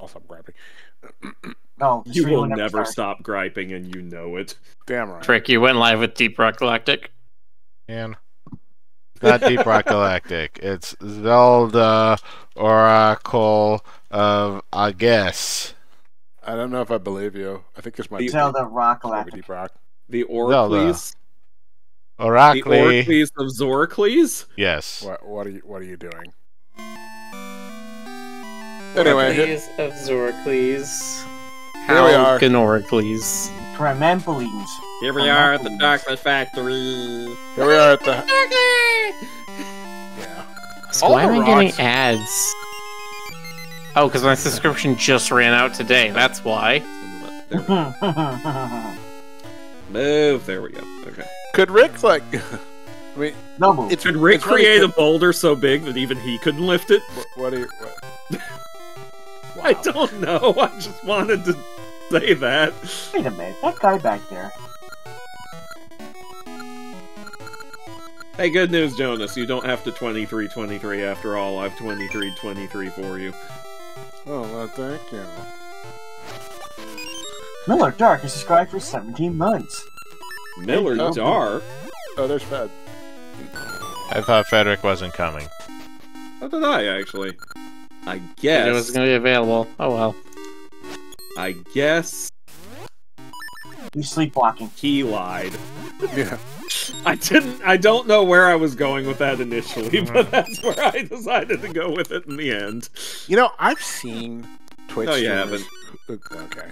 I'll stop griping. No, You will never stop griping, and you know it. Damn right. Trick, you went live with Deep Rock Galactic. Man. Not Deep Rock Galactic. It's Zelda Oracle of I guess. I don't know if I believe you. I think this might be Zelda Rock Galactic. Deep Rock. The Oracles. Oracle. The Oracles of Zoracles? Yes. What are you doing? Anyway, Oracles of Zoracles. Here we are. Oracles. Tremempolines. Here we are at the Darkness Factory. Here we are at the. Yeah. So why am I getting ads? Oh, because my subscription just ran out today. That's why. Move. There we go. Okay. Could Rick I mean, No move. Could Rick create a boulder so big that even he couldn't lift it? What are you? Wow. I don't know. I just wanted to say that. Wait a minute, that guy back there. Hey, good news, Jonas. You don't have to 23-23 after all. I've 23-23 for you. Oh, well, thank you. Miller Dark is subscribed for 17 months. Miller Dark? Oh, there's Fed. I thought Frederick wasn't coming. How did I, actually? I guess. It was going to be available. Oh well. I guess He's sleepwalking. he lied. Yeah. I don't know where I was going with that initially, but that's where I decided to go with it in the end. You know, I've seen Twitch No, you streamers. haven't. Okay.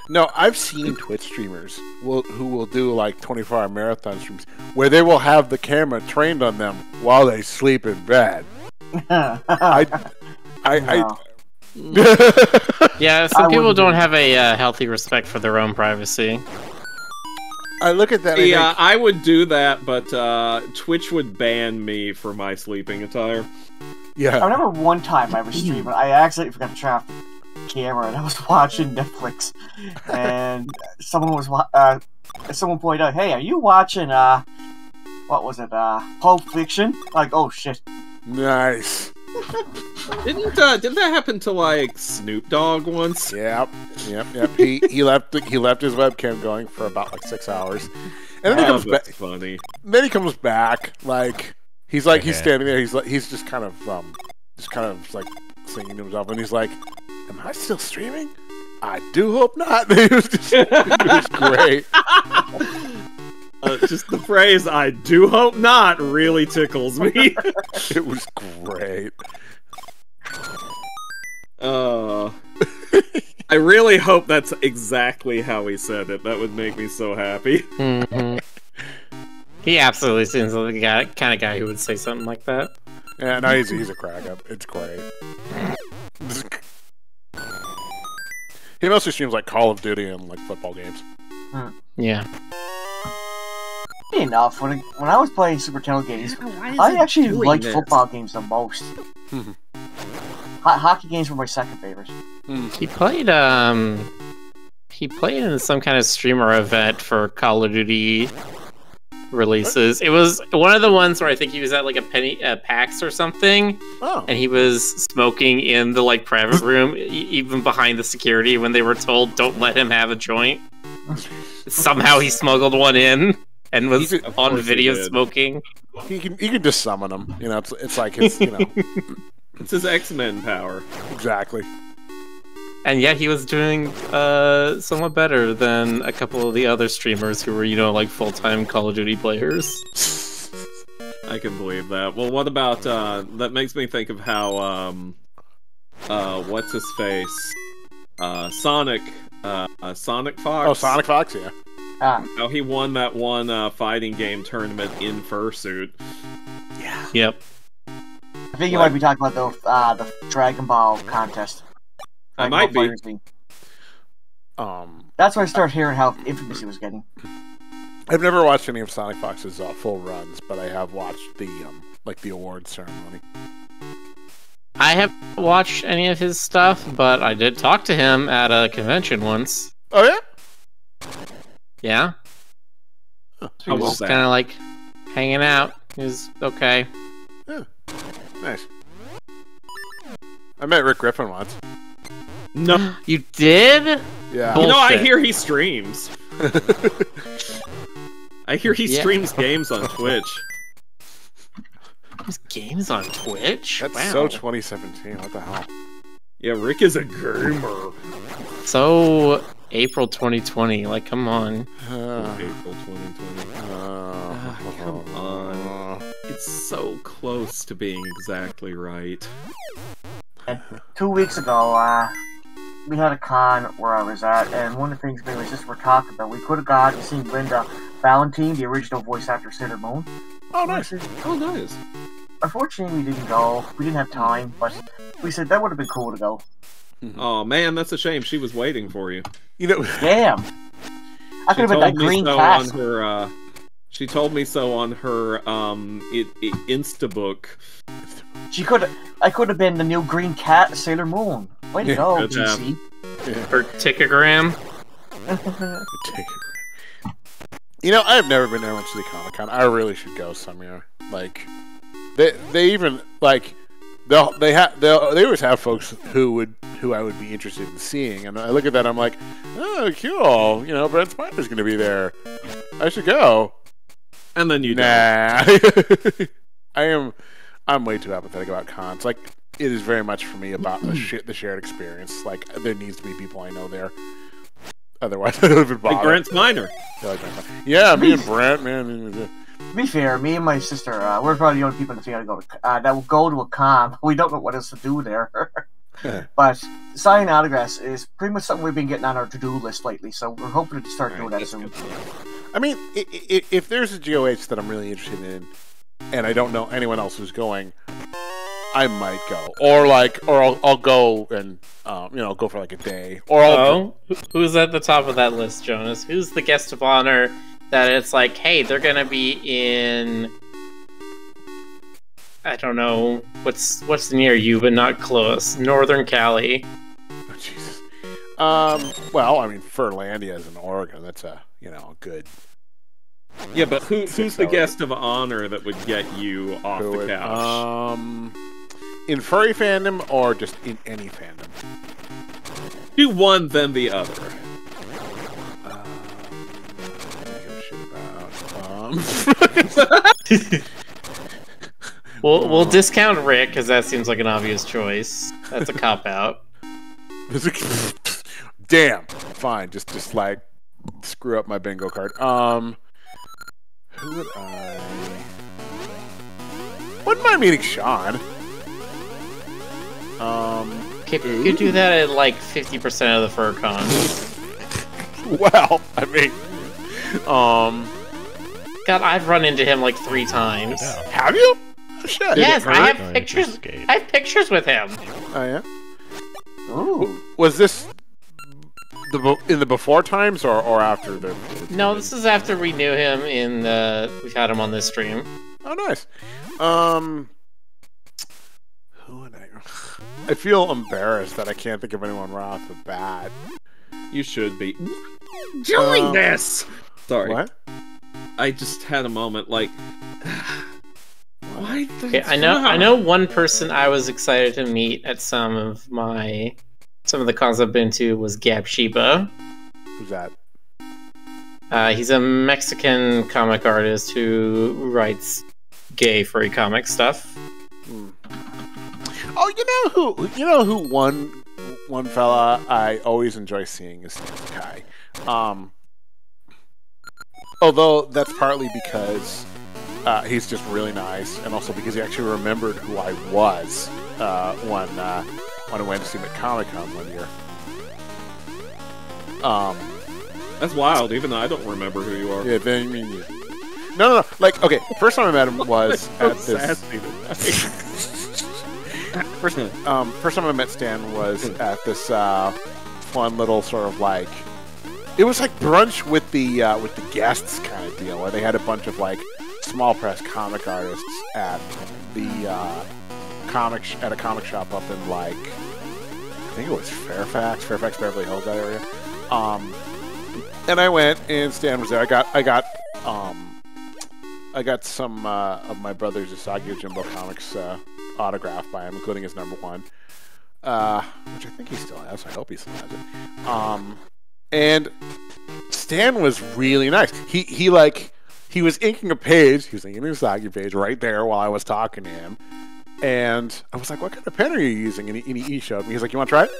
No, I've seen Twitch streamers who will do like 24-hour marathon streams where they will have the camera trained on them while they sleep in bed. Yeah, some people don't have a healthy respect for their own privacy. I look at that. Yeah, I would do that, but Twitch would ban me for my sleeping attire. Yeah. I remember one time I was streaming, I accidentally forgot to turn off the camera, and I was watching Netflix, and someone pointed out, "Hey, are you watching what was it? Pulp Fiction?" Like, oh shit. Nice. Didn't that happen to like Snoop Dogg once? Yep. He left his webcam going for about like 6 hours, and then he comes back. Funny. Then he comes back like he's standing there. He's just kind of like singing to himself, and he's like, "Am I still streaming? I do hope not." It was great. Just the phrase "I do hope not" really tickles me. It was great. I really hope that's exactly how he said it. That would make me so happy. Mm-hmm. He absolutely seems like the kind of guy who would say something like that. Yeah, no, he's a crack up. It's great. He mostly streams like Call of Duty and like football games. Yeah. Enough. When I was playing Super Nintendo games, I actually liked football games the most. Hockey games were my second favorite. He played in some kind of streamer event for Call of Duty releases. It was one of the ones where I think he was at like a PAX or something, and he was smoking in the like private room, even behind the security when they were told don't let him have a joint. Somehow he smuggled one in and was on video smoking. You can just summon him. You know, it's like his, you know. It's his X-Men power. Exactly. And yet he was doing somewhat better than a couple of the other streamers who were, you know, like full-time Call of Duty players. I can believe that. Well, what about, that makes me think of how, what's his face? Sonic Fox? Oh, Sonic Fox, yeah. How he won that one fighting game tournament in fursuit. Yeah. Yep. I think you might be talking about the Dragon Ball contest. I might be. That's when I started hearing how infamous he was getting. I've never watched any of Sonic Fox's full runs, but I have watched the the awards ceremony. I haven't watched any of his stuff, but I did talk to him at a convention once. Oh yeah? Yeah. How was Just that? kind of like hanging out. He was okay. Yeah. Nice. I met Rick Griffin once. No. You did? Yeah. You know, I Bullshit. hear he streams. I hear he streams games on Twitch. There's games on Twitch? That's wow. so 2017. What the hell? Yeah, Rick is a gamer. So April 2020. Like, come on. April 2020. Come on. It's so close to being exactly right. And 2 weeks ago, we had a con where I was at, and one of the things me and my sister were talking about, we could have gone and seen Linda Valentine, the original voice actor Sailor Moon. Oh, nice. Oh, nice. Unfortunately, we didn't go. We didn't have time, but we said that would have been cool to go. Oh man, that's a shame. She was waiting for you. You know, Damn. I could have been that green cat. She told me so on her Instabook. I could have been the new green cat, Sailor Moon. Way to go, GC. Her Tickogram. You know, I've never been there much to the Comic-Con. I really should go some year. Like, they even like they always have folks who I would be interested in seeing, and I look at that, I'm like, oh, cool. You know, Brent Spiner's going to be there. I should go. And then you don't. I'm way too apathetic about cons. Like, it is very much for me about the shared experience. Like, there needs to be people I know there. Otherwise, I don't even bother. Like Brent Spiner. Yeah, me and Brent, man. To be fair, me and my sister, we're probably the only people in the family that will go to a con. We don't know what else to do there. But signing autographs is pretty much something we've been getting on our to-do list lately, so we're hoping to start doing that soon. I mean, if there's a GOH that I'm really interested in, and I don't know anyone else who's going, I might go, or I'll go and go for like a day, or who's at the top of that list, Jonas? Who's the guest of honor that it's like, hey, they're gonna be in, I don't know, what's near you but not close, Northern Cali. Oh, Jesus. Well, I mean, Furlandia is in Oregon. That's a good. Yeah, but who's the guest of honor that would get you off the couch? In furry fandom or just in any fandom? Do one, then the other. We'll discount Rick because that seems like an obvious choice. That's a cop out. Damn. Fine. Just like screw up my bingo card. Who would I? Wouldn't mind meeting Sean. You do that at like 50% of the fur cons. Well, I mean, God, I've run into him like 3 times. Have you? Oh, shit. Yes, I have pictures. I have pictures with him. Oh yeah. Ooh. Was this in the before times or after the? No, this is after we knew him in we've had him on this stream. Oh, nice. Who would I feel embarrassed that I can't think of anyone right off the bat. You should be. Doing this! Sorry. What? I just had a moment, like... Why? Okay, I know one person I was excited to meet at some of the cons I've been to was Gab Shiba. Who's that? He's a Mexican comic artist who writes gay furry comic stuff. Oh, you know who one fella I always enjoy seeing is Stan Kai. Although that's partly because he's just really nice, and also because he actually remembered who I was when I went to see him at Comic-Con one year. That's wild, even though I don't remember who you are. Yeah, then I mean, no. Like, okay, first time I met him was at this. First time I met Stan was at this fun little sort of like, it was like brunch with the guests kind of deal, where they had a bunch of like small press comic artists at the at a comic shop up in like, I think it was Fairfax, Beverly Hills, that area. And I went, and Stan was there. I got some of my brother's Usagi Jimbo comics autographed by him, including his #1. which I think he still has. I hope he still has it. And Stan was really nice. He was inking a page. He was inking a Usagi page right there while I was talking to him. And I was like, "What kind of pen are you using?" And he showed me. He's like, "You want to try it?"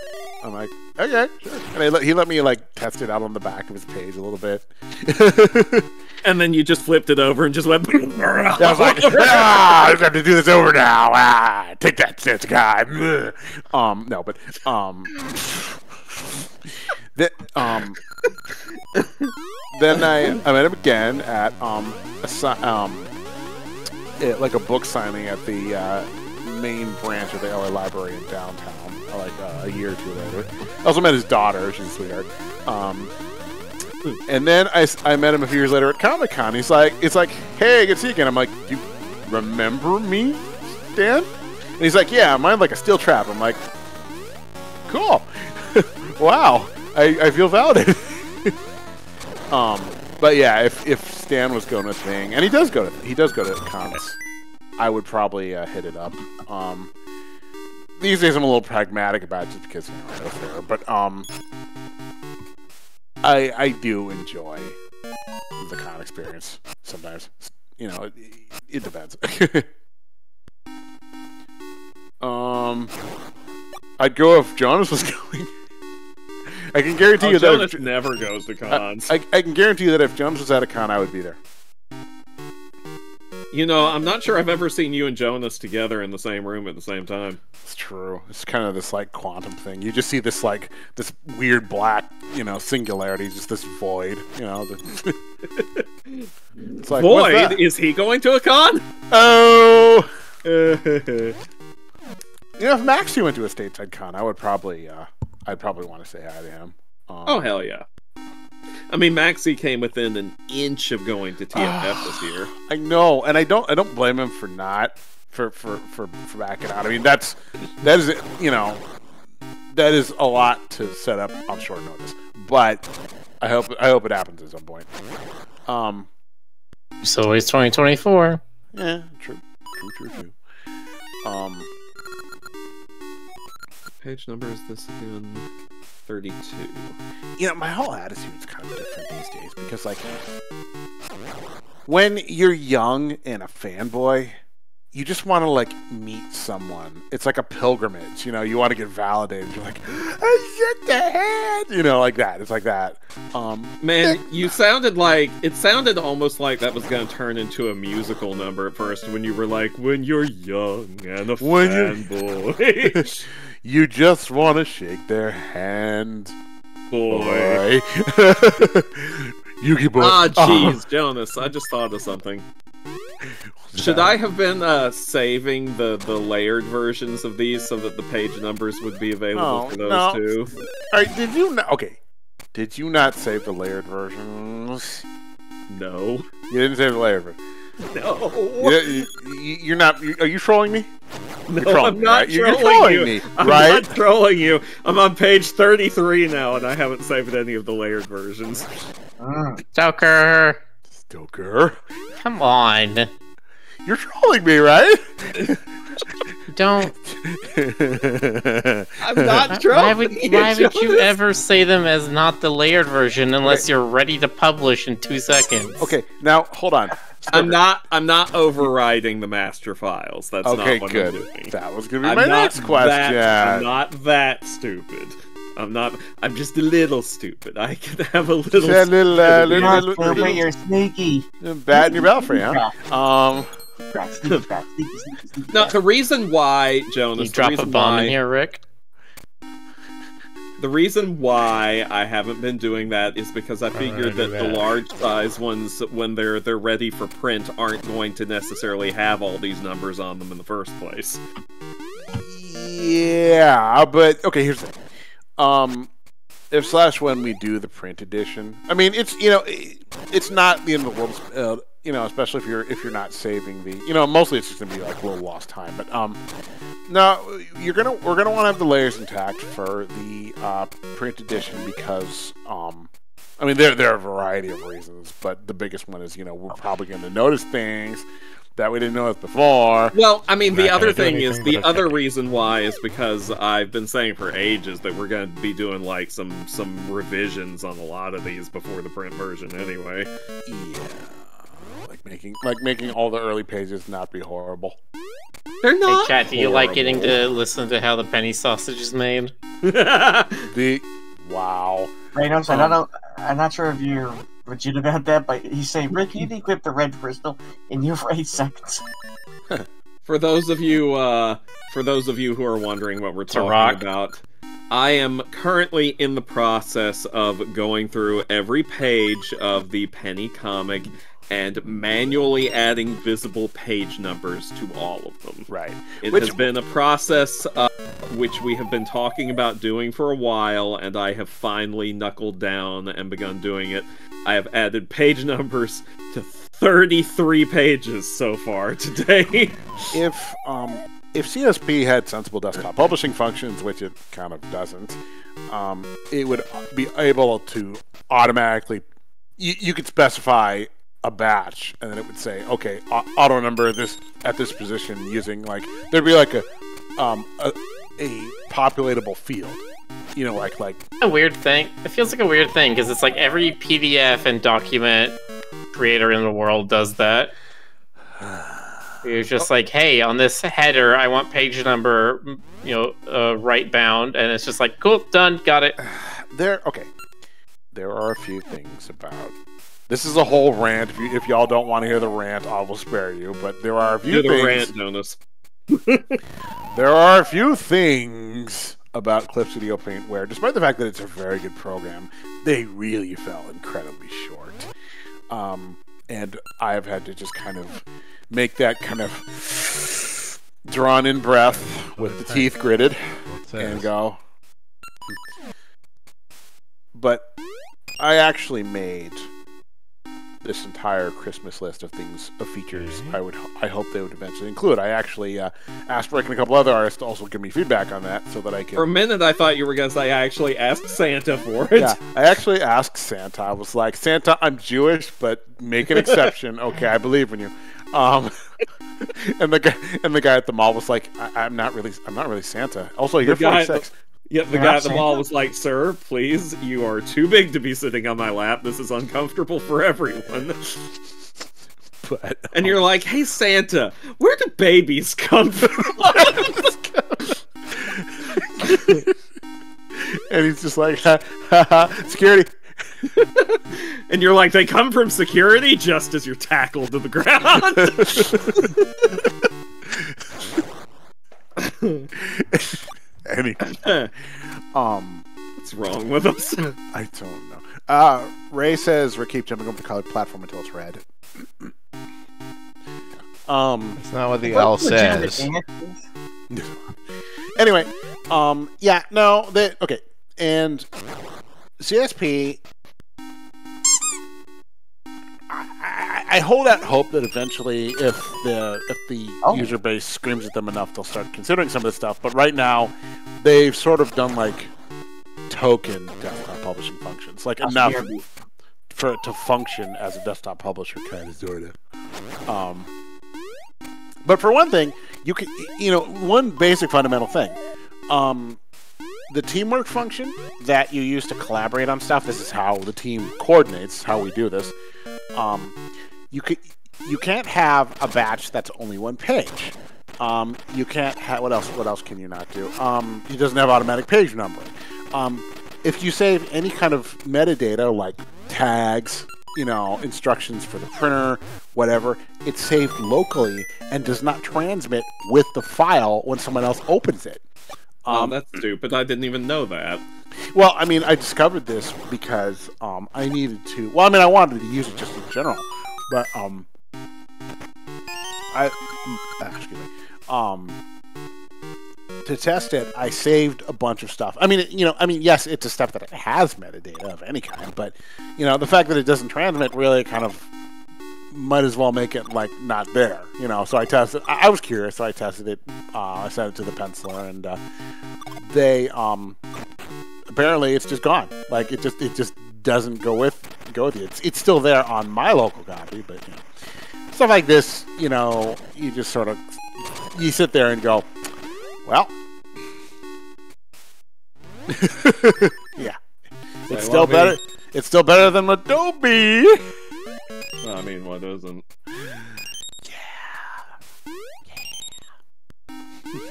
I'm like, "Okay, sure." And he let me like test it out on the back of his page a little bit. And then you just flipped it over and just went. I was like, I have to do this over now. Take that, sense, guy. No, but then I met him again at like a book signing at the main branch of the LA Library in downtown, like a year or two later. I also met his daughter. She's a sweetheart. And then I met him a few years later at Comic-Con. It's like, "Hey, good to see you again." I'm like, "Do you remember me, Dan?" And he's like, "Yeah, mine's like a steel trap." I'm like, "Cool." Wow. I feel validated. But yeah, if Stan was going to a thing, and he does go to cons, I would probably hit it up. These days I'm a little pragmatic about it just because, I know fair, but I do enjoy the con experience sometimes. It depends. I'd go if Jonas was going. I can guarantee you that Jonas never goes to cons. I can guarantee you that if Jonas was at a con, I would be there. I'm not sure I've ever seen you and Jonas together in the same room at the same time. It's true. It's kind of this like quantum thing. You just see this like this weird black, singularity, just this void. It's like, Void? Is he going to a con? Oh. If Maxie went to a stateside con, I would probably, I'd probably want to say hi to him. Oh hell yeah! I mean, Maxie came within an inch of going to TFF this year. I know, and I don't blame him for not for backing out. I mean, that is a lot to set up on short notice. But I hope it happens at some point. So it's 2024. Yeah, true. Page number is this again? 32. My whole attitude is kind of different these days because, like, when you're young and a fanboy, you just want to, like, meet someone. It's like a pilgrimage, you want to get validated. You're like, I shook the hand! Like that. It's like that. Man, it sounded almost like that was going to turn into a musical number at first when you were like, when you're young and a fanboy. You just want to shake their hand, boy. Yugi boy. Ah, jeez, Jonas, I just thought of something. Should I have been saving the layered versions of these so that the page numbers would be available for those too? All right, did you not? Okay, did you not save the layered versions? No. You didn't save the layered version. No. You're not. Are you trolling me? No, I'm not You're trolling me, I'm right? not trolling you. I'm on page 33 now, and I haven't saved any of the layered versions. Stoker. Come on. You're trolling me, right? Don't. I'm not trolling you. Why would you ever say them as not the layered version unless you're ready to publish in 2 seconds? Okay, now hold on. I'm not overriding the master files. That's okay, not what good. I'm doing. That was gonna be my next question. I'm not that stupid. I'm just a little stupid. I can have a little. You're sneaky. Bat in your belfry, huh? No, the reason why, Jonas. You drop a bomb in here, Rick. The reason why I haven't been doing that is because I figured that the large size ones, when they're ready for print, aren't going to necessarily have all these numbers on them in the first place. Yeah, but okay, here's the thing. If / when we do the print edition, I mean, it's it's not the end of the world, especially if you're not saving the, mostly it's just gonna be like a little lost time. But no, we're gonna want to have the layers intact for the print edition because I mean there are a variety of reasons, but the biggest one is we're probably going to notice things that we didn't notice before. Well, I mean, the Not other gonna do thing is, anything, the but other okay. reason why is because I've been saying for ages that we're going to be doing, like, some revisions on a lot of these before the print version anyway. Yeah. Like making all the early pages not be horrible. They're Hey, not chat, do you like horrible. getting to listen to how the penny sausage is made? Wow. Reynos, I'm not sure if you're legit about that, but he's saying, Rick, you equip the red crystal in you for 8 seconds. For those of you who are wondering what we're talking rock. about, I am currently in the process of going through every page of the Penny comic and manually adding visible page numbers to all of them. Right. It has been a process which we have been talking about doing for a while, and I have finally knuckled down and begun doing it. I have added page numbers to 33 pages so far today. If CSP had sensible desktop publishing functions, which it kind of doesn't, it would be able to automatically. You could specify a batch, and then it would say, okay, auto number this at this position using, like, there'd be like a populatable field, you know, like A weird thing. It feels like a weird thing because it's like every PDF and document creator in the world does that. It's just like, hey, on this header, I want page number, right bound, and it's just like, cool, done, got it. There are a few things about. This is a whole rant. If y'all don't want to hear the rant, I will spare you. But there are a few things. Rant, Jonas. There are a few things about Clip Studio Paint where, despite the fact that it's a very good program, they really fell incredibly short. And I have had to just kind of make that kind of drawn-in breath with the teeth gritted and go. But I actually made this entire Christmas list of features I hope they would eventually include. I actually asked Rick and a couple other artists to also give me feedback on that so that I could... For a minute, I thought you were going to say I actually asked Santa for it. Yeah, I actually asked Santa. I was like, Santa, I'm Jewish, but make an exception. Okay, I believe in you. And the guy at the mall was like, I'm not really Santa. Also, you're 46. Yep, the guy at the mall was like, sir, please, you are too big to be sitting on my lap. This is uncomfortable for everyone. But, and you're like, hey, Santa, where do babies come from? And he's just like, ha, ha, ha, security. And you're like, they come from security just as you're tackled to the ground. Anyway, what's wrong with us? I don't know. Ray says we keep jumping over the colored platform until it's red. That's not what the L says. Anyway, yeah, no, okay, and CSP. I hold out hope that eventually, if the user base screams at them enough, they'll start considering some of this stuff. But right now, they've sort of done like token desktop publishing functions, like enough for it to function as a desktop publisher, kind of sort of. But for one thing, you can, one basic fundamental thing, the teamwork function that you use to collaborate on stuff. This is how the team coordinates. How we do this. You can't have a batch that's only one page. You can't have what else can you not do? It doesn't have automatic page numbering. If you save any kind of metadata like tags, instructions for the printer, whatever, it's saved locally and does not transmit with the file when someone else opens it. That's stupid. I didn't even know that. Well, I mean, I discovered this because I needed to. Well, I mean, I wanted to use it just in general, but excuse me. To test it, I saved a bunch of stuff. I mean, yes, it's a stuff that it has metadata of any kind, but the fact that it doesn't transmit really kind of might as well make it like not there. So I tested. I was curious, so I tested it. I sent it to the penciler, and they apparently it's just gone. Like it just doesn't go with you. It's still there on my local copy, but stuff like this, you know, you just sort of you sit there and go, well, yeah, it's still better. It's still better than Adobe. I mean, what isn't?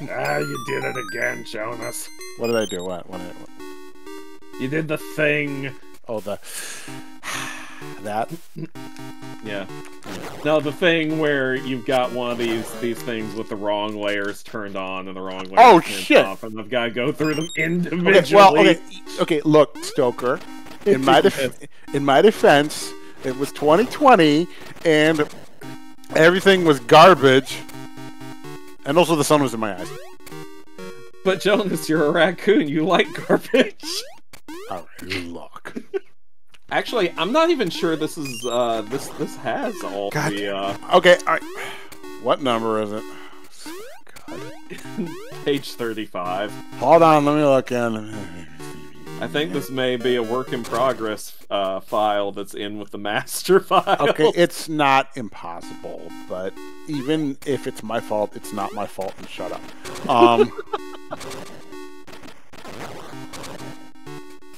Ah, you did it again, Jonas. What did I do? What? You did the thing. Oh, that. Yeah. No, the thing where you've got one of these things with the wrong layers turned on and the wrong layers turned off, and I've got to go through them individually. Okay. Look, Stoker. In my defense, it was 2020, and everything was garbage, and also the sun was in my eyes. But Jonas, you're a raccoon. You like garbage. Oh, look. Actually, I'm not even sure this is this has all the Okay, all right. What number is it? God. Page 35. Hold on, let me look in. I think this may be a work in progress file that's in with the master file. Okay, it's not impossible, but even if it's my fault, it's not my fault, and shut up.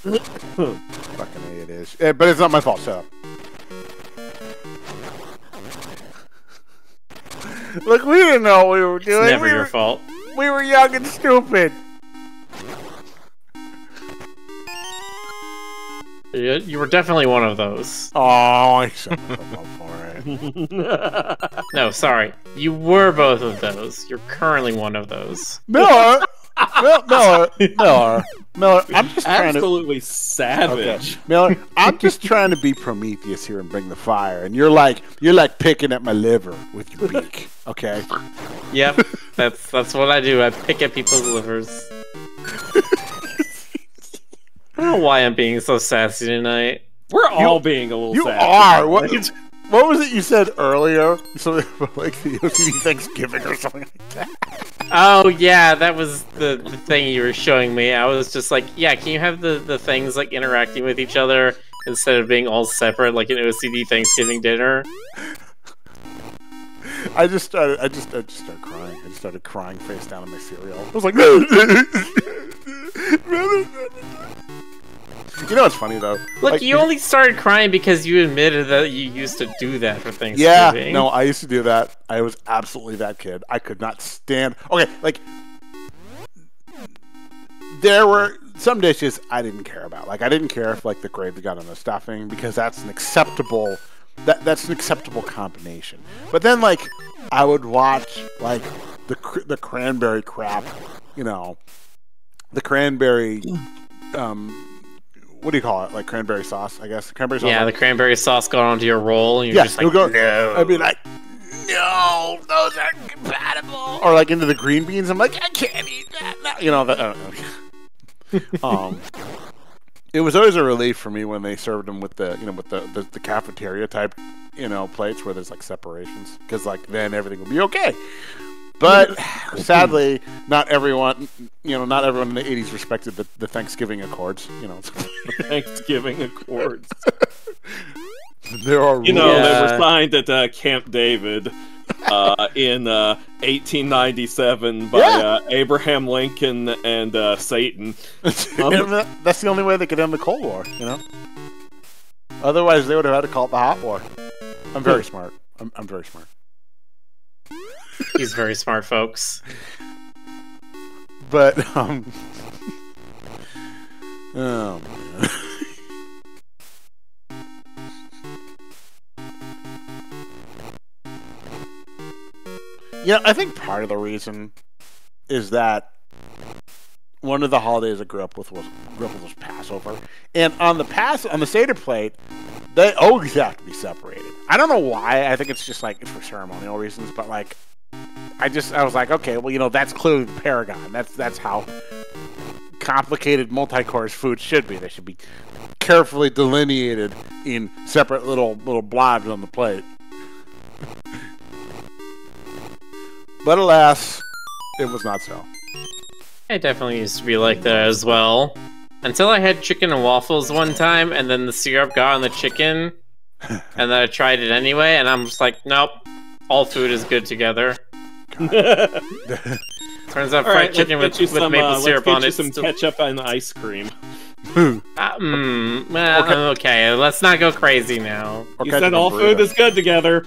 Fucking A it is. But it's not my fault, shut up. Look, we didn't know what we were doing. It's never your fault. We were young and stupid. You were definitely one of those. Oh, I shut up for it. No, sorry. You were both of those. You're currently one of those. Miller, I'm just trying absolutely savage. Okay. Miller, I'm just trying to be Prometheus here and bring the fire, and you're like picking at my liver with your beak. Okay. Yep, that's what I do. I pick at people's livers. I don't know why I'm being so sassy tonight. We're all being a little you sassy. Are. What was it you said earlier? Something about, like, the OCD Thanksgiving or something like that. Oh, yeah, that was the thing you were showing me. I was just like, yeah, can you have the things, like, interacting with each other instead of being all separate, like an OCD Thanksgiving dinner? I just started crying. I just started crying face down on my cereal. I was like, you know what's funny though? Look, like, you only started crying because you admitted that you used to do that for Thanksgiving. Yeah, no, I used to do that. I was absolutely that kid. I could not stand. Okay, like there were some dishes I didn't care about. Like I didn't care if like the gravy got on the stuffing because that's an acceptable. That's an acceptable combination. But then like I would watch like the cranberry crap, you know, the cranberry. What do you call it? Like cranberry sauce, I guess. Cranberry sauce. Yeah, the cranberry sauce got onto your roll, and you're just like, no. I'd be like, no, those aren't compatible. Or like into the green beans, I'm like, I can't eat that. No. You know, it was always a relief for me when they served them with the, you know, with the cafeteria type, you know, plates where there's like separations, because like then everything would be okay. But sadly, not everyone in the 80s respected the Thanksgiving Accords. You know, the Thanksgiving Accords. There are rules. You know, they were signed at Camp David in 1897 by Abraham Lincoln and Satan. That's the only way they could end the Cold War. You know, otherwise they would have had to call it the Hot War. I'm very smart. I'm very smart. He's very smart, folks. But, oh, man. Yeah, I think part of the reason is that one of the holidays I grew up with was Passover. And on the Seder plate, they always have to be separated. I don't know why. I think it's just like, it's for ceremonial reasons, but like, I was like, okay, well, you know, that's clearly the paragon. That's how complicated multi-course food should be. They should be carefully delineated in separate little blobs on the plate. But alas, it was not so. I definitely used to be like that as well. Until I had chicken and waffles one time, and then the syrup got on the chicken, and then I tried it anyway, and I'm just like, nope, all food is good together. Turns out fried chicken with maple syrup on it. Some ketchup and ice cream. Okay, let's not go crazy now. You said all food is good together.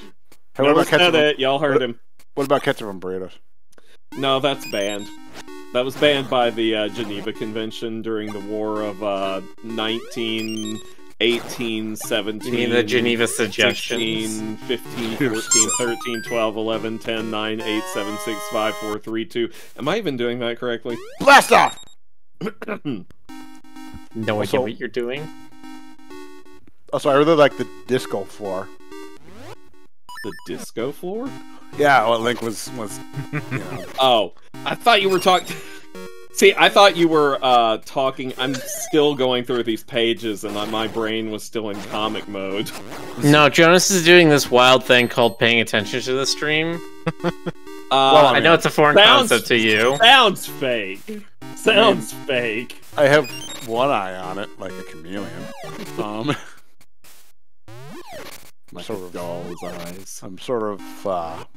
Hey, Never said it. Y'all heard him. What about ketchup and burritos? No, that's banned. That was banned by the Geneva Convention during the War of 1918, 17... You mean the Geneva Suggestions? 16, 15, 14, 13, 12, 11, 10, 9, 8, 7, 6, 5, 4, 3, 2... Am I even doing that correctly? Blast off! No idea what you're doing. Also, I really like the disco floor. The disco floor? Yeah, what Link was you know. Oh, I thought you were talking... See, I thought you were talking... I'm still going through these pages, and my brain was still in comic mode. No, Jonas is doing this wild thing called paying attention to the stream. Well, I know it's a foreign concept to you. Sounds fake. Sounds fake. I have one eye on it, like a chameleon. Like sort of doll's eyes. I'm sort of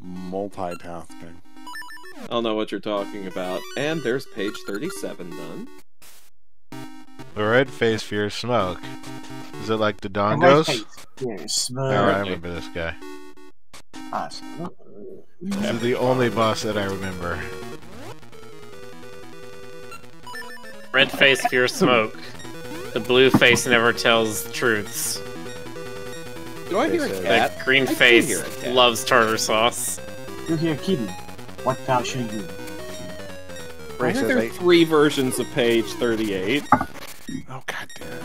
multitasking. I don't know what you're talking about. And there's page 37 done. The red face fears smoke. Is it like the Dongos? Smoke. Oh, I remember this guy. Awesome. This is the only boss that I remember. Red face fears smoke. The blue face never tells truths. Do I hear a cat? The green face loves tartar sauce. You hear Kitty. What thou should you? Why are there 3 versions of page 38? Oh, goddamn.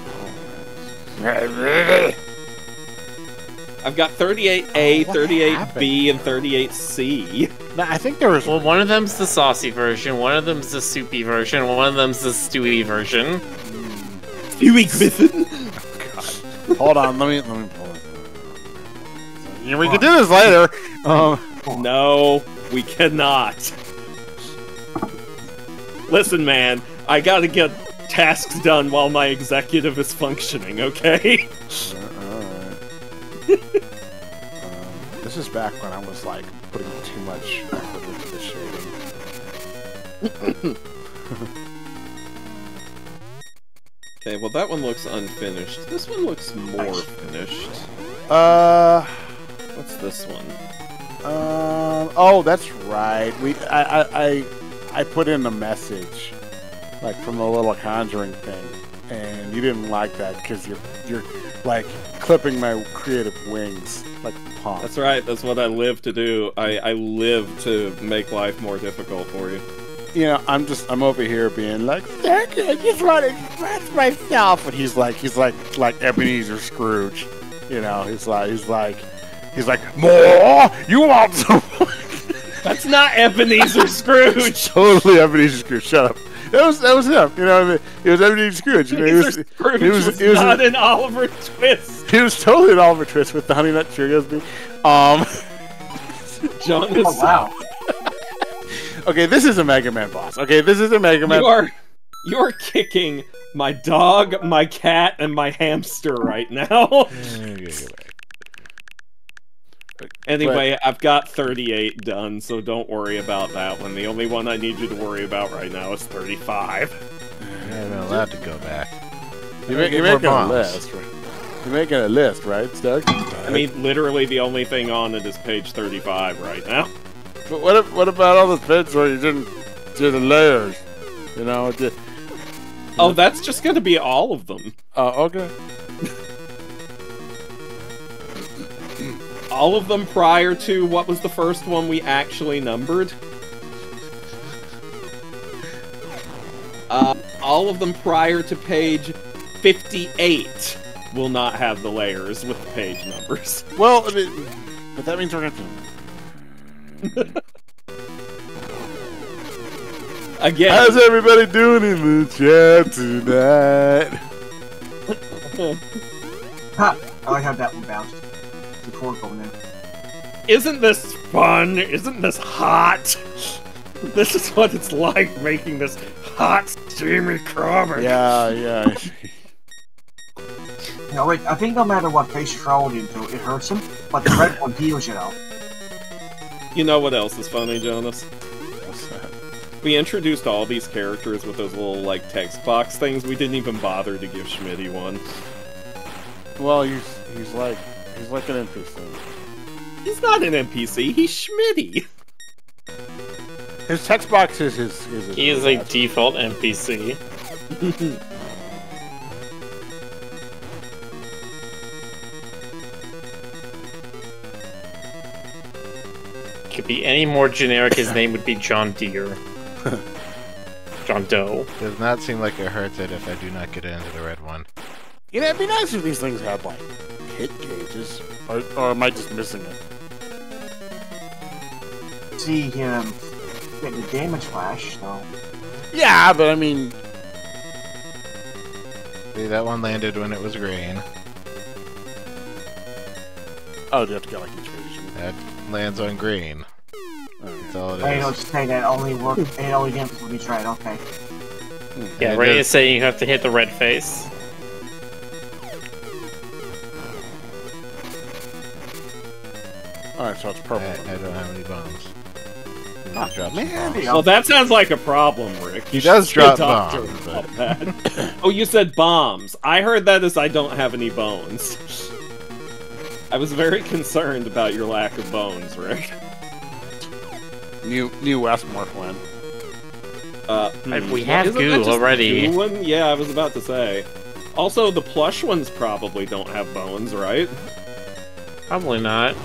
I've got 38A, 38B, and 38C. I think there was... Well, one of them's the saucy version, one of them's the soupy version, one of them's the stewy version. Stewy Griffin? God. Hold on, let me pull it. Yeah, we can do this later. No, we cannot. Listen, man, I gotta get tasks done while my executive is functioning, okay? Alright. This is back when I was, like, putting too much effort into the shading. Okay, well that one looks unfinished. This one looks more finished. What's this one? Oh, that's right. I put in a message, like from the little conjuring thing, and you didn't like that because you're like clipping my creative wings like a punk. That's right. That's what I live to do. I live to make life more difficult for you. You know, I'm over here being like, thank you, I just want to express myself, and he's like Ebenezer Scrooge. You know, he's like, more? You want some? That's not Ebenezer Scrooge. Totally Ebenezer Scrooge. Shut up. That was him. You know what I mean? It was Ebenezer Scrooge. You know, he was not an Oliver Twist. He was totally an Oliver Twist with the Honey Nut Cheerios bean. John is wow. Okay, this is a Mega Man boss. Okay, this is a Mega Man. You are kicking my dog, my cat, and my hamster right now. Anyway, I've got 38 done, so don't worry about that one. The only one I need you to worry about right now is 35. You're not allowed to go back. You're making a list, right? You're making a list, right, Doug? I mean, literally the only thing on it is page 35 right now. But what about all the bits where you didn't do the layers? You know, oh, that's just gonna be all of them. Oh, okay. All of them prior to what was the first one we actually numbered? All of them prior to page 58 will not have the layers with the page numbers. Well, I mean, but that means we're gonna... Again. How's everybody doing in the chat tonight? Ha! I like how that one bounced. The cord going in. Isn't this fun? Isn't this hot? This is what it's like making this hot, steamy comic. Yeah. No, wait, I think no matter what face you throw it into, it hurts him, but the red one heals you though. You know what else is funny, Jonas? What's that? We introduced all these characters with those little, like, text box things. We didn't even bother to give Schmitty one. Well, he's like an NPC. He's not an NPC, he's Schmitty! His text box is his He is a default NPC. Could be any more generic, his name would be John Deere. John Doe. Does not seem like it hurts it if I do not get into the red one. You know, it'd be nice if these things had, like, hit gauges. Or am I just missing it? See him getting the damage flash, so... Yeah, but I mean... See, that one landed when it was green. Oh, do you have to get, like, each version? That lands on green. That's all it I is. don't say that only work. It only damage when he's right. Okay. Yeah, And Ray it is saying you have to hit the red face. Alright, so it's purple. I don't have any bombs. Ah, Drop some man. bombs. Well, that sounds like a problem, Rick. He You does should drop talk to bombs, him but- about that. Oh, you said bombs. I heard that as I don't have any bones. I was very concerned about your lack of bones, Rick. New Westmore Flynn. We have isn't that goo just already. Goo one? Yeah, I was about to say. Also, the plush ones probably don't have bones, right? Probably not.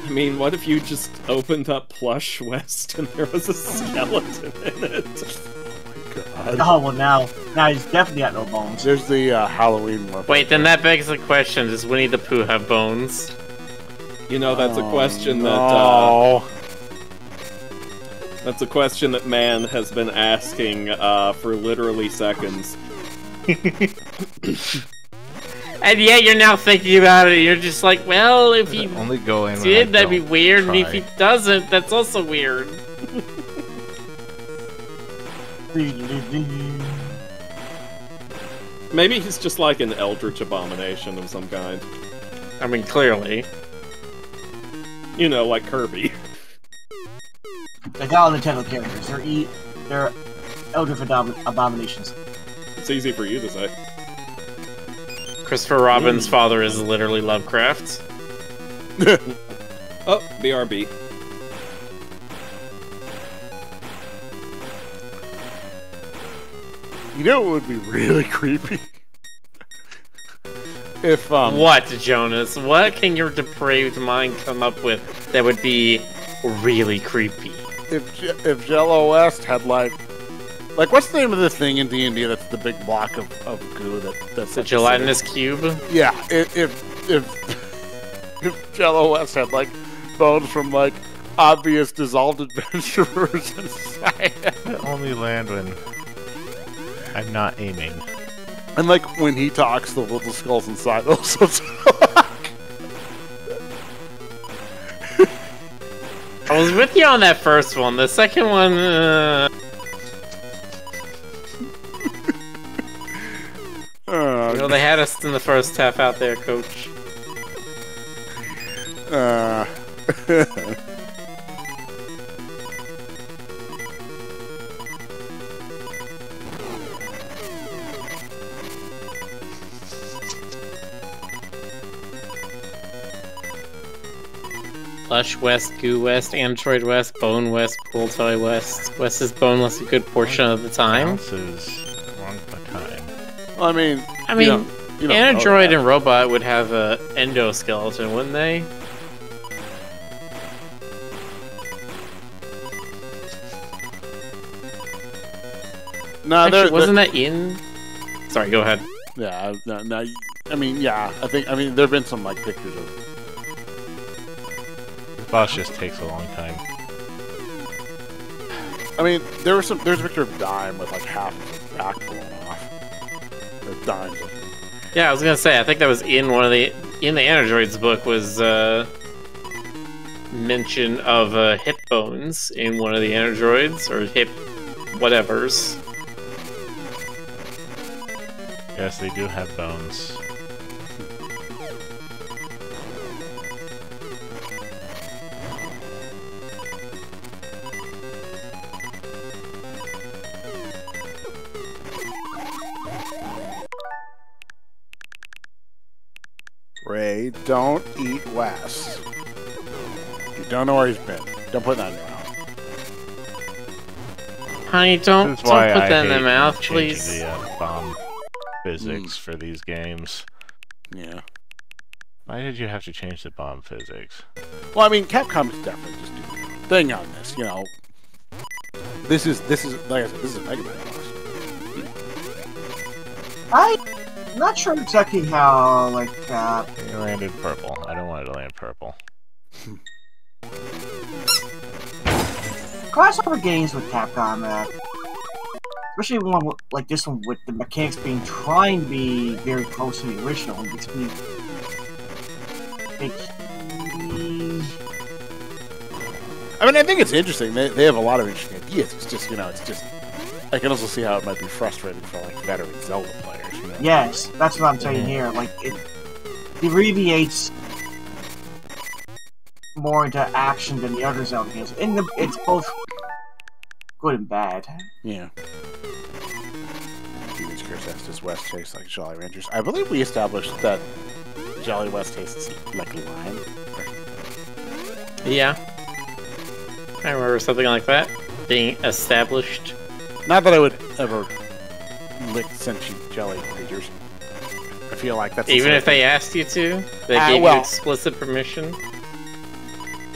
I mean, what if you just opened up Plush West and there was a skeleton in it? Oh well, now he's definitely got no bones. There's the Halloween one. Wait, then that begs the question, does Winnie the Pooh have bones? You know, that's a question no. that's a question that man has been asking for literally seconds. And yet you're now thinking about it, you're just like, well, if he Only go in when I did, that'd be don't weird, and if try. he doesn't, that's also weird. Maybe he's just like an eldritch abomination of some kind. I mean, clearly. You know, like Kirby. Like all Nintendo characters, they're Eldritch abominations. It's easy for you to say. Christopher Robin's father is literally Lovecraft. Oh, BRB. You know what would be really creepy? If What, Jonas? What can your depraved mind come up with that would be really creepy? if Jello West had like what's the name of the thing in D&D that's the big block of goo that's The gelatinous cube? Yeah, if Jello West had like bones from like obvious dissolved adventurers inside, I only land when I'm not aiming. and like when he talks, the little skulls inside also talk. I was with you on that first one. The second one, you know, they had us in the first half out there, coach. Plush West, Goo West, Android West, Bone West, Pool Toy West. West is boneless a good portion of the time. Ounces, wrong time. Well, I mean, you don't Android know and Robot would have a endoskeleton, wouldn't they? that. No, Actually, wasn't that in? Sorry, go ahead. Yeah, no. I mean, yeah. I mean, there've been some like pictures of. The boss just takes a long time. I mean, there's a picture of Dime with like half of his back blown off. Or Dime's like, Yeah, I was gonna say, I think that was in one of the Androids book was mention of hip bones in one of the Androids or hip whatevers. Yes, they do have bones. Ray, don't eat Wes. You don't know where he's been. Don't put that in your mouth. Honey, don't put that in the mouth, please. The bomb physics for these games. Yeah. Why did you have to change the bomb physics? Well, I mean, Capcom is definitely just doing a thing on this. You know, this is like I said, this is a Mega Man boss. I'm not sure exactly how, like, You landed purple. I don't want it to land purple. crossover games with Capcom, especially one like this one with the mechanics trying to be very close to the original, makes me think. I mean, I think it's interesting. They have a lot of interesting ideas. It's just, you know, I can also see how it might be frustrating for like veteran Zelda players. You know? Yes, that's what I'm saying here. Like it deviates more into action than the other Zelda games. It's both good and bad. Yeah. Demon's Curse Estes West tastes like Jolly Ranchers. I believe we established that Jolly West tastes like lime. Yeah. I remember something like that being established. Not that I would ever lick sentient jelly creatures. I feel like that's even if they asked you to, they gave you explicit permission.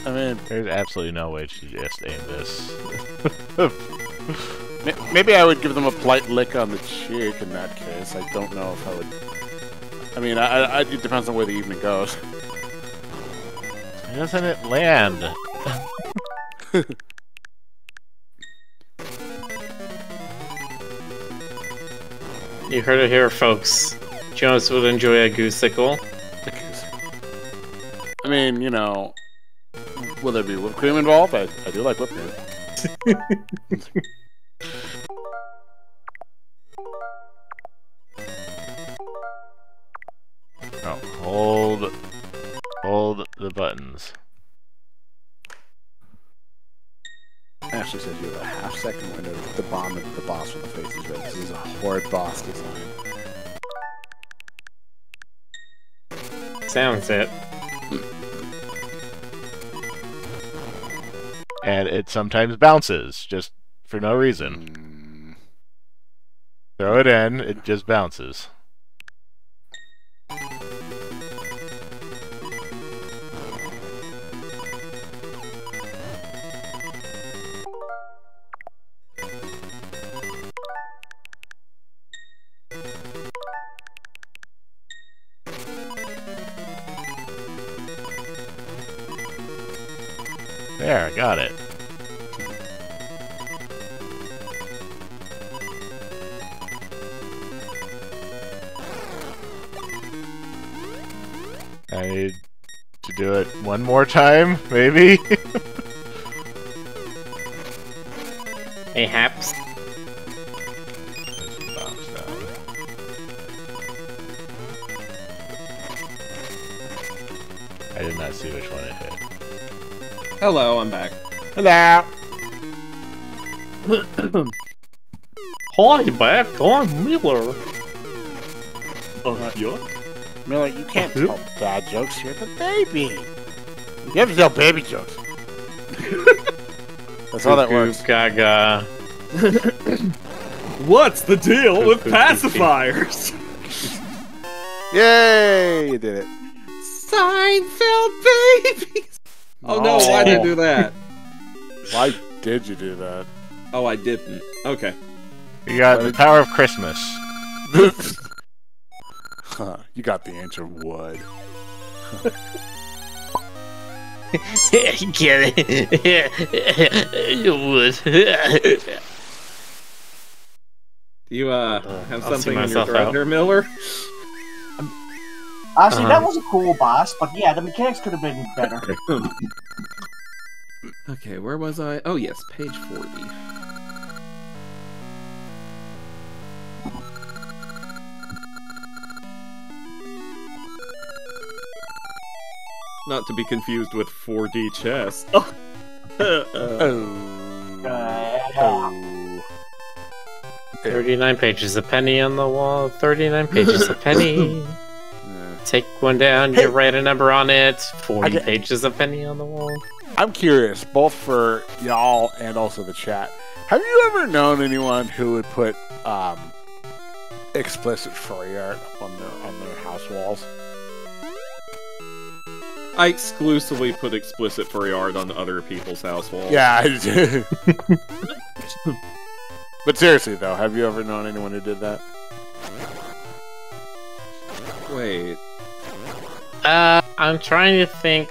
I mean, there's absolutely no way to just aim this. Maybe I would give them a polite lick on the cheek in that case. I don't know if I would. I mean, it depends on where the evening goes. Doesn't it land? You heard it here, folks. Jonas would enjoy a goosicle. I mean, you know, will there be whipped cream involved? I do like whipped cream. Oh, hold the buttons. Ashley says you have a half-second window to bomb the boss when the face is red. This is a horrid boss design. Sounds it. And it sometimes bounces, just for no reason. Throw it in, it just bounces. There, I got it. I need to do it one more time, maybe? Hey, Haps. I did not see which one it hit. Hello, I'm back. Hello! Hi, back. I'm Miller. Yuck. Miller, you can't tell bad jokes. You're the baby. You have to tell baby jokes. That's how that works. Gaga. What's the deal with pacifiers? Yay! You did it. Seinfeld babies! Oh no, why did I do that? Why did you do that? Oh, I didn't. Okay. You got the power of Christmas. You got the answer, wood. Get it? Wood. Do you have something in your myself throat out. here, Miller? Honestly, that was a cool boss, but yeah, the mechanics could have been better. Okay, where was I? Oh yes, page 40. Not to be confused with 4D chess. Oh. 39 pages, a penny on the wall. 39 pages, a penny. take one down, you write a number on it, 40 pages of penny on the wall. I'm curious, both for y'all and also the chat. Have you ever known anyone who would put explicit furry art on their house walls? I exclusively put explicit furry art on other people's house walls. Yeah, I do. But seriously, though, have you ever known anyone who did that? Wait. I'm trying to think.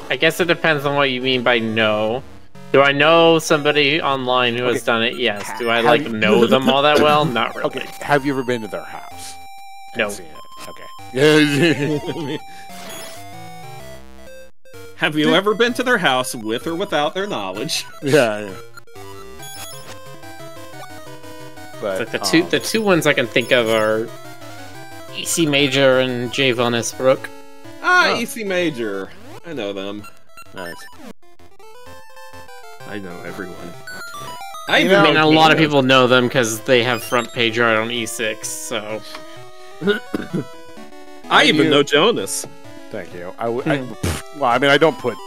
I guess it depends on what you mean by no. Do I know somebody online who has done it? Yes. Do I know them all that well? Not really. Okay. Have you ever been to their house? No. Seen it? Okay. Have you ever been to their house with or without their knowledge? Yeah. But like the two ones I can think of are EC Major and J. Von Esbrook. EC Major. I know them. Nice. I know everyone. I mean, a lot of people know them because they have front page art on E6, so... I even know Jonas. Thank you. Well, I mean, I don't put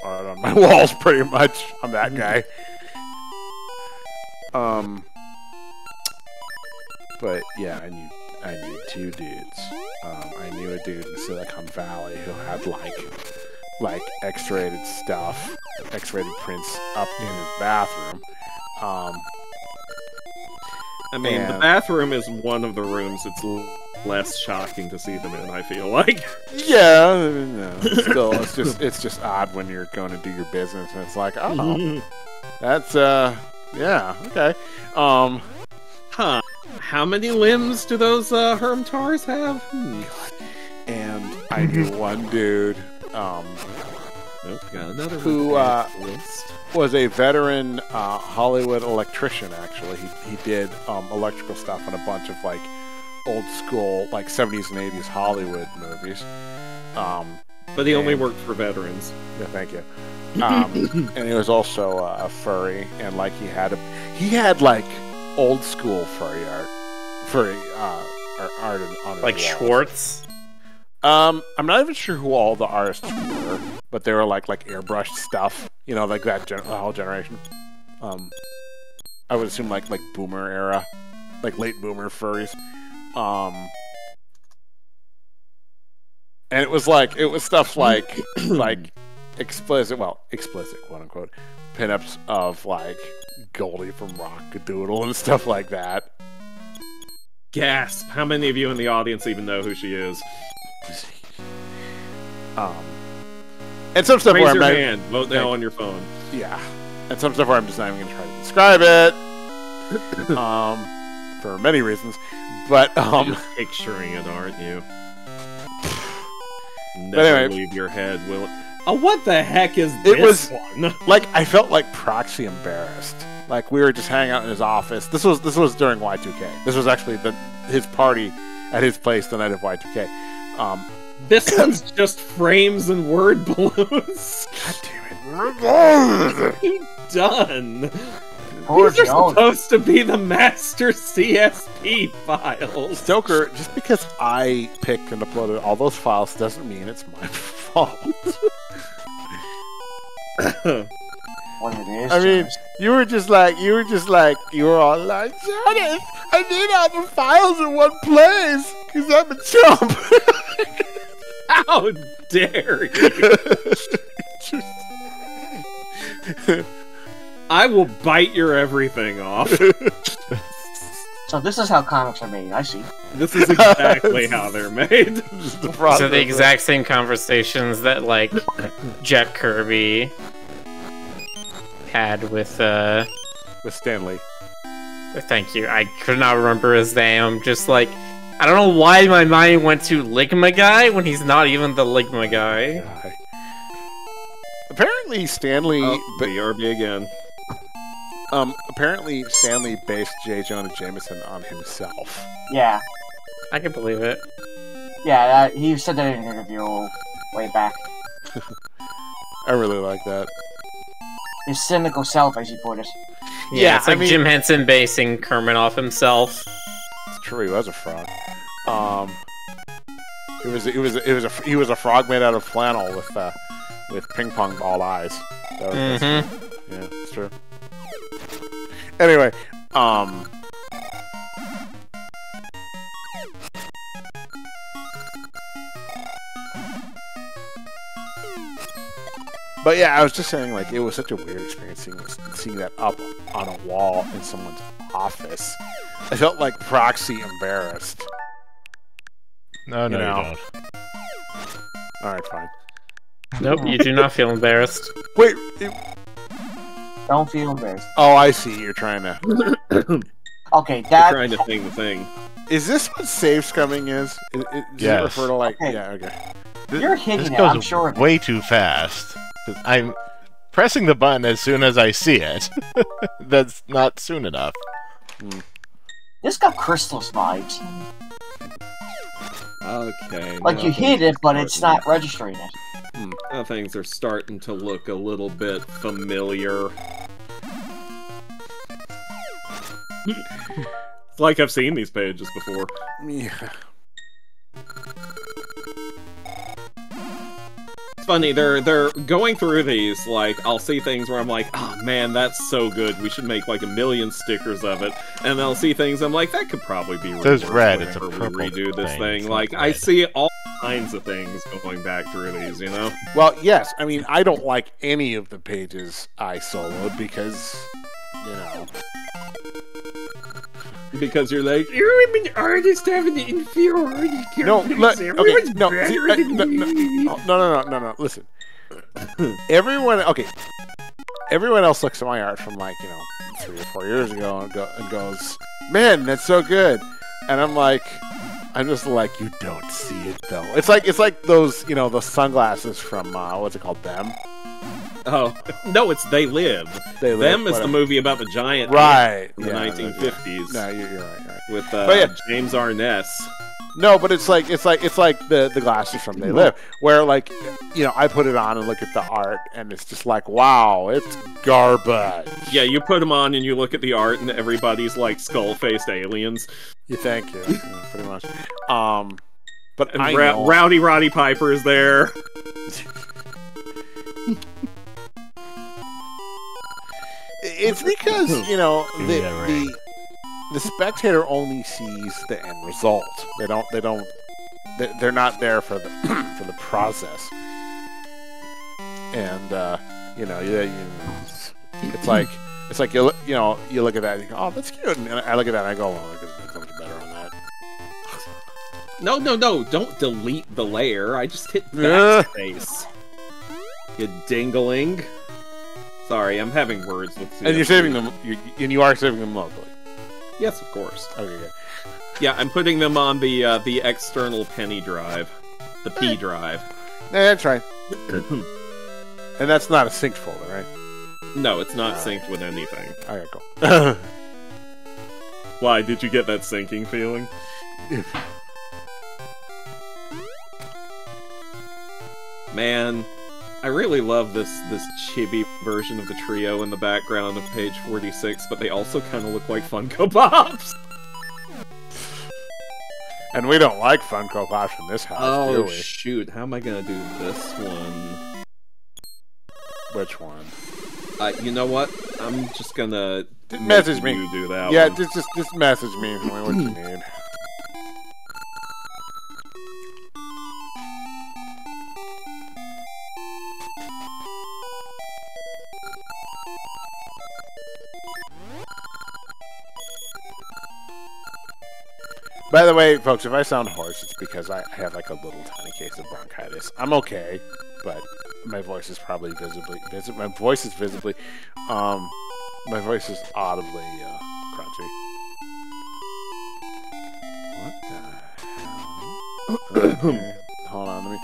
art on my walls pretty much. I'm that guy. But yeah, I knew two dudes. I knew a dude in Silicon Valley who had like X-rated stuff, X-rated prints up in his bathroom. I mean, the bathroom is one of the rooms it's less shocking to see them in, I feel like. Yeah, no, still, it's just odd when you're going to do your business and it's like, oh, that's, yeah, okay. Huh. How many limbs do those Hermtars have? And I knew one dude, got another who was a veteran Hollywood electrician, actually. He did electrical stuff on a bunch of, like, old school, like, 70s and 80s Hollywood movies. But he only worked for veterans. Yeah, thank you. And he was also a furry, and, like, he had like, old school furry art on his like walls. Schwartz? I'm not even sure who all the artists were, but they were like airbrushed stuff, you know, like that whole generation. I would assume like boomer era, like late boomer furries. And it was stuff like explicit quote unquote pinups of like Goldie from Rockadoodle and stuff like that. Gasp! How many of you in the audience even know who she is? And some stuff Raise your hand. Vote now on your phone. Yeah. And some stuff where I'm just not even going to try to describe it. For many reasons. But, You're picturing it, aren't you? Never leave your head, will it? Oh, what the heck is this one? Like, I felt like proxy embarrassed. Like, we were just hanging out in his office. This was during Y2K. This was actually his party at his place the night of Y2K. This one's just frames and word balloons. God damn it. You done? Poor These are Jones. supposed to be the master CSP files. Stoker, just because I picked and uploaded all those files doesn't mean it's my fault. What it is, I mean, Jones. you were all like, Jonas, I need all the files in one place, because I'm a chump. How dare you? I will bite your everything off. So this is how comics are made, I see. This is exactly how they're made. So the exact same conversations that, like, Jack Kirby had with Stanley. Thank you. I could not remember his name. Just like, I don't know why my mind went to Ligma Guy when he's not even the Ligma Guy. Apparently, Stanley. BRB again. Apparently, Stanley based J. Jonah Jameson on himself. Yeah. I can believe it. Yeah, he said that in an interview way back. I really like that. His cynical self, as he put it. Yeah, it's like Jim Henson basing Kermit off himself. It's true, he was a fraud. He was a frog made out of flannel with ping pong ball eyes. That's yeah, it's true. Anyway, but yeah, I was just saying, like, it was such a weird experience seeing that up on a wall in someone's office. I felt like proxy embarrassed. No, you don't. Alright, fine. Nope, you do not feel embarrassed. Wait. Don't feel embarrassed. Oh, I see. You're trying to. Okay, You're trying to think the thing. Is this what save scumming is? Does it refer to like? Okay. Yeah. Okay. You're hitting it. Goes I'm sure. way too fast. I'm pressing the button as soon as I see it. That's not soon enough. This got Crystal's vibes. Okay. Like you hit it, but it's not registering it. Now things are starting to look a little bit familiar. It's like I've seen these pages before. Yeah. It's funny, they're going through these, like, I'll see things where I'm like, oh man, that's so good, we should make like 1 million stickers of it. And I'll see things I'm like, that could probably be There's red, it's a whenever we purple redo this thing. thing. Like, I see all kinds of things going back through these, you know? Well, yes. I mean, I don't like any of the pages I soloed because, you know. Because you're like, I'm an artist having an inferiority No, complex. Everyone's no, better than me. no. Listen, everyone else looks at my art from like 3 or 4 years ago and goes, "Man, that's so good," and I'm just like, you don't see it though. It's like those those sunglasses from what's it called, Them. Oh no, it's They Live. They Live. Them is whatever. the movie about the giant right in the 1950s. No, you're right. With James Arness. No, but it's like the glasses from They Live, where I put it on and look at the art, and it's just like, wow, it's garbage. Yeah, you put them on and you look at the art, and everybody's like skull-faced aliens. You thank you, yeah, pretty much. But And I know. Rowdy Roddy Piper is there. It's because the spectator only sees the end result. They're not there for the for the process. And it's like you look at that and you go, oh, that's cute, and I look at that and I go, well, I could do something better on that. No, don't delete the layer. I just hit backspace. You dingling. Sorry, I'm having words with you. And you're saving them. You are saving them locally. Yes, of course. Okay, good. Yeah, I'm putting them on the external penny drive, the P drive. Yeah, that's right. And that's not a synced folder, right? No, it's not synced with anything. Okay, cool. Why, did you get that syncing feeling? Man, I really love this chibi version of the trio in the background of page 46, but they also kind of look like Funko Pops. And we don't like Funko Pops in this house, do Oh we? shoot, how am I gonna do this one? Which one? You know what? I'm just gonna Message me. You do that Yeah, one. just message me what you need. By the way, folks, if I sound hoarse, it's because I have like a little tiny case of bronchitis. I'm okay, but my voice is probably my voice is audibly crunchy. What the hell? Okay. Hold on, let me.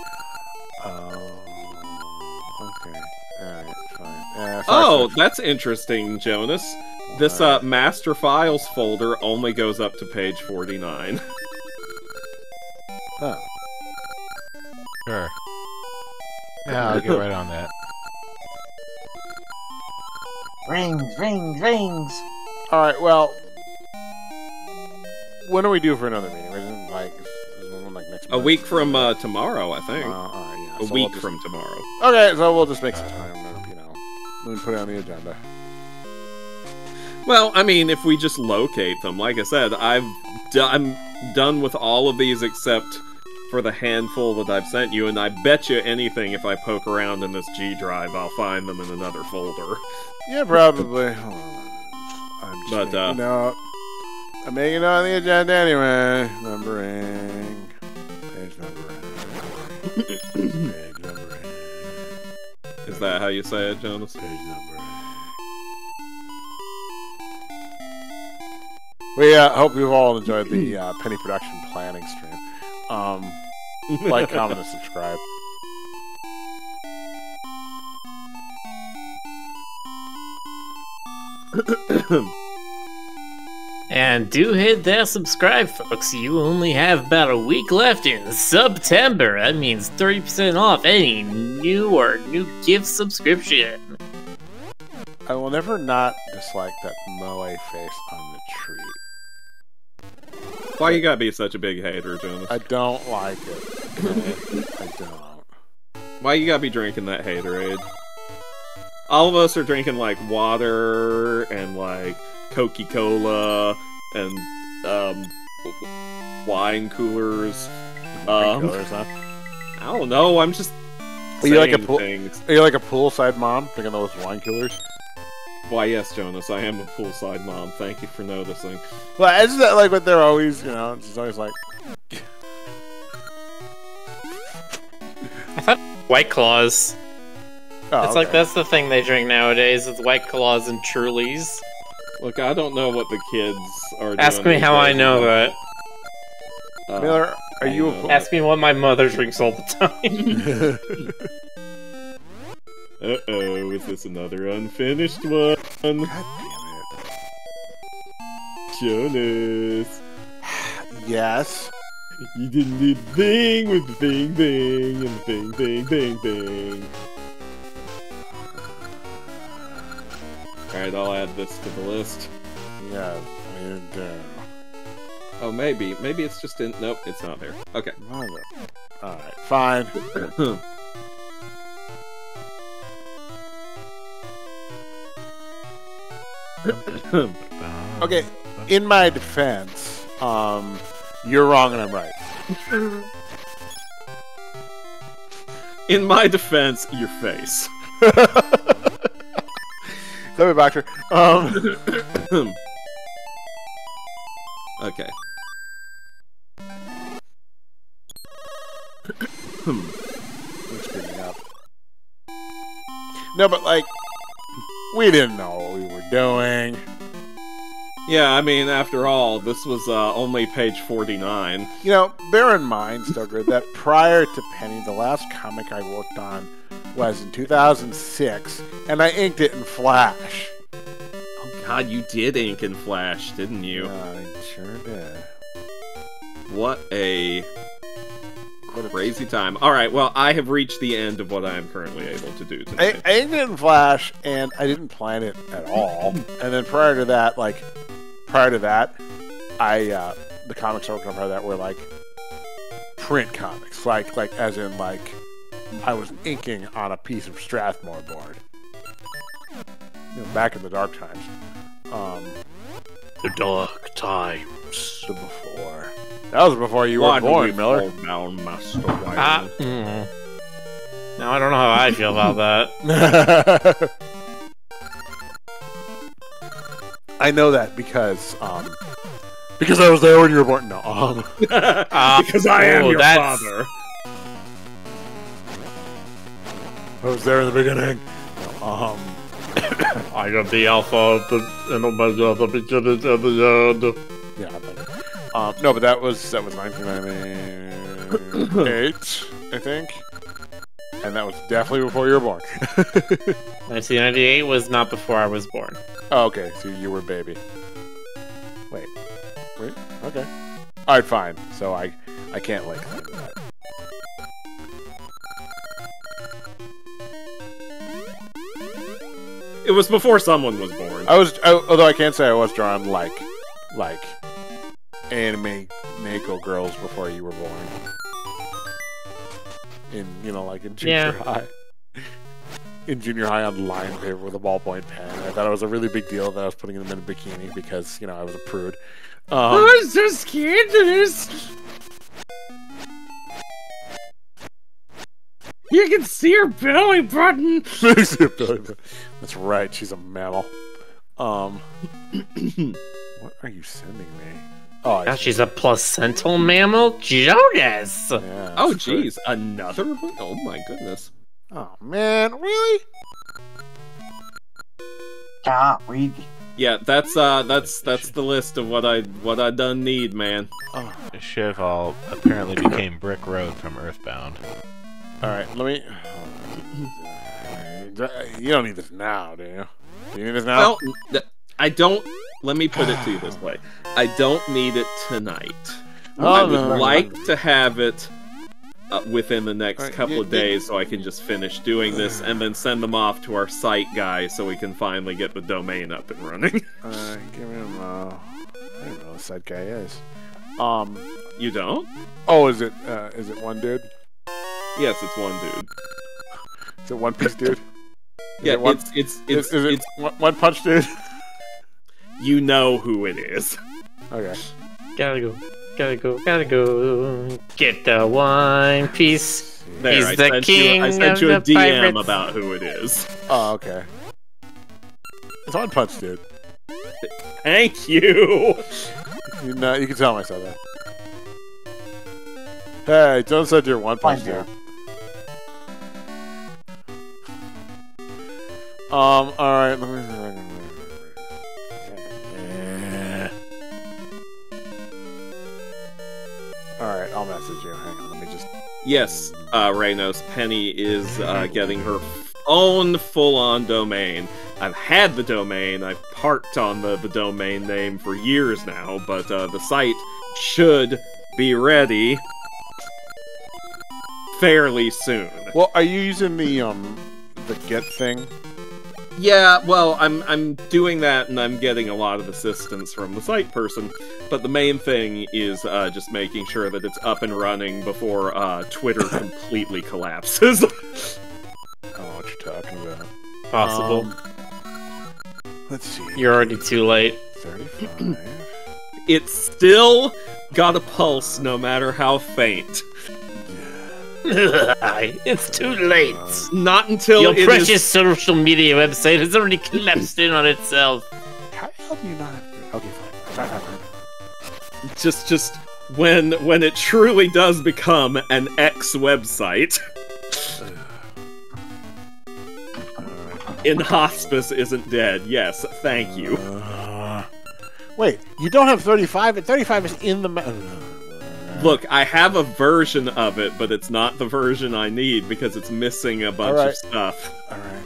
Okay. Alright, fine. Oh, that's interesting, Jonas. This master files folder only goes up to page 49. Oh. Sure. Yeah, I'll get right on that. Rings. Alright, well, when are we due for another meeting? Isn't like, is one like next A week from tomorrow, I think. Alright, yeah. A week from tomorrow. Okay, so we'll just make some time, you know. Let me put it on the agenda. Well, I mean, if we just locate them, like I said, I'm done with all of these except for the handful that I've sent you, and I bet you anything if I poke around in this G drive, I'll find them in another folder. Yeah, probably. Hold on. I'm making it on the agenda anyway. Numbering. Page numbering. Page numbering. Is that how you say it, Jonas? Page numbering. We hope you've all enjoyed the Penny Production planning stream. Like, comment, and subscribe. And do hit that subscribe, folks. You only have about a week left in September. That means 30% off any new or new gift subscription. I will never not dislike that moe face on the tree. Why you gotta be such a big hater, Jonas? I don't like it. I don't. Why you gotta be drinking that haterade? All of us are drinking, like, water and, like, Coca-Cola and, wine coolers. Coolers, huh? I don't know, I'm just Are you like a things. Are you like a poolside mom, drinking those wine coolers? Why, yes, Jonas, I am a poolside mom. Thank you for noticing. Well, isn't that like what they're always, you know, it's always like... I thought White Claws. Oh, It's like that's the thing they drink nowadays. It's White Claws and Trulies. Look, I don't know what the kids are doing. Ask me how I know that. Miller, are you a... Ask me what my mother drinks all the time. Uh-oh, is this another unfinished one? God damn it. Jonas. Yes? You didn't do the thing with the thing, thing, and the thing, thing, thing, thing. Alright, I'll add this to the list. Yeah, and, Oh, maybe. Maybe it's just in... Nope, it's not there. Okay. Alright, fine. Okay, in my defense, you're wrong and I'm right. In my defense, your face. Let me back here. Okay. Let's bring it up. No, but like, we didn't know what we were doing. Yeah, I mean, after all, this was only page 49. You know, bear in mind, Stoker, that prior to Penny, the last comic I worked on was in 2006, and I inked it in Flash. Oh god, you did ink in Flash, didn't you? I sure did. What a crazy time. Alright, well, I have reached the end of what I am currently able to do today. I inked it in Flash, and I didn't plan it at all. And then prior to that, I, the comics I worked on prior to that were, like, print comics. Like, as in, like, I was inking on a piece of Strathmore board. You know, back in the dark times. The dark times. The before. That was before you were born, Miller. Down, Master Now I don't know how I feel about that. I know that because I was there when you were born. No, because I am your father. I was there in the beginning. I got the alpha and omega at the beginning and the end. Yeah, no, but that was 1998, I think, and that was definitely before you were born. 1998 was not before I was born. Oh, okay, so you were a baby. Wait, okay. Alright, fine. So I can't like that. It was before someone was born. Although I can't say I was drawn like anime Mako girls before you were born. in like in junior high. In junior high on line paper with a ballpoint pen. I thought it was a really big deal that I was putting them in a bikini because I was a prude. I'm so scandalous. You can see her belly button. That's right. She's a mammal. What are you sending me? Oh, she's a placental mammal? Jonas! Yeah, oh, jeez. Another one? Oh, my goodness. Oh, man. Really? We. Yeah, that's the list of what I done need, man. Oh, Cheval apparently became Brick Road from Earthbound. Alright, let me... You don't need this now, do you? Do you need this now? Well, I don't... Let me put it to you this way. I don't need it tonight. I would like to have it within the next couple of days so I can just finish doing this and then send them off to our site guy so we can finally get the domain up and running. Give him, I don't know who the site guy is. You don't? Oh, is it one dude? Yes, it's one dude. Is it One Piece dude? Yeah, is it One Punch dude? You know who it is. Okay. Gotta go. Get the One Piece. There, He's the king I sent you a of the DM pirates. about who it is. Oh, okay. It's One Punch dude. Thank you! You can tell him I said that. Hey, don't said you're One Punch dude. Alright, let me... Alright, I'll message you. Hang on, let me just... Yes, Reynos, Penny is getting her own full-on domain. I've had the domain, I've parked on the domain name for years now, but the site should be ready fairly soon. Well, are you using the get thing? Yeah, well, I'm doing that and I'm getting a lot of assistance from the site person, but the main thing is just making sure that it's up and running before Twitter completely collapses. I don't know what you're talking about. Possible. Let's see. You're already too late. 35. It's still got a pulse no matter how faint. It's too late. Not until Your it precious is... social media website has already collapsed in on itself. How the hell do you not have... Okay, fine. Just when it truly does become an X website. In hospice isn't dead. Yes, thank you. Wait, you don't have 35? 35 is in the... Look, I have a version of it, but it's not the version I need because it's missing a bunch of stuff. Alright.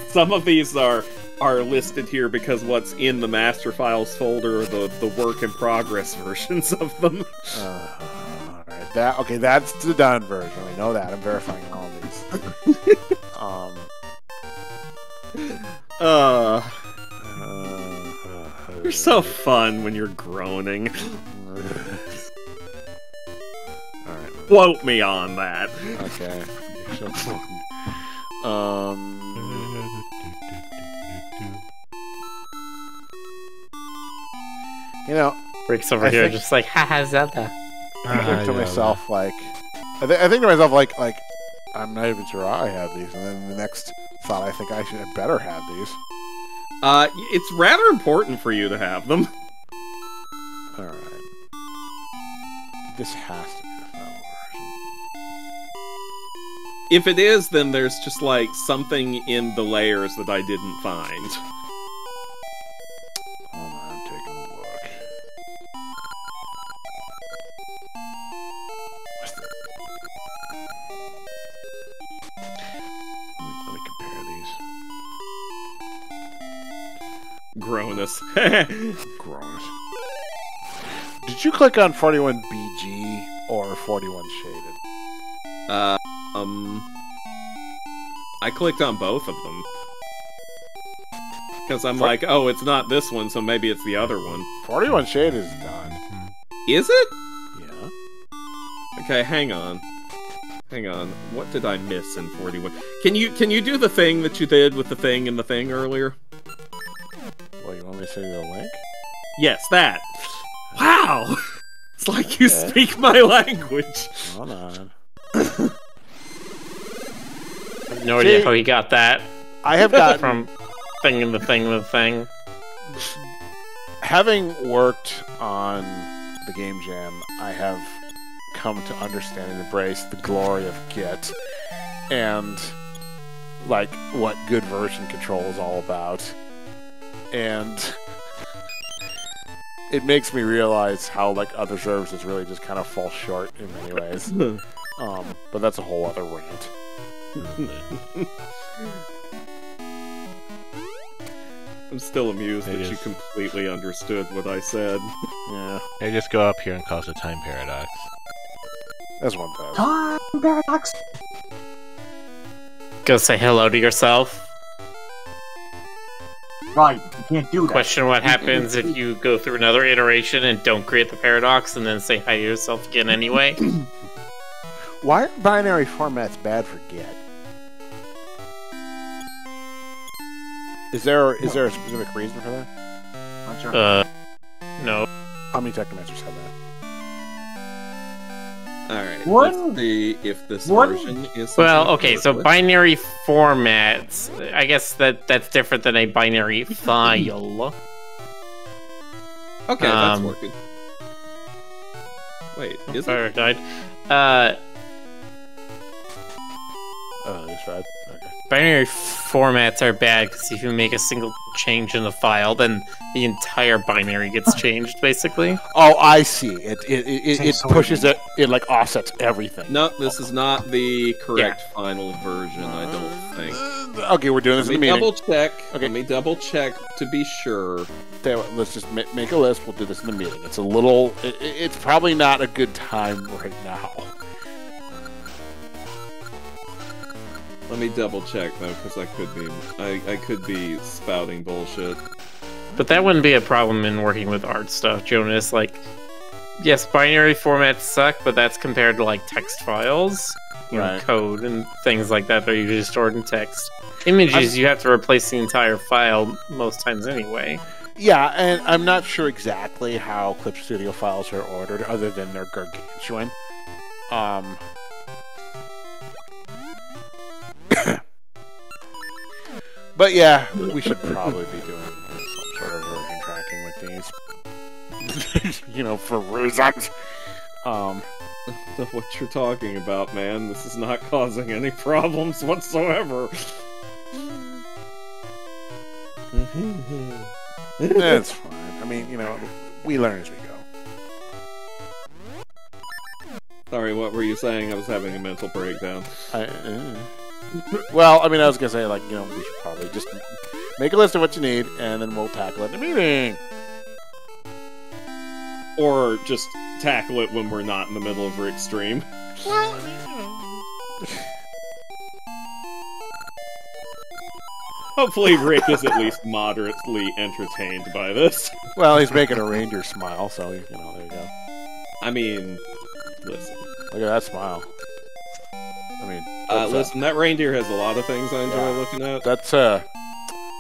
Some of these are listed here because what's in the master files folder are the work in progress versions of them. Alright, okay, that's the done version. I know that. I'm verifying all these. You're so fun when you're groaning. Alright. Quote me on that. Okay. Rick's over here just like, haha, Zelda. I think to myself, like... I think to myself, like, I'm not even sure I have these, and then the next thought, I think I better have these. It's rather important for you to have them. Alright. This has to be the final version. If it is, then there's just, like, something in the layers that I didn't find. Hold on, I'm taking a look. What's the... Let me compare these. Gronus. Gross. Did you click on 41BG or 41 Shaded? I clicked on both of them. Because I'm like, oh, it's not this one, so maybe it's the other one. 41 Shaded is done. Is it? Yeah. Okay, hang on. Hang on. What did I miss in 41? Can you do the thing that you did with the thing and the thing earlier? Well, you want me to send you the link? Yes, that. Wow! It's like you speak my language. Hold on. I have no idea how he got that. I have gotten from thing and the thing and the thing. Having worked on the Game Jam, I have come to understand and embrace the glory of Git and like what good version control is all about. And it makes me realize how like other services really just kind of fall short in many ways. But that's a whole other rant. I'm still amused that you completely understood what I said. Yeah. They just go up here and cause a time paradox. That's one does. Time paradox. Go say hello to yourself. Right, you can't do that. Question what happens if you go through another iteration and don't create the paradox and then say hi to yourself again anyway? Why are binary formats bad for Git? Is there a specific reason for that? Not sure. No. How many Technomasters have that? Alright, One- let's see if this one- version is... Well, something okay, to so work with. binary formats, I guess that's different than a binary file. Okay, that's um, working. Wait, Oh, is fire it? died. Oh, that's right. Okay. Binary formats are bad because if you make a single change in the file, then the entire binary gets changed, basically. Oh, I see. It So pushes it. It like offsets everything. No, this is not the correct final version, I don't think. Okay, we're doing this Let in me the meeting. double check. Okay. Let me double check to be sure. Tell you what, let's just make a list. We'll do this in the meeting. It's a little. It's probably not a good time right now. Let me double check though, because I could be spouting bullshit. But that wouldn't be a problem in working with art stuff, Jonas. Like, yes, binary formats suck, but that's compared to like text files, you know, Right. code and things like that are usually stored in text. Images, you have to replace the entire file most times anyway. Yeah, and I'm not sure exactly how Clip Studio files are ordered, other than they're gargantuan. But yeah, we should probably be doing some sort of version tracking with these. You know, for reasons. Know what you're talking about, man. This is not causing any problems whatsoever. That's fine. I mean, you know, we learn as we go. Sorry, what were you saying? I was having a mental breakdown. Well, I mean, I was gonna say, like, you know, we should probably just make a list of what you need, and then we'll tackle it in the meeting. Or just tackle it when we're not in the middle of Rick's stream. Well, I mean, you know. Hopefully Rick is at least moderately entertained by this. Well, he's making a reindeer smile, so, you know, there you go. I mean, listen. Look at that smile. I mean, listen, that reindeer has a lot of things I enjoy Yeah. looking at.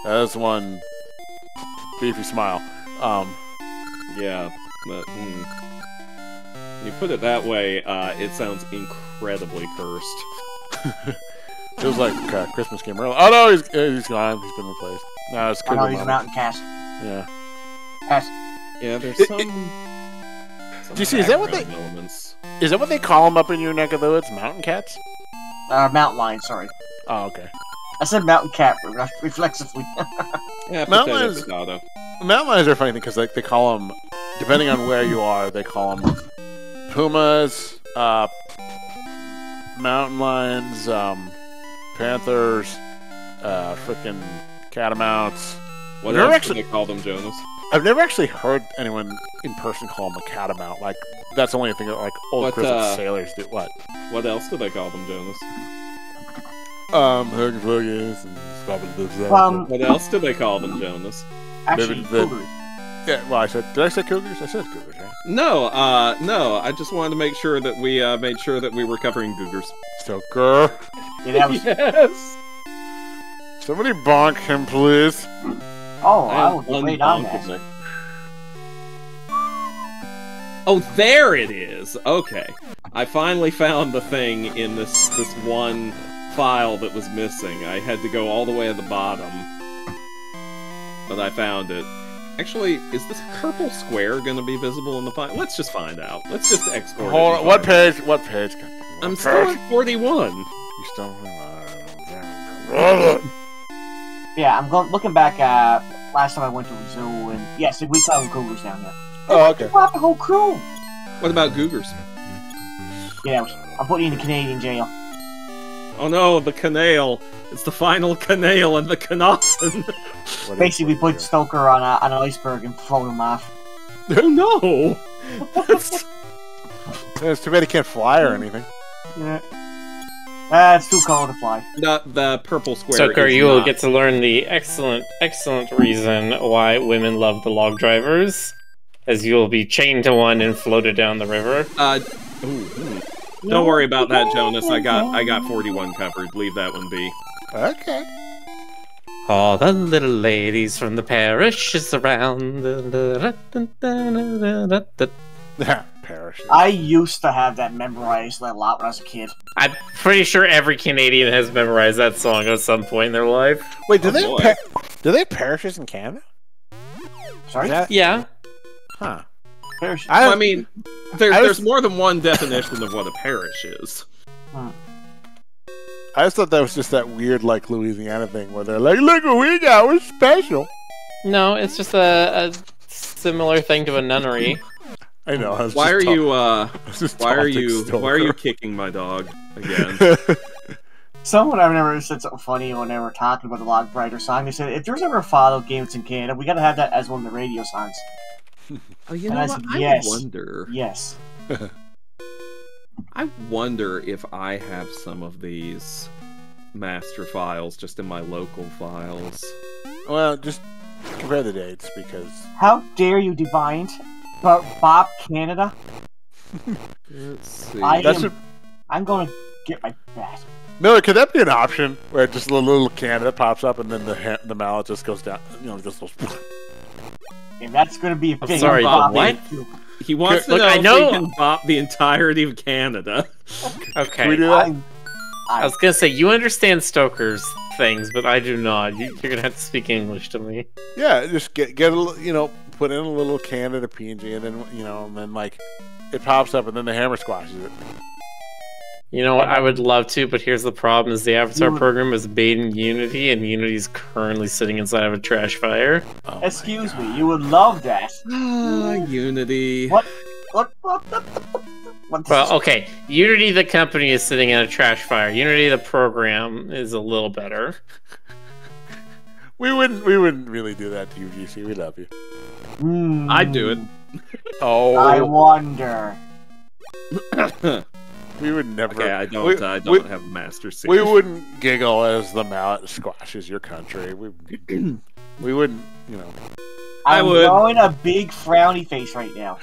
that's one beefy smile. Yeah, but when you put it that way, it sounds incredibly cursed. Feels like Christmas came early. Oh no, he's gone. He's been replaced. No, it's I know Kid he's a Money. mountain cat. Yeah. Cat. Yeah, there's It- some. Do you see, is that what background elements. Is that what they call them up in your neck of the woods? Mountain cats? Mountain lion, sorry. Oh, okay. I said mountain cat reflexively. Yeah, Mountain potato, lions- potato. Mountain lions are a funny thing because like they call them, depending on where you are, they call them pumas, mountain lions, panthers, frickin' catamounts. What Never else actually- do they call them, Jonas? I've never actually heard anyone in person call them a catamount. Like that's the only thing that like old What, Christmas sailors do. What? What else do they call them, Jonas? Huggy Fuggies and Um, What else do they call them, Jonas? Actually, Maybe the- cougars. Yeah, well, did I say cougars? I said cougars, right? No, no. I just wanted to make sure that we made sure that we were covering googers. Stoker. Yeah, that was... Yes. Somebody bonk him, please. Oh, I will get right on that. unbonkable. Oh, there it is. Okay, I finally found the thing in this one file that was missing. I had to go all the way at the bottom, but I found it. Actually, is this purple square going to be visible in the file? Let's just find out. Let's just export it. Hold on, what page? What page? I'm still at 41. You still... Yeah, I'm looking back last time I went to a zoo, and yes, we saw cougars down here. Oh, okay. What the whole crew? What about googers? Yeah, I'm putting you in the Canadian jail. Oh no, the canal. It's the final canal and the Canarson. Basically, we put Stoker on an iceberg and float him off. Oh no! It's too bad he can't fly or anything. Yeah. It's too cold to fly. The purple square. Stoker, is you will not- get to learn the excellent reason why women love the log drivers, as you will be chained to one and floated down the river. Don't worry about that, Jonas. I got 41 covered. Leave that one be. Okay. All the little ladies from the parish is around. Parishes. I used to have that memorized a lot when I was a kid. I'm pretty sure every Canadian has memorized that song at some point in their life. Wait, do boy. they have parishes in Canada? Sorry? Is that- Yeah. Huh. Parish. I mean, there's was- more than one definition of what a parish is. I just thought that was just that weird, like, Louisiana thing where they're like, look what we got, we're special. No, it's just a similar thing to a nunnery. I know. I was Why are just you Why why are you kicking my dog again? Someone I've never said something funny when they were talking about the Log Brighter song. They said, if there's ever a follow game that's in Canada, we gotta have that as one of the radio songs. Oh, you And know I what? said, I yes. wonder. Yes. I wonder if I have some of these master files just in my local files. Well, just compare the dates because How dare you, Divine? But Bob Canada? Let's see. I'm gonna get my bat. Miller, could that be an option where just a little Canada pops up and then the mallet just goes down? You know, just goes. And that's gonna be a thing. sorry, Bob but what? Canada. He wants to Look, know I if know- we can bop the entirety of Canada. Can we Okay. do that? I was gonna say, you understand Stoker's things, but I do not. You're gonna have to speak English to me. Yeah, just get a little, put in a little Canada PNG, and then and then like it pops up, and then the hammer squashes it. You know what? I would love to, but here's the problem: is the Avatar You- program is made in Unity, and Unity is currently sitting inside of a trash fire. Oh my Excuse God. me, you would love that. Unity. What? Well, okay. Unity, the company, is sitting in a trash fire. Unity, the program, is a little better. We wouldn't really do that to you, GC. We love you. I'd do it. Oh, I wonder. we would never. Okay, I don't we- have a master seed. We wouldn't giggle as the mallet squashes your country. We wouldn't, I I'm would. throwing a big frowny face right now.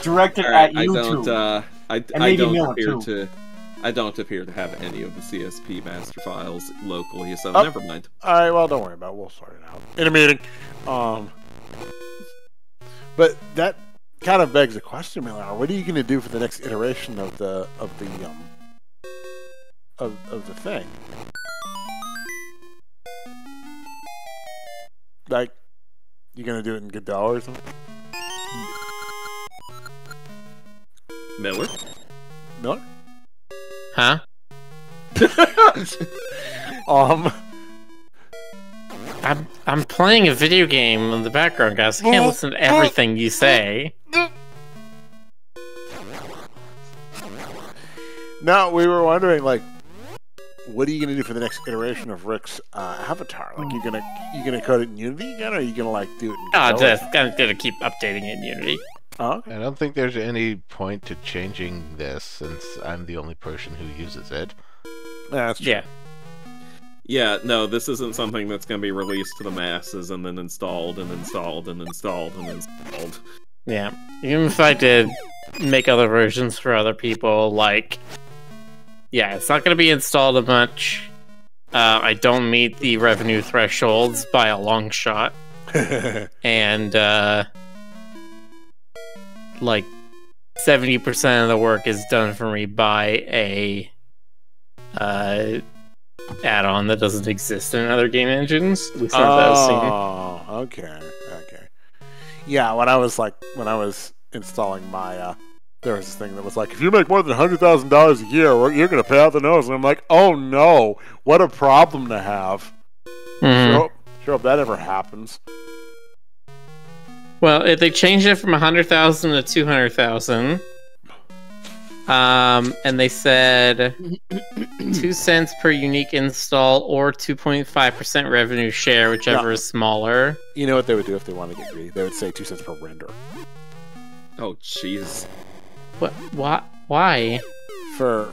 Directed All right, at YouTube. I maybe don't Miller, appear too. to. I don't appear to have any of the CSP master files locally, so Oh. never mind. All right, well, don't worry about it. We'll sort it out in a meeting. But that kind of begs a question, Miller. What are you going to do for the next iteration of the thing? Like, you going to do it in Godot or something? Miller? Miller? Huh? I'm playing a video game in the background, guys. I can't listen to everything you say. No, we were wondering, like, what are you gonna do for the next iteration of Rick's avatar? Like, you gonna code it in Unity again, or are you gonna like do it in Oh, Godot? I'm gonna keep updating it in Unity. Oh, okay. I don't think there's any point to changing this since I'm the only person who uses it. Yeah, that's true. Yeah. Yeah, no, this isn't something that's going to be released to the masses and then installed and installed and installed and installed. Yeah, even if I did make other versions for other people, like, yeah, it's not going to be installed a bunch. I don't meet the revenue thresholds by a long shot. And, like, 70% of the work is done for me by a add-on that doesn't exist in other game engines. At least not that I've seen. Oh, okay. Yeah, when I was installing my, there was this thing that was like, if you make more than $100,000 a year, you're going to pay out the nose. And I'm like, oh no, what a problem to have. Sure hope that ever happens. Well, if they changed it from 100,000 to 200,000, and they said 2 cents per unique install or 2.5% revenue share, whichever is smaller. You know what they would do if they wanted to get greedy? They would say 2 cents per render. Oh, jeez. What? Why? For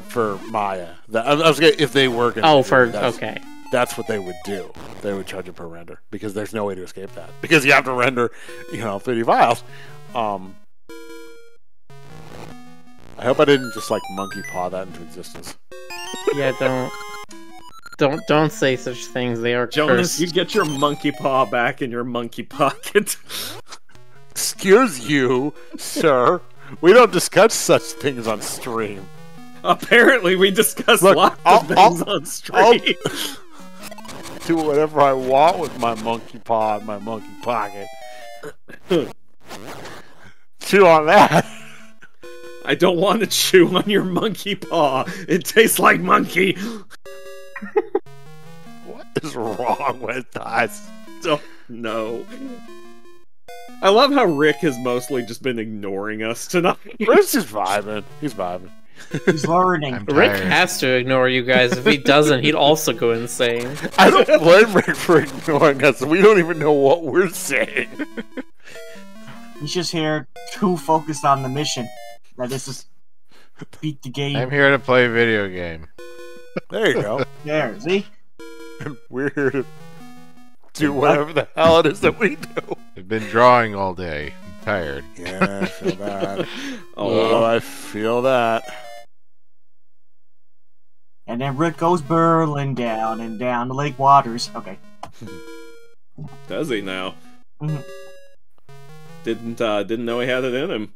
Maya. I was gonna, if they were gonna okay. That's what they would do. They would charge it per render because there's no way to escape that. Because you have to render, 30 files. I hope I didn't just like monkey paw that into existence. Yeah, don't say such things. They are Jonas, cursed. you get your monkey paw back in your monkey pocket. Excuse you, sir. We don't discuss such things on stream. Apparently, we discuss lots of things on stream. Do whatever I want with my monkey paw in my monkey pocket. Chew on that. I don't want to chew on your monkey paw. It tastes like monkey. What is wrong with us? Don't know. I love how Rick has mostly just been ignoring us tonight. Rick's just vibing. He's vibing. He's learning. Rick has to ignore you guys. If he doesn't, he'd also go insane. I don't blame Rick for ignoring us. We don't even know what we're saying. He's just here too focused on the mission. That this is beat the game. I'm here to play a video game. There you go. There, see? We're here to do whatever the hell it is that we do. I've been drawing all day. I'm tired. Yeah, I feel that. Oh, I feel that. And then Rick goes burling down and down the lake waters. Okay. does he now? Mhm. Didn't know he had it in him.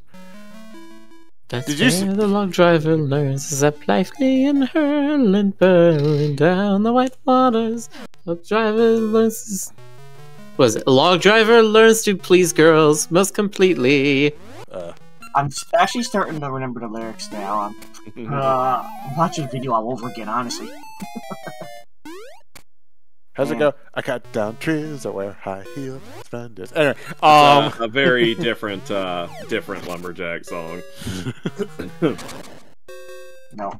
That's Did you where the log driver learns to zap lively and hurl and burling down the white waters. Log driver learns log driver learns to please girls most completely. I'm actually starting to remember the lyrics now. I'm watching the video all over again, honestly. How's it go? I cut down trees, I wear high heels. Anyway, A very different lumberjack song. No.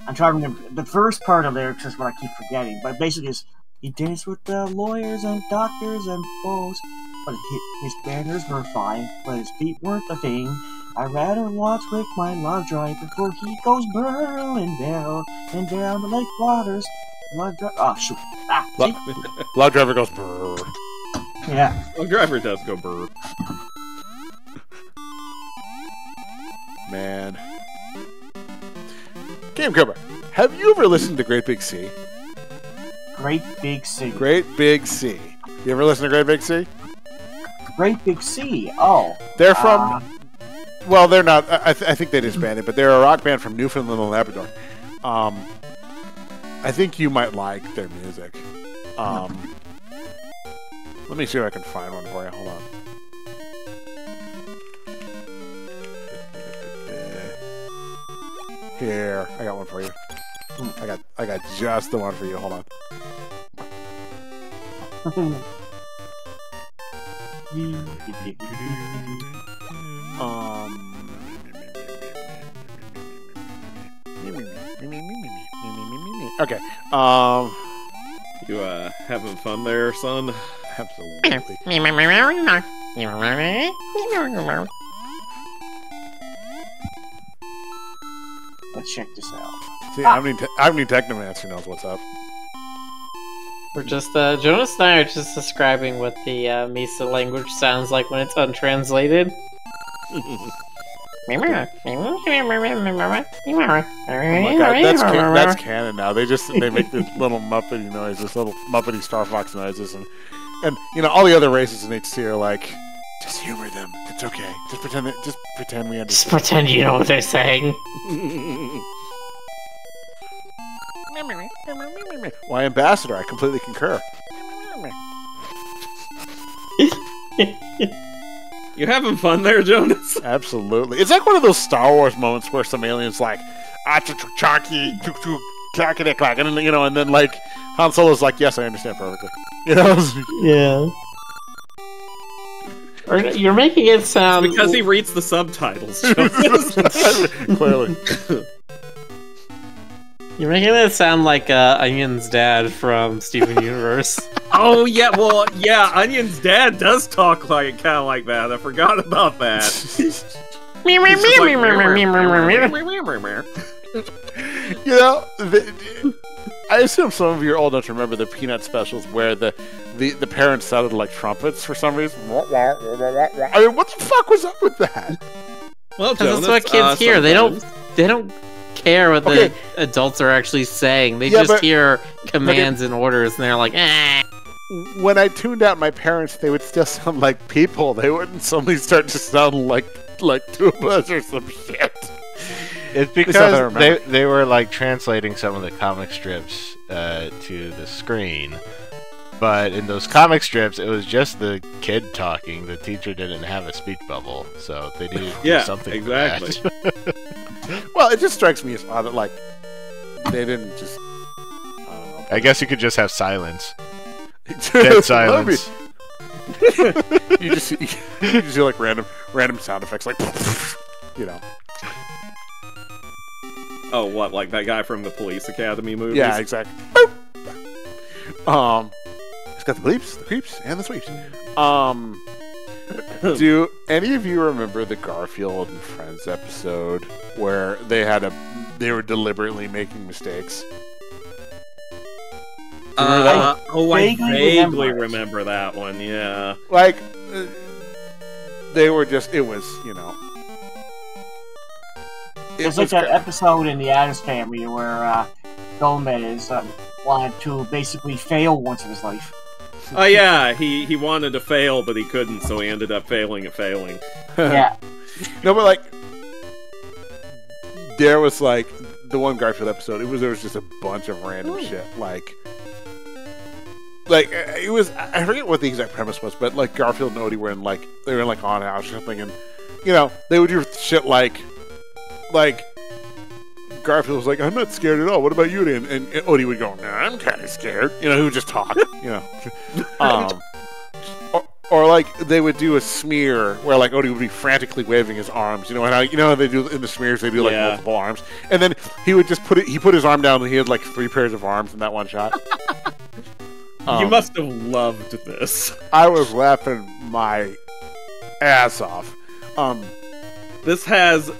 I'm trying to remember. The first part of the lyrics is what I keep forgetting, but basically it's, he danced with the lawyers and doctors and foes, but his banners were fine, but his feet weren't a thing. I'd rather watch Rick, my log driver, before he goes burling down and down the lake waters. Oh, shoot. See? Log driver goes brrr. Yeah. Log driver does go brr. Man. Game Cobra, have you ever listened to Great Big Sea? Great Big Sea. Great Big Sea. You ever listen to Great Big Sea? Great Big Sea. Oh. They're from... well, they're not... I think they disbanded, but they're a rock band from Newfoundland and Labrador. I think you might like their music. Let me see if I can find one for you. Hold on. Here, I got one for you. I got just the one for you. Hold on. Okay. You having fun there, son? Absolutely. Let's check this out. See, I'm the Technomancer knows what's up. We're just, Jonas and I are just describing what the Misa language sounds like when it's untranslated. Oh my god, that's canon now. They make the little Muppety noises, little Muppety Star Fox noises, and all the other races in HC are like, just humor them. It's okay. Just pretend we understand. Just pretend you know what they're saying. Why, Ambassador? I completely concur. You having fun there, Jonas? Absolutely. It's like one of those Star Wars moments where some alien's like, chonky, clackety clack, and then, and then like Han Solo's like, yes, I understand perfectly. Yeah. Or you're making it sound because he reads the subtitles. Jonas. Clearly. You're making it sound like Onion's dad from Steven Universe. Oh yeah, well yeah, Onion's dad does talk kind of like that. I forgot about that. I assume some of you all don't remember the Peanut specials where the parents sounded like trumpets for some reason. I mean, what the fuck was up with that? Well, Jonas, that's what kids hear. They don't care what the adults are actually saying. They just hear commands and orders, and they're like, eh. When I tuned out my parents, they would still sound like people. They wouldn't suddenly start to sound like tubas or some shit. It's because they were like translating some of the comic strips to the screen. But in those comic strips, it was just the kid talking. The teacher didn't have a speech bubble, so they needed to do something exactly. for that. Well, it just strikes me as odd that, like, they didn't just... I don't know. I guess you could just have silence. Dead silence. you just hear, like, random sound effects, like, Oh, what, like that guy from the Police Academy movies? Yeah, exactly. It's got the bleeps, the creeps, and the sweeps. Do any of you remember the Garfield and Friends episode where they were deliberately making mistakes? I vaguely remember that one, yeah. Like, they were just, it was, It was like that episode in the Addams Family where Gomez wanted to basically fail once in his life. Oh yeah, he wanted to fail, but he couldn't, so he ended up failing at failing. Yeah. No, but like, there was like the one Garfield episode. There was just a bunch of random shit. Like it was. I forget what the exact premise was, but like Garfield and Odie were in like on house or something, and they would do shit like Garfield was like, I'm not scared at all. What about you, Dan? And Odie would go, nah, I'm kind of scared. He would just talk, Or like, they would do a smear where, like, Odie would be frantically waving his arms. And how they do in the smears, they do, like, multiple arms. And then he would just put his arm down and he had, like, 3 pairs of arms in that one shot. You must have loved this. I was laughing my ass off. This has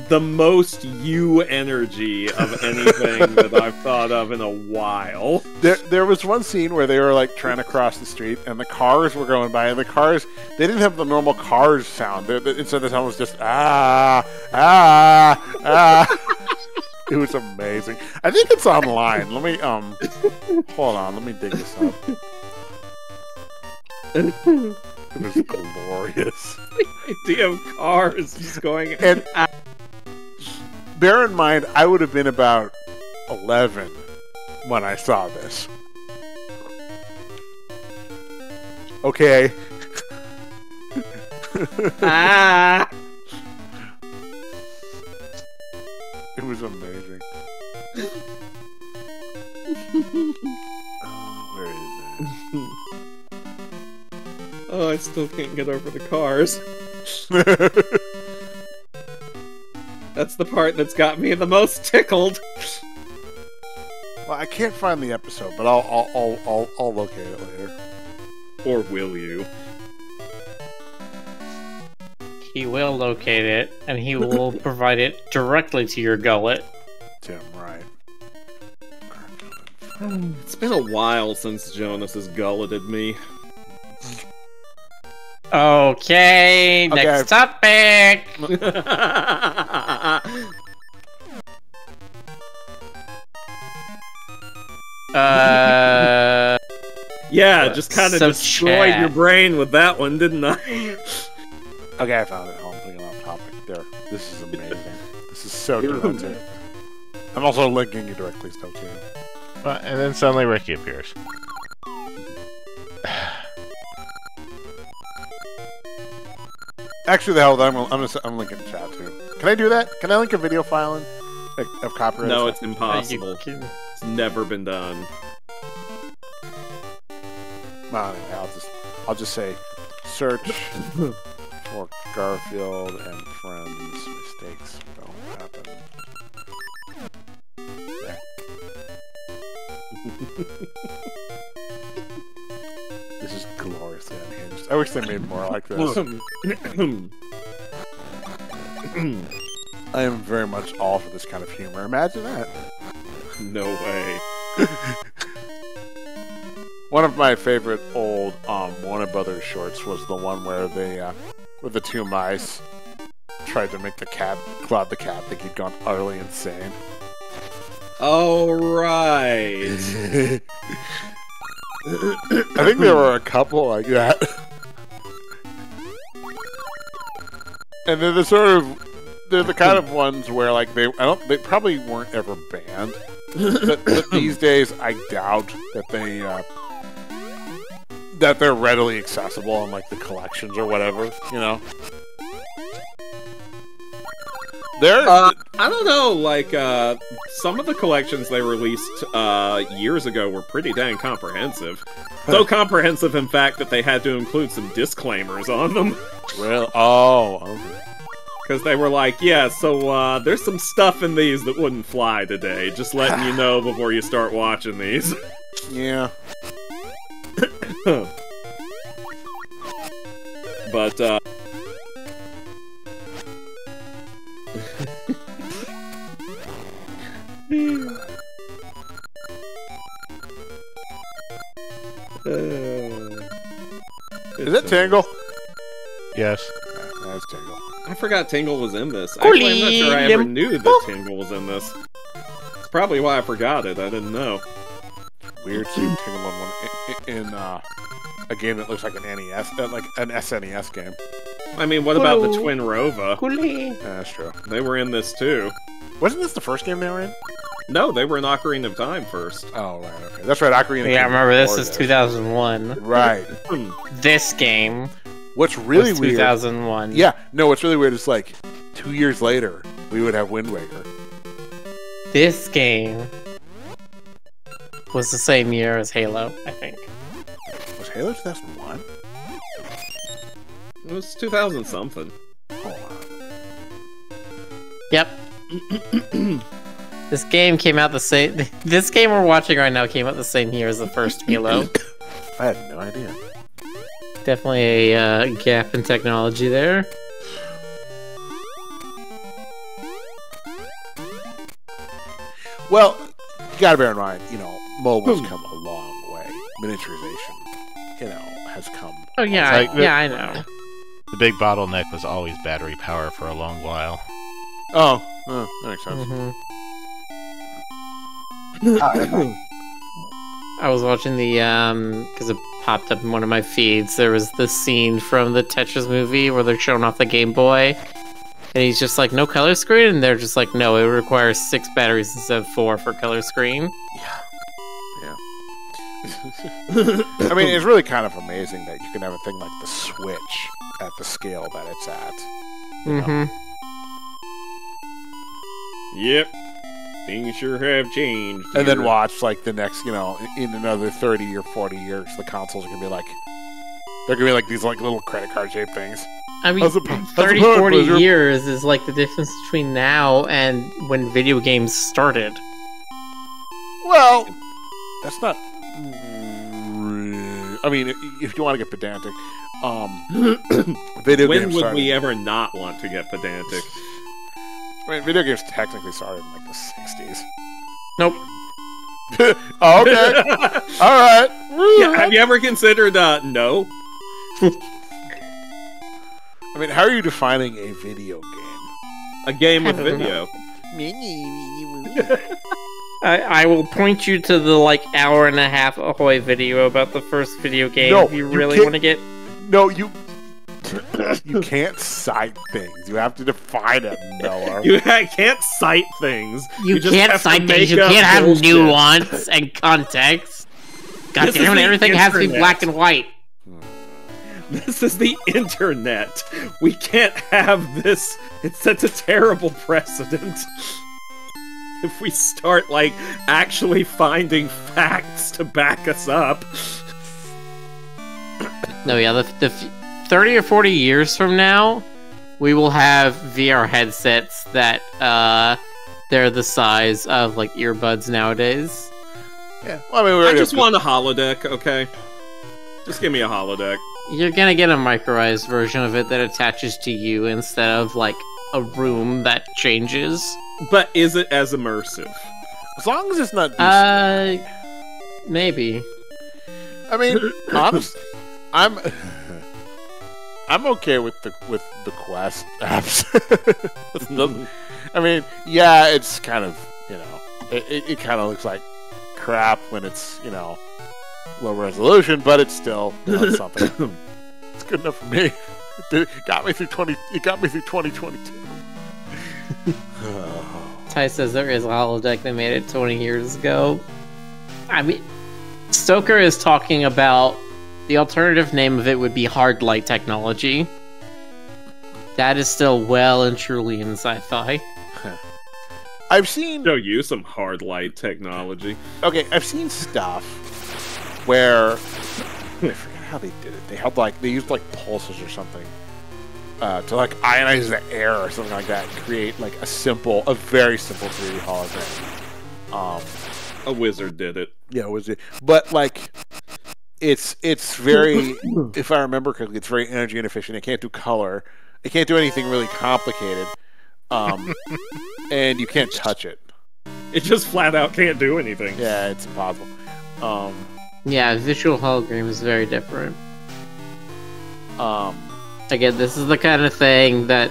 the most you energy of anything that I've thought of in a while. There was one scene where they were like trying to cross the street and the cars were going by, and the cars, they didn't have the normal cars sound. Instead the sound was just It was amazing. I think it's online. Let me hold on, let me dig this up. It was glorious. The idea of cars just going and bear in mind, I would have been about 11 when I saw this. Okay. It was amazing. Where is it? Oh, I still can't get over the cars. That's the part that's got me the most tickled. Well, I can't find the episode, but I'll locate it later. Or will you? He will locate it, and he will provide it directly to your gullet. Damn right. It's been a while since Jonas has gulleted me. Okay, next topic. Yeah, just kind of destroyed your brain with that one, didn't I? Okay, I found it. I'm putting it on topic. There. This is amazing. This is so good. I'm also linking you directly, still too. And then suddenly Ricky appears. Actually, the hell, I'm linking the chat too. Can I do that? Can I link a video file in of copyright? No, it's impossible. It's never been done. Well, anyway, I'll just say search for Garfield and Friends. Mistakes don't happen. There. This is gloriously unhinged. I wish they made more like this. I am very much all for this kind of humor. Imagine that. No way. One of my favorite old Warner Brothers shorts was the one where they, with the two mice, tried to make Claude the cat think he'd gone utterly insane. Oh, right. I think there were a couple like that. And they're the kind of ones where like they probably weren't ever banned. but these days I doubt that they're readily accessible in like the collections or whatever, you know. I don't know, like, some of the collections they released years ago were pretty dang comprehensive. So comprehensive, in fact, that they had to include some disclaimers on them. Well, oh, okay. Because they were like, yeah, so there's some stuff in these that wouldn't fly today. Just letting you know before you start watching these. Yeah. But, is it Tangle? Yes. That's Tangle. I forgot Tingle was in this. Actually, I'm not sure I ever knew that Tingle was in this. That's probably why I forgot it. I didn't know. Weird seeing Tingle in a game that looks like an NES, like an SNES game. I mean, what about the Twin Rova? Yeah, that's true. They were in this too. Wasn't this the first game they were in? No, they were in Ocarina of Time first. Oh, right, okay. That's right, Ocarina. Yeah, I remember this is 2001. Right. This game. What's really weird? 2001. Yeah, no, what's really weird is like 2 years later, we would have Wind Waker. This game was the same year as Halo, I think. Was Halo 2001? It was 2000 something. Hold on. Yep. This game came out the same. This game we're watching right now came out the same year as the first Halo. I had no idea. Definitely a gap in technology there. Well, you gotta bear in mind, you know, mobile's come a long way. Miniaturization, you know, has come. Oh yeah, I know. The big bottleneck was always battery power for a long while. Oh, that makes sense. I was watching the because it popped up in one of my feeds. There was this scene from the Tetris movie where they're showing off the Game Boy, and he's just like, "No color screen," and they're just like, "No, it requires 6 batteries instead of 4 for color screen." Yeah. I mean, it's really kind of amazing that you can have a thing like the Switch at the scale that it's at. Yep. Things sure have changed. And then watch, like, the next, you know, in another 30 or 40 years, the consoles are going to be like, they're going to be like these, like, little credit card shaped things. I mean, 30, 40 years is like the difference between now and when video games started. Well, that's not... I mean, if you want to get pedantic, video games When would we ever not want to get pedantic? I mean, video games technically started in, like, the 60s. Nope. Oh, okay. All right. Yeah, have you ever considered no? I mean, how are you defining a video game? A game with video. I will point you to the hour and a half Ahoy video about the first video game if you really want to get. No, you can't cite things. You have to define it, Miller. You can't cite things. You just can't have to cite make things. You up can't have bullshit. nuance and context. God This damn is it! the Everything has to be internet. black and white. This is the internet. We can't have this. It sets a terrible precedent. If we start, actually finding facts to back us up. No, yeah, the 30 or 40 years from now, we will have VR headsets that they're the size of earbuds nowadays. Yeah. Well, I mean, I just want a holodeck, okay? Just give me a holodeck. You're gonna get a microized version of it that attaches to you instead of a room that changes. But is it as immersive? As long as it's not. Maybe. I mean, honestly, I'm okay with the Quest apps. I mean, yeah, it's kind of it kind of looks like crap when it's low resolution, but it's still something. It's good enough for me. It got me through 2022. Ty says there is a holodeck that made it 20 years ago. I mean, Stoker is talking about the alternative name of it would be hard light technology. That is still well and truly in sci-fi. I've seen Show you some hard light technology. Okay, I've seen stuff where I forget how they did it. They held they used pulses or something to ionize the air or something like that and create a very simple 3D hologram. A wizard did it. Yeah, was it? But it's very, if I remember correctly, it's very energy inefficient. It can't do color. It can't do anything really complicated. And you can't touch it. It just flat out can't do anything. Yeah, it's impossible. Yeah, visual hologram is very different. Again, this is the kind of thing that,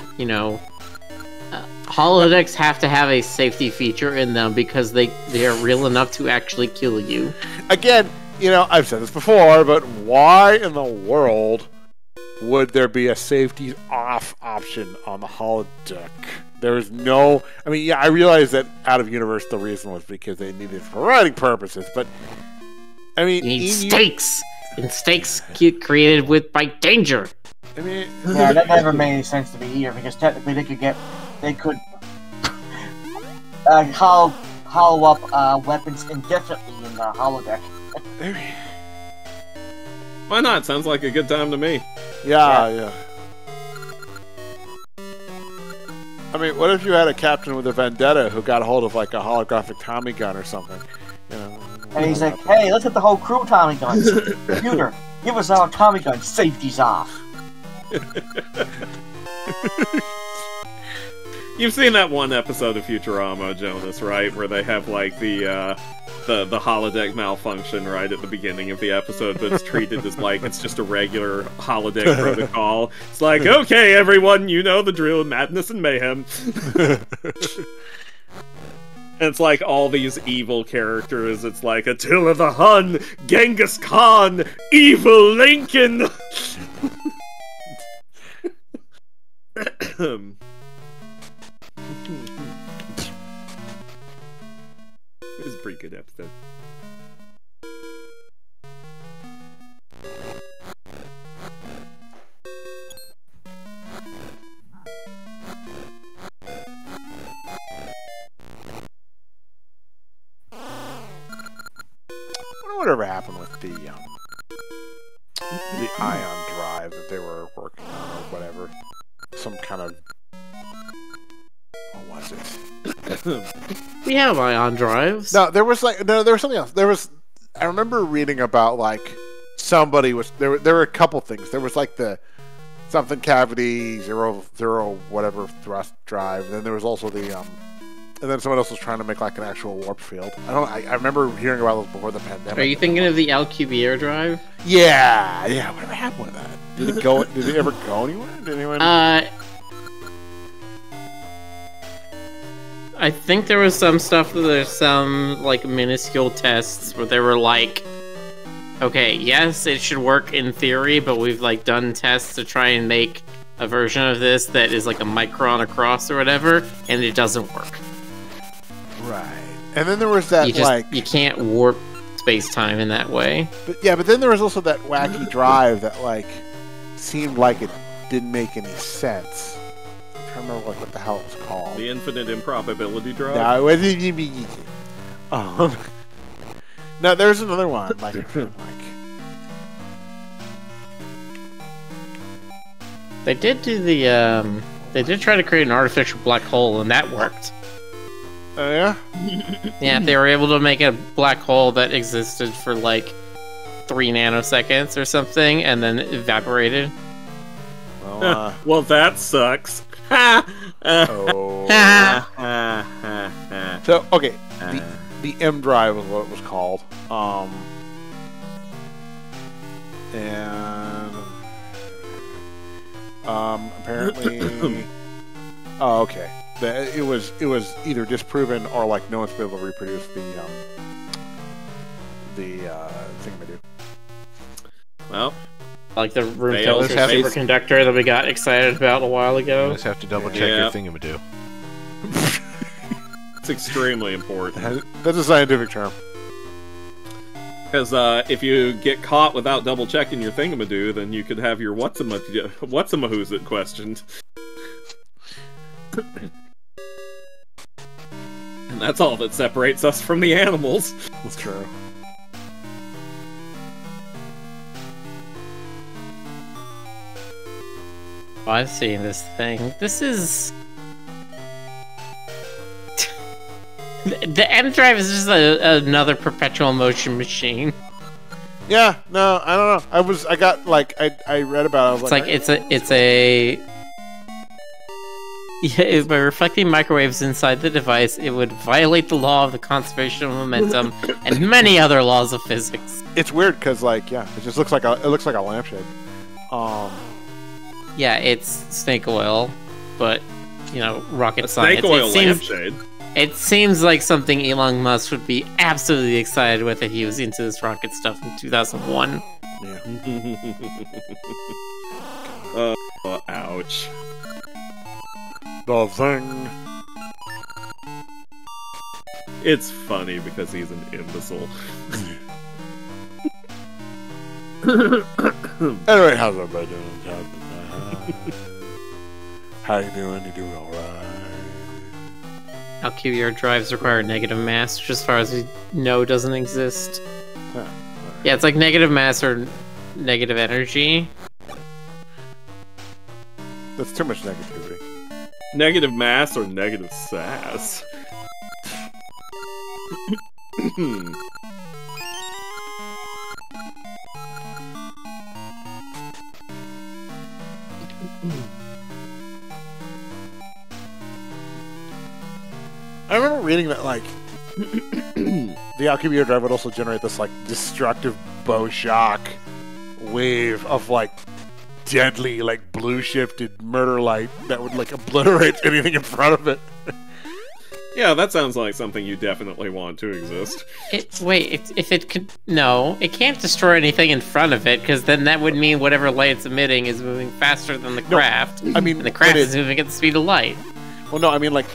holodecks have to have a safety feature in them because they are real enough to actually kill you. Again, I've said this before, but why in the world would there be a safety off option on the holodeck? There is no... I mean, yeah, I realize that out of universe the reason was because they needed it for writing purposes, but... I mean... You need stakes! And stakes created by danger! I mean... Yeah, that never made any sense to me either, because technically they could hollow up weapons indefinitely in the holodeck. Why not? Sounds like a good time to me. Yeah. I mean, what if you had a captain with a vendetta who got a hold of a holographic Tommy gun or something? And he's like, hey, let's get the whole crew Tommy guns. Computer, give us our Tommy guns. Safety's off. You've seen that one episode of Futurama, Jonas, right? Where they have the holodeck malfunction right at the beginning of the episode, but it's treated as it's just a regular holodeck protocol. It's okay, everyone, you know the drill, madness and mayhem. And it's all these evil characters. It's Attila the Hun, Genghis Khan, Evil Lincoln. It was a pretty good episode. Whatever happened with the ion drive that they were working on or whatever. Some kind of... What was it? We have ion drives. No, there was there was something else. I remember reading about somebody was there were a couple things. There was the something cavity, zero whatever thrust drive, and then there was also the And then someone else was trying to make like an actual warp field. I remember hearing about those before the pandemic. Are you thinking of the LQBR drive? Yeah. Whatever happened with that? Did it go? Did it ever go anywhere? Did anyone? I think there was some stuff. There's some like minuscule tests where they were like, okay, yes, it should work in theory, but we've like done tests to try and make a version of this that is like a micron across or whatever, and it doesn't work. Right. And then there was that you can't warp space-time in that way. But then there was also that wacky drive that like seemed like it didn't make any sense. I'm trying to remember what the hell it was called. The infinite improbability drive? No, it wasn't. No, there's another one. They did do the they did try to create an artificial black hole, and that worked. Oh, yeah? Yeah, they were able to make a black hole that existed for like 3 nanoseconds or something, and then evaporated. Well, well, that sucks. So, okay, the M drive was what it was called. And apparently, oh, okay. It was either disproven or like no one's been able to reproduce the thingamadoo. Well, like the room temperature superconductor that we got excited about a while ago. You just have to double check your thingamadoo. It's extremely important. That's a scientific term. Because if you get caught without double checking your thingamadoo, then you could have your what's-a-who's it questioned. And that's all that separates us from the animals. That's true. Oh, I've seen this thing. This is... The M drive is just another perpetual motion machine. Yeah, no, I don't know. I read about it. It's a Yeah, by reflecting microwaves inside the device, it would violate the law of the conservation of momentum and many other laws of physics. It's weird because, like, yeah, it just looks like a lampshade. Yeah, it's snake oil, but you know, rocket science. Snake oil lampshade. It seems like something Elon Musk would be absolutely excited with if he was into this rocket stuff in 2001. Yeah. Ouch. The thing. It's funny because he's an imbecile. Anyway, how's everybody doing? How you doing? You doing alright? LQBR drives require negative mass, which as far as we know doesn't exist. Huh, right. Yeah, it's like negative mass or negative energy. That's too much negativity. Negative mass or negative sass? I remember reading that, like, the LQBR drive would also generate this, like, destructive bow shock wave of, like, deadly, like, blue-shifted murder light that would, like, obliterate anything in front of it. Yeah, that sounds like something you definitely want to exist. If it could... No, it can't destroy anything in front of it, because then that would mean whatever light it's emitting is moving faster than the craft. No, I mean... And the craft is moving at the speed of light. Well, no, I mean, like,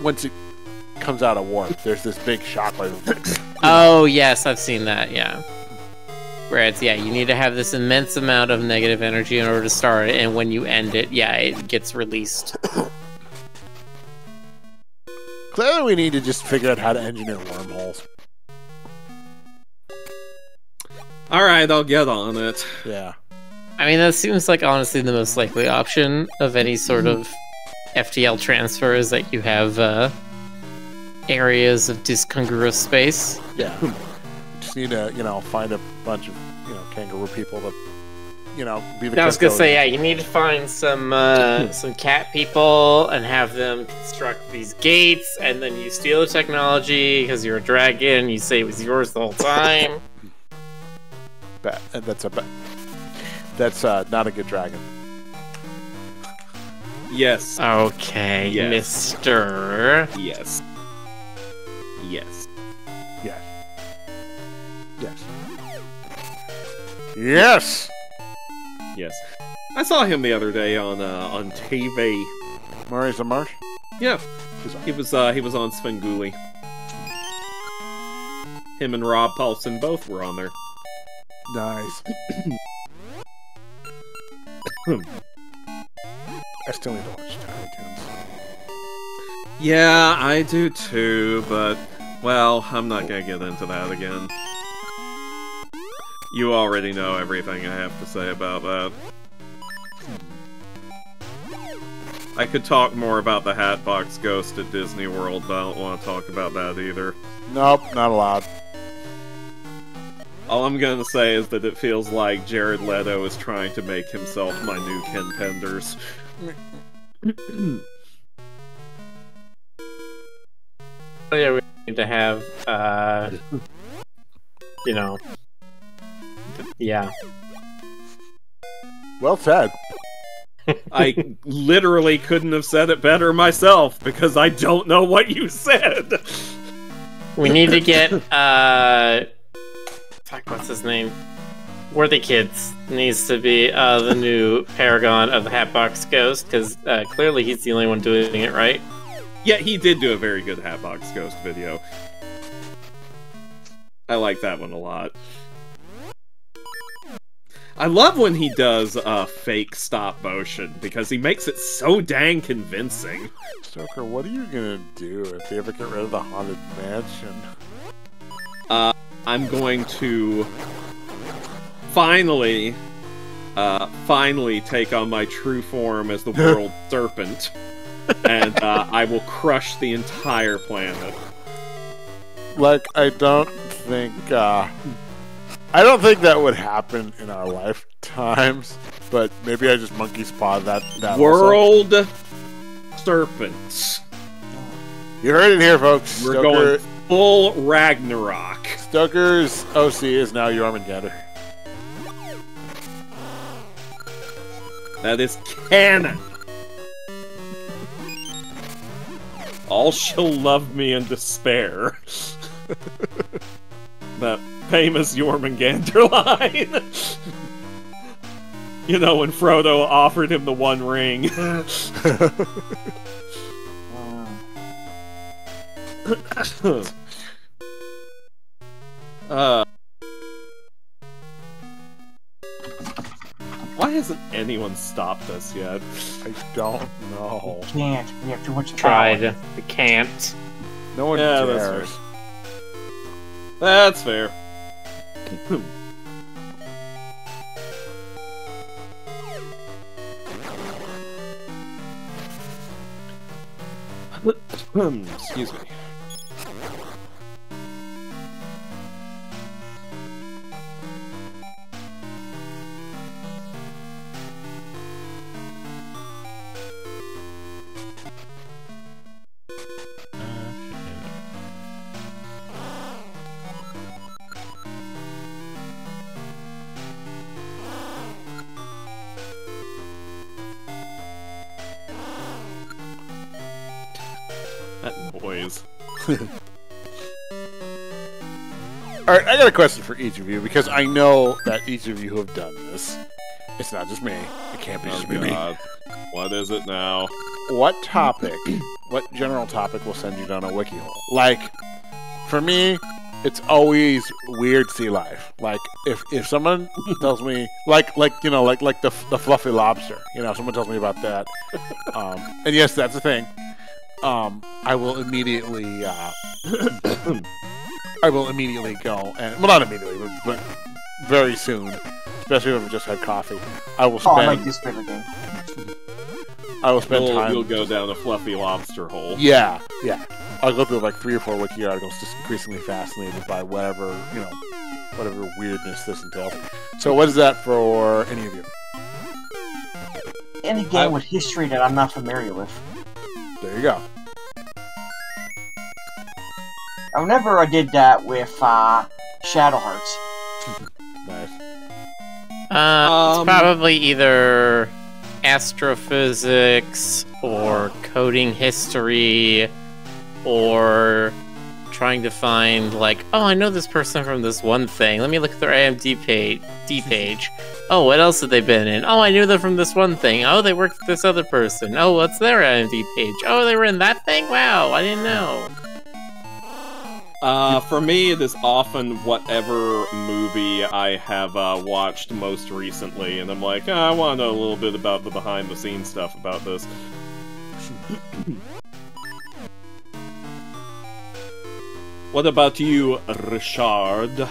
once it comes out of warp, there's this big shockwave. Oh, yes, I've seen that, yeah. Where it's, yeah, you need to have this immense amount of negative energy in order to start it, and when you end it, yeah, it gets released. Clearly we need to just figure out how to engineer wormholes. Alright, I'll get on it. Yeah. I mean, that seems like, honestly, the most likely option of any sort of FTL transfer is that you have, areas of discongruous space. Yeah. Just need to, find a bunch of, kangaroo people to, you know, be the. I was gonna say, yeah, you need to find some cat people and have them construct these gates, and then you steal the technology because you're a dragon. You say it was yours the whole time. That's not a good dragon. Yes. Okay, yes. Mister. Yes. Yes. Yes. Yes. Yes. Yes. I saw him the other day on TV. Murray's the Marsh? Yeah. He was on Svengoolie. Him and Rob Paulson both were on there. Nice. I still need to watch Tiny Toons. Yeah, I do too, but, well, I'm not gonna get into that again. You already know everything I have to say about that. I could talk more about the Hatbox Ghost at Disney World, but I don't want to talk about that either. Nope, not allowed. All I'm gonna say is that it feels like Jared Leto is trying to make himself my new Ken Penders. Yeah, we need to have, you know, yeah. Well said. I literally couldn't have said it better myself, because I don't know what you said! We need to get, fuck, what's his name? Worthy Kids needs to be, the new paragon of the Hatbox Ghost, because, clearly he's the only one doing it right. Yeah, he did do a very good Hatbox Ghost video. I like that one a lot. I love when he does fake stop motion, because he makes it so dang convincing. Stoker, what are you gonna do if they ever get rid of the Haunted Mansion? I'm going to finally take on my true form as the World Serpent, and I will crush the entire planet. Like, I don't think that would happen in our lifetimes, but maybe I just monkey's paw that World Serpents. You heard it here, folks. We're going full Ragnarok. Stoker's OC is now Jormungandr. That is canon. All shall love me in despair. That famous Jormungandr line. You know, when Frodo offered him the One Ring. Why hasn't anyone stopped us yet? I don't know. We can't. We have too much power. Tried. We can't. No one cares. That's fair. Excuse me. That noise. Alright, I got a question for each of you, because I know that each of you have done this. It's not just me. It can't be just me. What is it now? What topic, what general topic will send you down a wiki hole? Like, for me, it's always weird sea life. Like, if someone tells me, like the fluffy lobster, you know, someone tells me about that, and yes, that's a thing, I will immediately go, and, well, not immediately, but very soon, especially if I've just had coffee, I will spend... Oh, I like this favorite game. I will spend time... You'll go down a fluffy lobster hole. Yeah. I'll go through like 3 or 4 wiki articles, just increasingly fascinated by whatever, you know, whatever weirdness this entails. So what is that for any of you? Any game with history that I'm not familiar with. There you go. I remember I did that with Shadow Hearts. Nice. It's probably either astrophysics or coding history or trying to find, like, oh, I know this person from this one thing. Let me look at their IMDb page. Oh, what else have they been in? Oh, I knew them from this one thing. Oh, they worked with this other person. Oh, what's their IMDb page? Oh, they were in that thing? Wow, I didn't know. For me, it is often whatever movie I have watched most recently, and I'm like, I want to know a little bit about the behind-the-scenes stuff about this. What about you, Richard?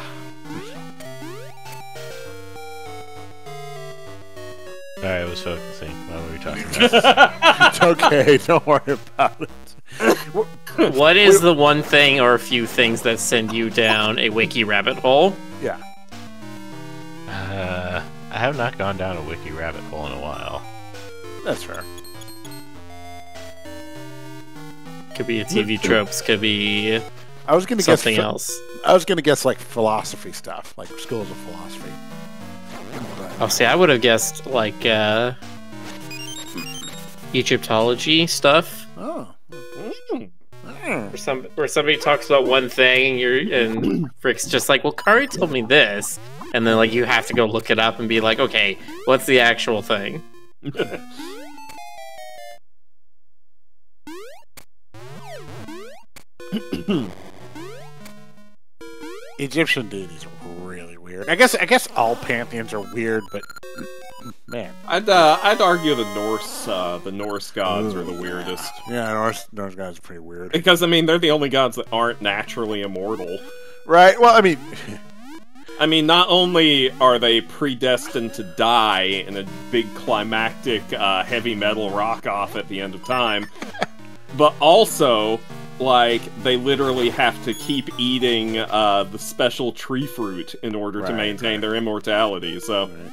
Sorry, I was focusing. What were we talking about? It's okay, don't worry about it. What is the one thing or a few things that send you down a wiki rabbit hole? Yeah. I have not gone down a wiki rabbit hole in a while. That's fair. Could be a TV tropes, could be I was gonna something guess else. I was gonna guess like philosophy stuff, like schools of philosophy. Oh, see, I would have guessed like Egyptology stuff. Oh. Where somebody talks about one thing and Frick's just like, well, Kari told me this, and then like you have to go look it up and be like, okay, what's the actual thing? Egyptian deities are really weird. I guess all pantheons are weird, but man, I'd argue the Norse gods are the weirdest. Yeah, Norse gods are pretty weird. Because I mean, they're the only gods that aren't naturally immortal. Right. Well, I mean, not only are they predestined to die in a big climactic heavy metal rock off at the end of time, but also, like, they literally have to keep eating the special tree fruit in order to maintain their immortality, so... Right.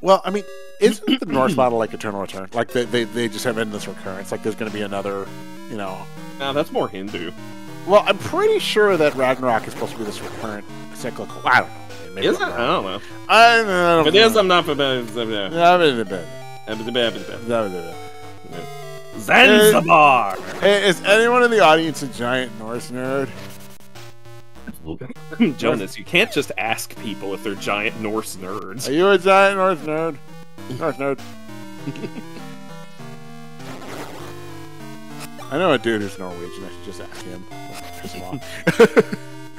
Well, I mean, isn't the Norse model like eternal return? Like, they just have endless recurrence, like there's gonna be another, you know... No, that's more Hindu. Well, I'm pretty sure that Ragnarok is supposed to be this recurrent cyclical... I don't know. Maybe Is it? I don't know. I don't know. If it is, I'm not... Zanzibar! Hey, is anyone in the audience a giant Norse nerd? Jonas, you can't just ask people if they're giant Norse nerds. Are you a giant Norse nerd? Norse nerd. I know a dude who's Norwegian. I should just ask him. Piss him off.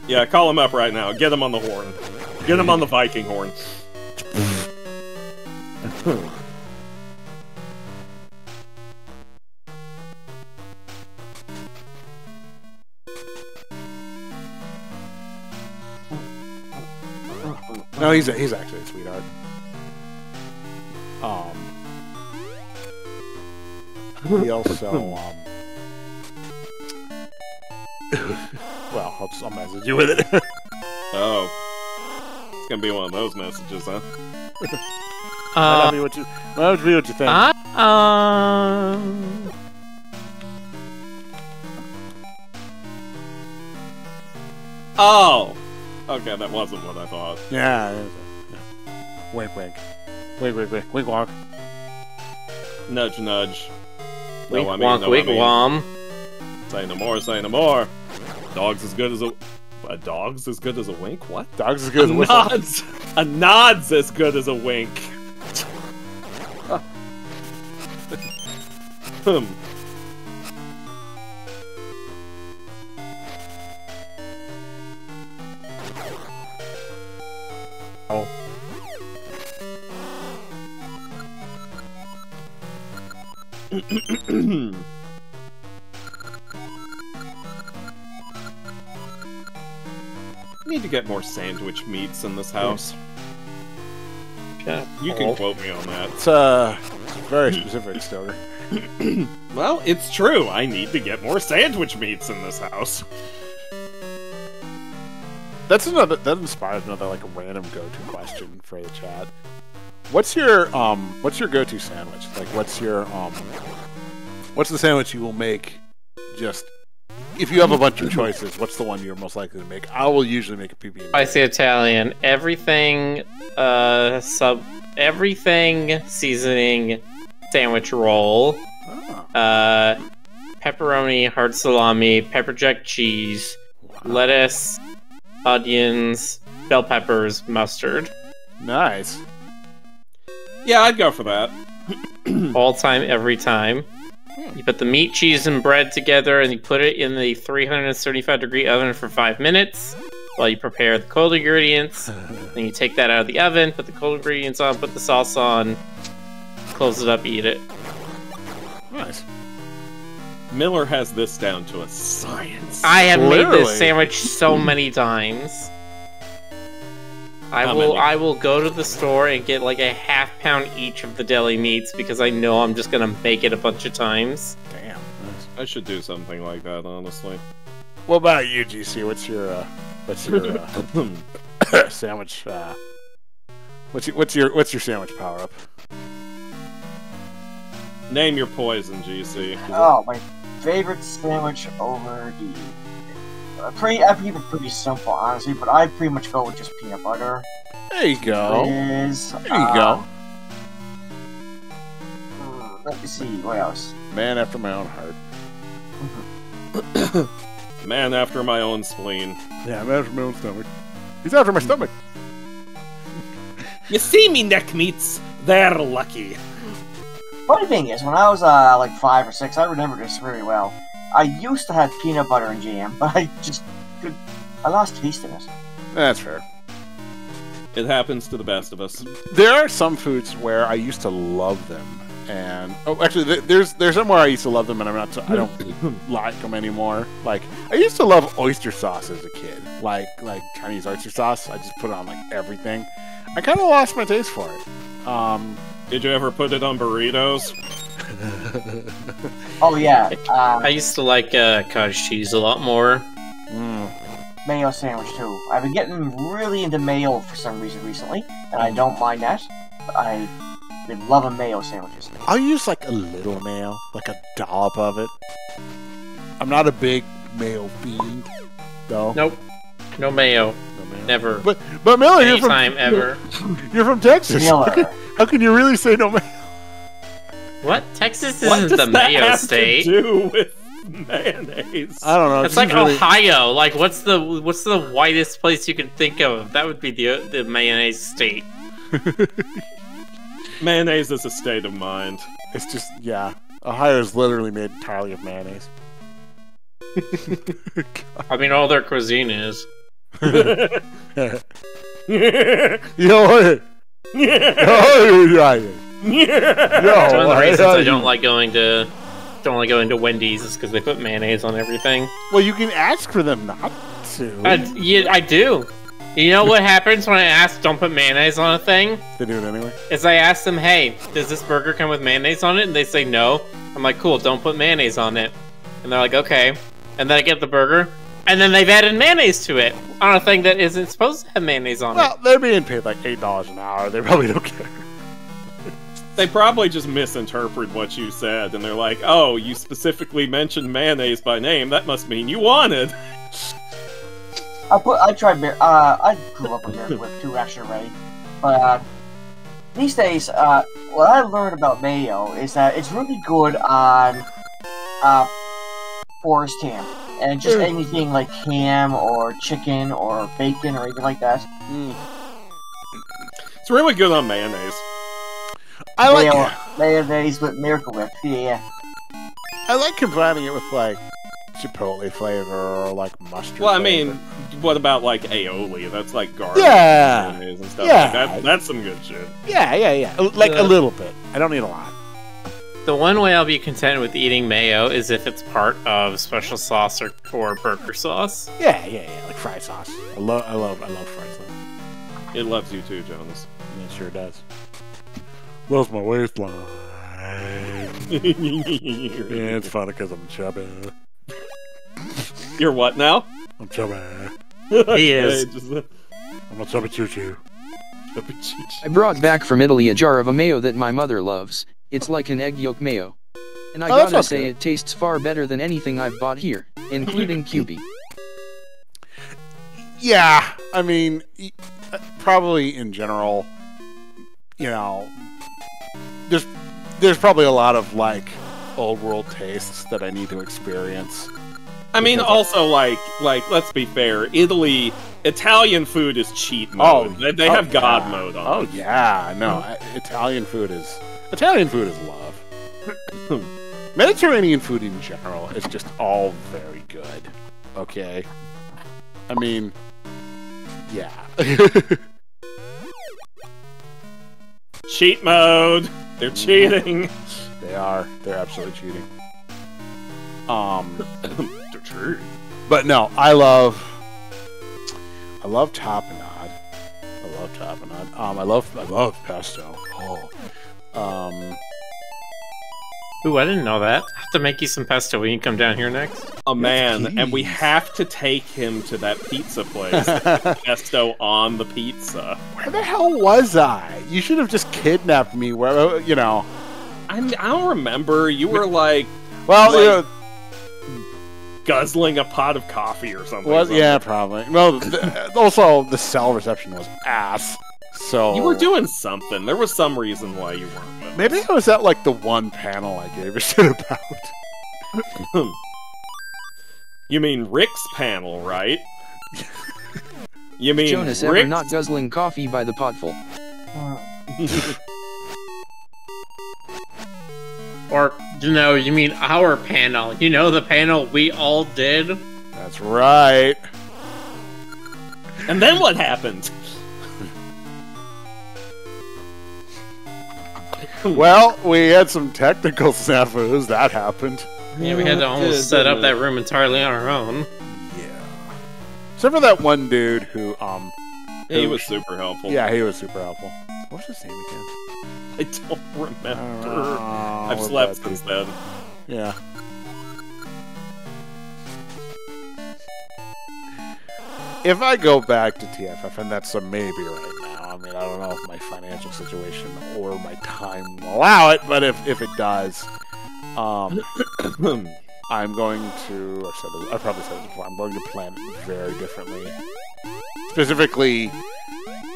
Yeah, call him up right now. Get him on the horn. Get him on the Viking horn. No, he's actually a sweetheart. He also well, I'll message you with it. Oh, it's gonna be one of those messages, huh? Might be what you think. Oh! Okay, that wasn't what I thought. Yeah, wink, wink. Wink, wink, wink. Wink, wonk. Nudge, nudge. Wink, wonk, wigwam. Say no more, say no more. Dog's as good as a dog's as good as a wink? What? Dog's as good as a whistle. A nod's as good as a wink. Oh. Need to get more sandwich meats in this house. Yeah. You can quote me on that. It's very specific, Stoker. Well, it's true. I need to get more sandwich meats in this house. That inspires another like a random go-to question for the chat. What's your go-to sandwich? Like, what's the sandwich you will make? Just if you have a bunch of choices, what's the one you're most likely to make? I will usually make a PB&J. Spicy Italian. Everything seasoning sandwich roll. Pepperoni, hard salami, pepper jack cheese, lettuce, onions, bell peppers, mustard. Nice. Yeah, I'd go for that. All time, every time. You put the meat, cheese, and bread together, and you put it in the 375-degree oven for 5 minutes while you prepare the cold ingredients. Then you take that out of the oven, put the cold ingredients on, put the sauce on, close it up, eat it. Nice. Miller has this down to a science. I have made this sandwich so many times. I will go to the store and get like a half-pound each of the deli meats because I know I'm just gonna make it a bunch of times. Damn. Nice. I should do something like that, honestly. What about you, GC? What's your sandwich? What's your sandwich power up? Name your poison, GC. Oh, my favorite sandwich over the... I keep it pretty simple, honestly, but I pretty much go with just peanut butter. There you go. There you go. Let me see, what else? Man after my own heart. Man after my own spleen. Yeah, man after my own stomach. He's after my stomach. You see me neck meats? They're lucky. Funny thing is, when I was like 5 or 6, I remember this very well. I used to have peanut butter and jam, but I lost taste in it. That's fair. It happens to the best of us. There are some foods where I used to love them, and actually, there's some where I used to love them, and I don't like them anymore. Like I used to love oyster sauce as a kid, like Chinese oyster sauce. I just put it on like everything. I kind of lost my taste for it. Did you ever put it on burritos? Oh yeah. I used to like cottage cheese a lot more. Mayo sandwich too. I've been getting really into mayo for some reason recently, and I don't mind that. I've been loving mayo sandwiches. I'll use like a little mayo, like a dollop of it. I'm not a big mayo fiend, though. Nope. No mayo. Never. But Miller, anytime ever. You're from Texas. How can you really say no mayo? What? Texas isn't the mayo state. What does that have to do with mayonnaise? I don't know. It's like really... Ohio. Like, what's the whitest place you can think of? That would be the mayonnaise state. Mayonnaise is a state of mind. It's just, yeah. Ohio is literally made entirely of mayonnaise. I mean, all their cuisine is. You know what? One of the reasons I don't like going to Wendy's is because they put mayonnaise on everything. Well, you can ask for them not to. I do. You know what happens when I ask don't put mayonnaise on a thing? They do it anyway. Is I ask them, hey, does this burger come with mayonnaise on it? And they say no. I'm like, cool, don't put mayonnaise on it. And they're like, okay. And then I get the burger, and then they've added mayonnaise to it on a thing that isn't supposed to have mayonnaise on it. Well, they're being paid like $8 an hour. They probably don't care. They probably just misinterpret what you said, and they're like, oh, you specifically mentioned mayonnaise by name. That must mean you wanted. I grew up with Whip too, actually, right? But these days, what I learned about mayo is that it's really good on forest ham, and just anything like ham or chicken or bacon or anything like that. It's really good on mayonnaise. I like mayonnaise with Miracle Whip. Yeah. I like combining it with like chipotle flavor or like mustard. Well, I mean, what about like aioli? That's like garlic and mayonnaise and stuff like that. That's some good shit. Yeah. Like a little bit. I don't need a lot. The one way I'll be content with eating mayo is if it's part of special sauce or burger sauce. Yeah. Like fry sauce. I love fry sauce. It loves you too, Jonas. It sure does. Loves my waistline. Yeah, it's funny because I'm chubby. You're what now? I'm chubby. He is. I'm not Chubby Choo Choo. I brought back from Italy a jar of a mayo that my mother loves. It's like an egg yolk mayo. And I gotta say it tastes far better than anything I've bought here, including Cubie. Yeah, I mean, probably in general, you know, there's probably a lot of, like, old world tastes that I need to experience. I mean, also, like, let's be fair, Italian food is cheat mode. They have God mode on. Oh yeah, no, Italian food is love. Mediterranean food in general is just all very good. Okay, I mean, yeah. Cheat mode. They're cheating. They are. They're absolutely cheating. They're true. But no, I love tapenade. I love tapenade. I love pesto. Ooh, I didn't know that. I have to make you some pesto when you come down here next. Oh man, and we have to take him to that pizza place. Pesto on the pizza. Where the hell was I? You should have just kidnapped me. Where, you know? I don't remember. You were like, well, you know, guzzling a pot of coffee or something. Yeah, probably. Well, also the cell reception was ass. So you were doing something. There was some reason why you weren't with maybe us. I was at like the one panel I gave a shit about. You mean Rick's panel, right? You mean Jonas Rick's... ever not guzzling coffee by the potful. Or, no, you mean our panel. You know the panel we all did? That's right. And then what happened? Well, we had some technical snafus. That happened. Yeah, we had to almost set up that room entirely on our own. Yeah. Except for that one dude who, he was super helpful. Yeah, he was super helpful. What's his name again? I don't remember. I've slept since then. Yeah. If I go back to TFF, and that's a maybe right now, I mean, I don't know if my financial situation or my time will allow it, but if it does, I'm going to, I probably said it before, I'm going to plan it very differently. Specifically,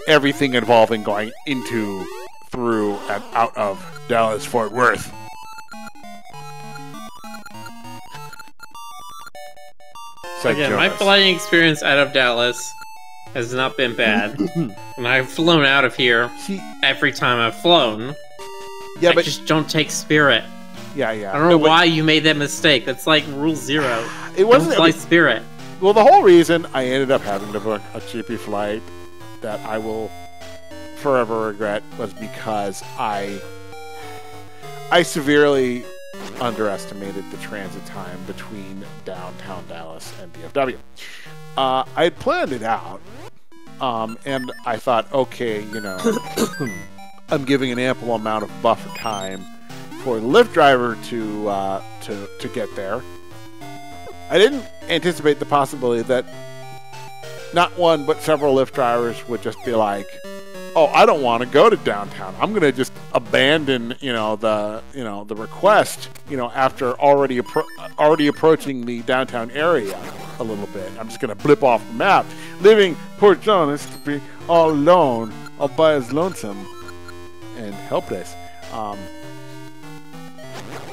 everything involving going into, through, and out of Dallas-Fort Worth. Again, my flying experience out of Dallas has not been bad. And I've flown out of here every time I've flown. Yeah, I just don't take Spirit. Yeah. I don't know why you made that mistake. That's like Rule 0. It wasn't don't fly Spirit. Well, the whole reason I ended up having to book a cheapy flight that I will forever regret was because I severely underestimated the transit time between downtown Dallas and DFW. I had planned it out, and I thought, okay, you know, I'm giving an ample amount of buffer time for the Lyft driver to get there. I didn't anticipate the possibility that not one but several Lyft drivers would just be like, "Oh, I don't want to go to downtown. I'm going to just abandon, the request, after already approaching the downtown area a little bit. I'm just going to blip off the map, leaving poor Jonas to be all alone, all by his lonesome and helpless." I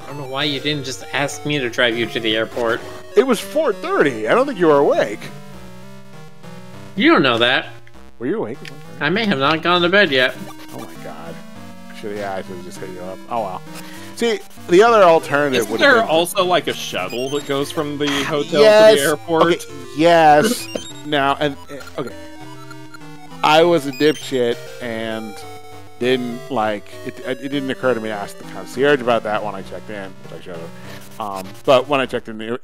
don't know why you didn't just ask me to drive you to the airport. It was 4:30. I don't think you were awake. You don't know that. Were you awake? I may have not gone to bed yet. Oh my god. I should have just hit you up. Oh well. See, the other alternative would have been... Is there also like a shuttle that goes from the hotel to the airport? Okay, yes. Now, okay. I was a dipshit and didn't it didn't occur to me to ask the concierge about that when I checked in, which I should have. But when I checked in, the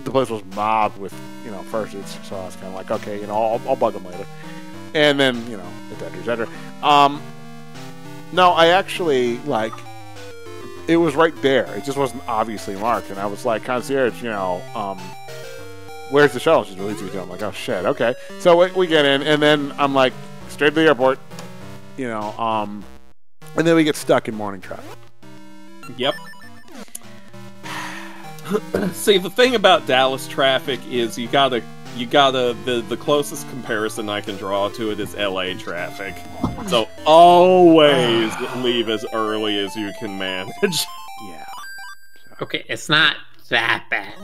place was mobbed with, fursuits, so I was kind of like, okay, I'll bug them later. And then, et cetera. No, I actually, it was right there. It just wasn't obviously marked. And I was like, concierge, where's the shuttle? She's releasing me to. I'm like, oh shit, okay. So we get in, and then I'm like, straight to the airport, you know, and then we get stuck in morning traffic. Yep. See, the thing about Dallas traffic is you gotta the closest comparison I can draw to it is LA traffic. So always leave as early as you can manage. Yeah. Okay, it's not that bad.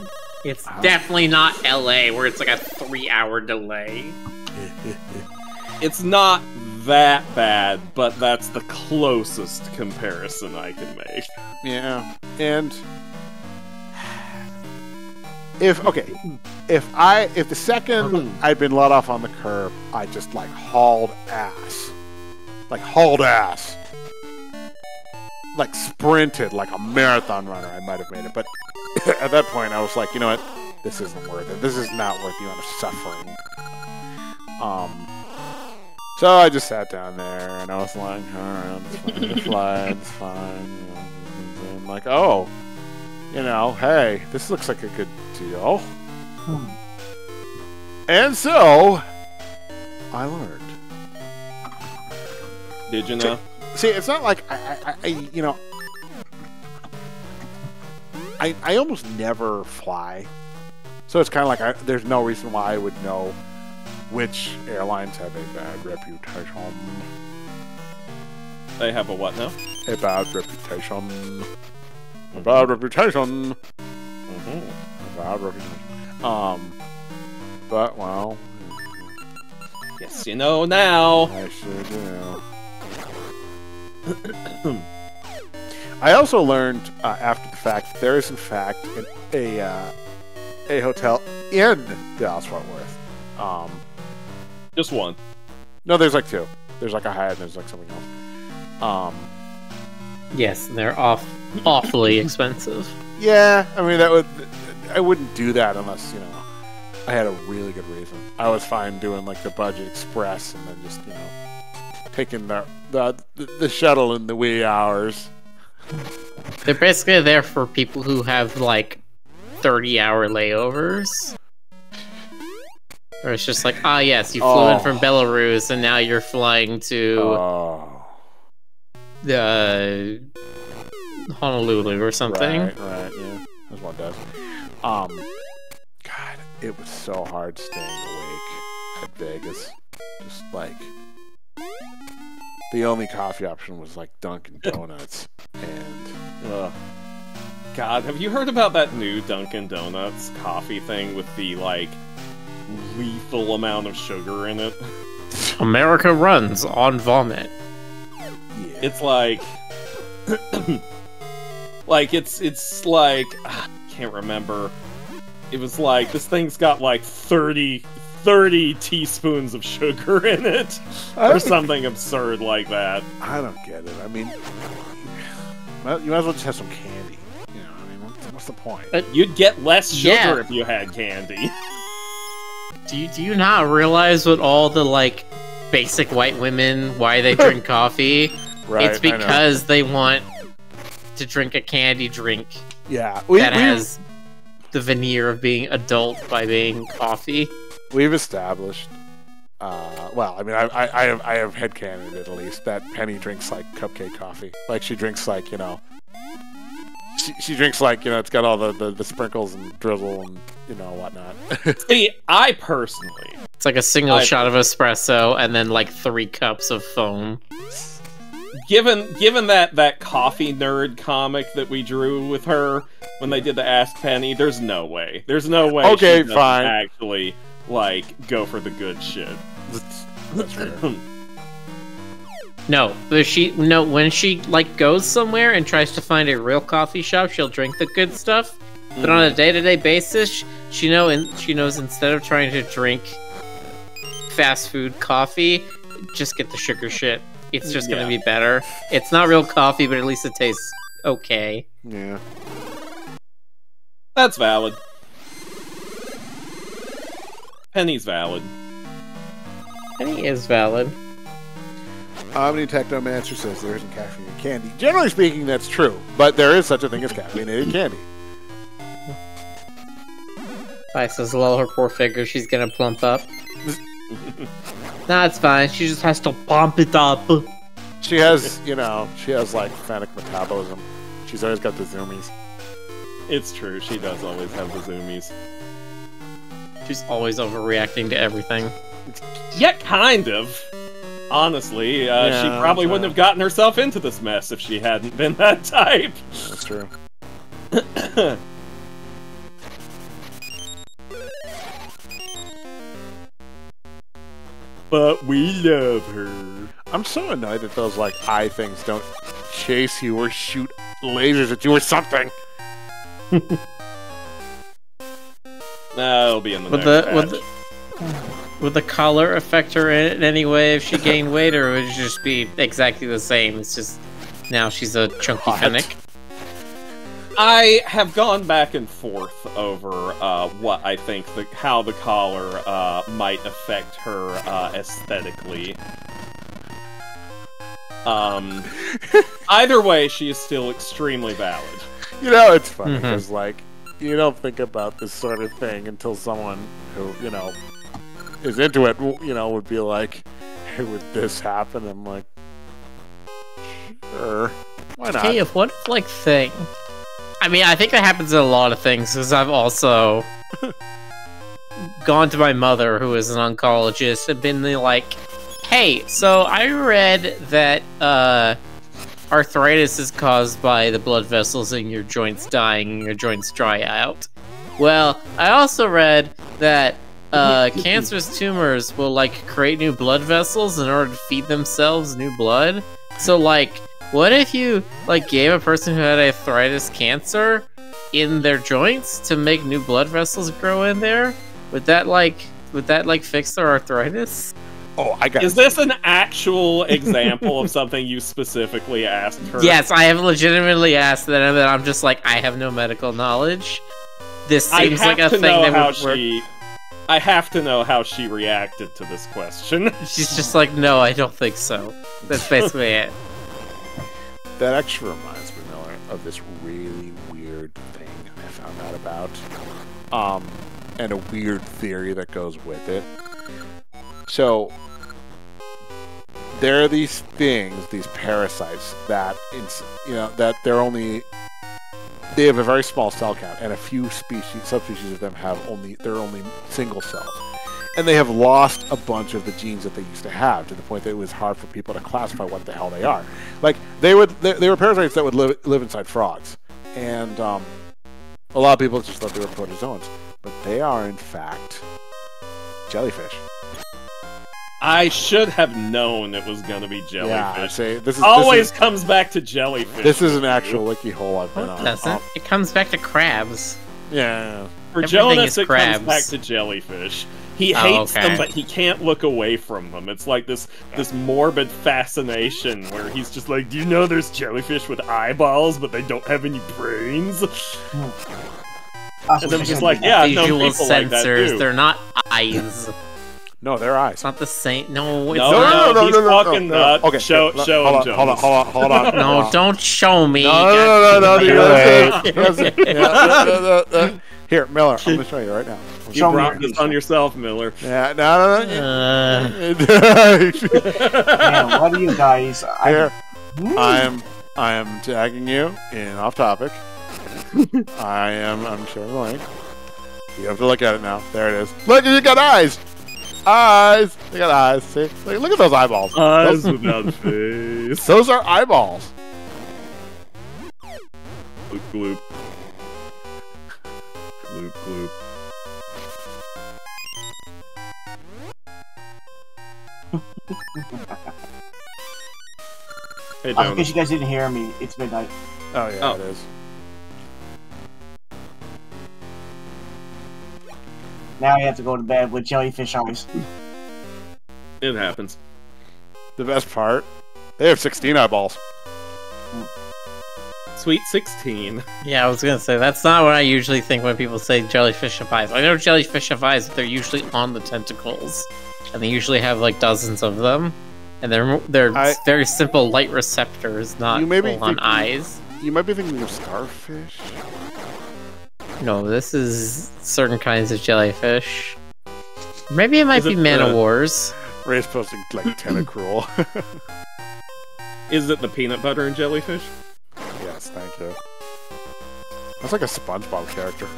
It's definitely not LA where it's like a 3-hour delay. It's not that bad, but that's the closest comparison I can make. Yeah. And if the second I'd been let off on the curb, I just like hauled ass. Like sprinted like a marathon runner, I might have made it. But at that point, I was like, you know what? This isn't worth it. This is not worth the amount of suffering. So I just sat down there, and I was like, alright, it's fine, it's fine. You know, and I'm like, oh, you know, hey, this looks like a good deal. And so, I learned. Did you know? See, it's not like you know, I almost never fly, so it's kind of like there's no reason why I would know which airlines have a bad reputation. They have a what now? A bad reputation. A bad reputation. A bad reputation. But well. Yes, you know now. I sure do. I also learned after the fact that there is in fact a hotel in Dallas-Fort Worth. Just one. No, there's like two. There's like a Hyatt and there's like something else. Yes, they're awfully expensive. Yeah, I mean I wouldn't do that unless, you know, I had a really good reason. I was fine doing like the Budget Express and then just, you know, taking the shuttle in the wee hours. They're basically there for people who have like 30-hour layovers. Or it's just like, yes, you flew in from Belarus and now you're flying to Honolulu or something. Right, yeah. That's what it does. God, it was so hard staying awake at Vegas. Just like the only coffee option was like Dunkin' Donuts, and God, have you heard about that new Dunkin' Donuts coffee thing with the like lethal amount of sugar in it? America runs on vomit. yeah. It's like, it's like I can't remember. It was like this thing's got like 30 teaspoons of sugar in it, or something absurd like that. I don't get it. I mean, you might as well just have some candy. You know, I mean, what's the point? You'd get less sugar if you had candy. Do you not realize what all the like basic white women why they drink coffee? Right, it's because they want to drink a candy drink. Yeah, that has the veneer of being adult by being coffee. We've established. Well, I mean, I have headcanon at least that Penny drinks like cupcake coffee. Like she drinks like, you know. She drinks like, you know, it's got all the sprinkles and drizzle and, you know, whatnot. See, I personally, it's like a single shot of espresso and then like 3 cups of foam. Given that coffee nerd comic that we drew with her when they did the Ask Penny, there's no way. Okay, she fine. Actually, like, go for the good shit. That's fair. No, when she like goes somewhere and tries to find a real coffee shop, she'll drink the good stuff. But on a day-to-day basis, she knows instead of trying to drink fast food coffee, just get the sugar shit. It's just gonna be better. It's not real coffee, but at least it tastes okay. Yeah. That's valid. Penny's valid. Penny is valid. Omni Technomancer says there isn't caffeine in candy. Generally speaking, that's true, but there is such a thing as caffeinated candy. Spice says, lol, her poor figure, she's gonna plump up. Nah, it's fine. She just has to pump it up. She has, she has like panic metabolism. She's always got the zoomies. It's true, she does always have the zoomies. She's always overreacting to everything. Yeah, kind of. Honestly, she probably wouldn't have gotten herself into this mess if she hadn't been that type. That's true. But we love her. I'm so annoyed that those, like, eye things don't chase you or shoot lasers at you or something. That'll be in the next patch. Would the collar affect her in any way if she gained weight, or would it just be exactly the same? It's just now she's a chunky fennec. I have gone back and forth over what I think how the collar might affect her aesthetically. Either way, she is still extremely valid. It's funny because like you don't think about this sort of thing until someone who is into it, would be like, "Hey, would this happen?" I'm like, "Sure, why not?" Hey, what if like thing? I mean, I think that happens in a lot of things, because I've also gone to my mother, who is an oncologist, and been like, hey, so I read that arthritis is caused by the blood vessels in your joints dying and your joints dry out. Well, I also read that cancerous tumors will, like, create new blood vessels in order to feed themselves new blood. So, like, what if you, like, gave a person who had arthritis cancer in their joints to make new blood vessels grow in there? Would that fix their arthritis? Oh, I got it. Is this an actual example of something you specifically asked her? Yes, I have legitimately asked that, and then I'm just like, I have no medical knowledge. This seems like a thing that would work. I have to know how she reacted to this question. She's just like, no, I don't think so. That's basically it. That actually reminds me, Miller, of this really weird thing I found out about. And a weird theory that goes with it. So, there are these things, these parasites, that, that they have a very small cell count, and a few subspecies of them they're only single cells. And they have lost a bunch of the genes that they used to have, to the point that it was hard for people to classify what the hell they are. Like, they were parasites that would live inside frogs. And a lot of people just thought they were protozoans. But they are, in fact, jellyfish. I should have known it was going to be jellyfish. Yeah, see, this comes back to jellyfish. This is an actual wiki hole I've been on. Doesn't. It comes back to crabs. Yeah. For Jonas, it comes back to jellyfish. He hates them, but he can't look away from them. It's like this morbid fascination where he's just like, do you know there's jellyfish with eyeballs, but they don't have any brains? And then he's like, yeah, visual no, people sensors, like that too. They're not eyes. No, they're eyes. It's not the same. No, it's no, he's talking. Okay, show him, Jonas. Hold on. No, don't show me. No. Here, Miller, I'm going to show you right now. You brought this on yourself, Miller. Yeah, no. Man, what are you guys? Here, I am tagging you in off topic. I'm showing the link. You have to look at it now. There it is. Look, you got eyes! Eyes! They got eyes, see? Look at those eyeballs. Eyes without face. Those are eyeballs. Gloop, gloop. Gloop, gloop. Hey, I guess you guys didn't hear me. It's midnight. Oh, yeah, it is. Now you have to go to bed with jellyfish eyes. It happens. The best part, they have 16 eyeballs. Sweet 16. Yeah, I was gonna say, that's not what I usually think when people say jellyfish have eyes. I know jellyfish have eyes, but they're usually on the tentacles. And they usually have like dozens of them. And they're very simple light receptors, not on eyes. You might be thinking of starfish. No, this is certain kinds of jellyfish. Maybe it might be Man-O-Wars. Ray's posting like tentacruel. Is it the peanut butter and jellyfish? Yes, thank you. That's like a SpongeBob character.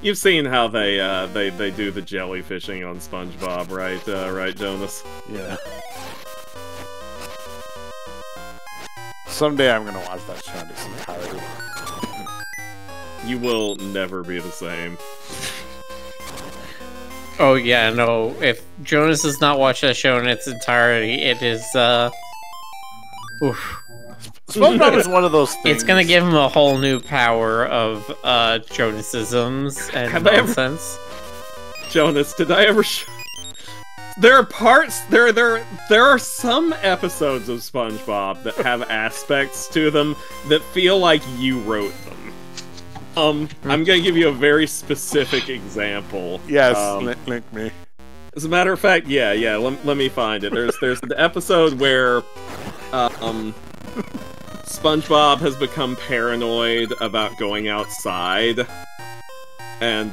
You've seen how they do the jellyfishing on SpongeBob, right? Right, Jonas? Yeah. Someday I'm gonna watch that show in its entirety. You will never be the same. Oh yeah, no. If Jonas does not watch that show in its entirety, it is oof. SpongeBob is one of those things. It's gonna give him a whole new power of Jonasisms and nonsense. Jonas, did I ever there are parts there are some episodes of SpongeBob that have aspects to them that feel like you wrote them. I'm gonna give you a very specific example. Yes, link me. As a matter of fact, yeah. Let me find it. There's the episode where SpongeBob has become paranoid about going outside, and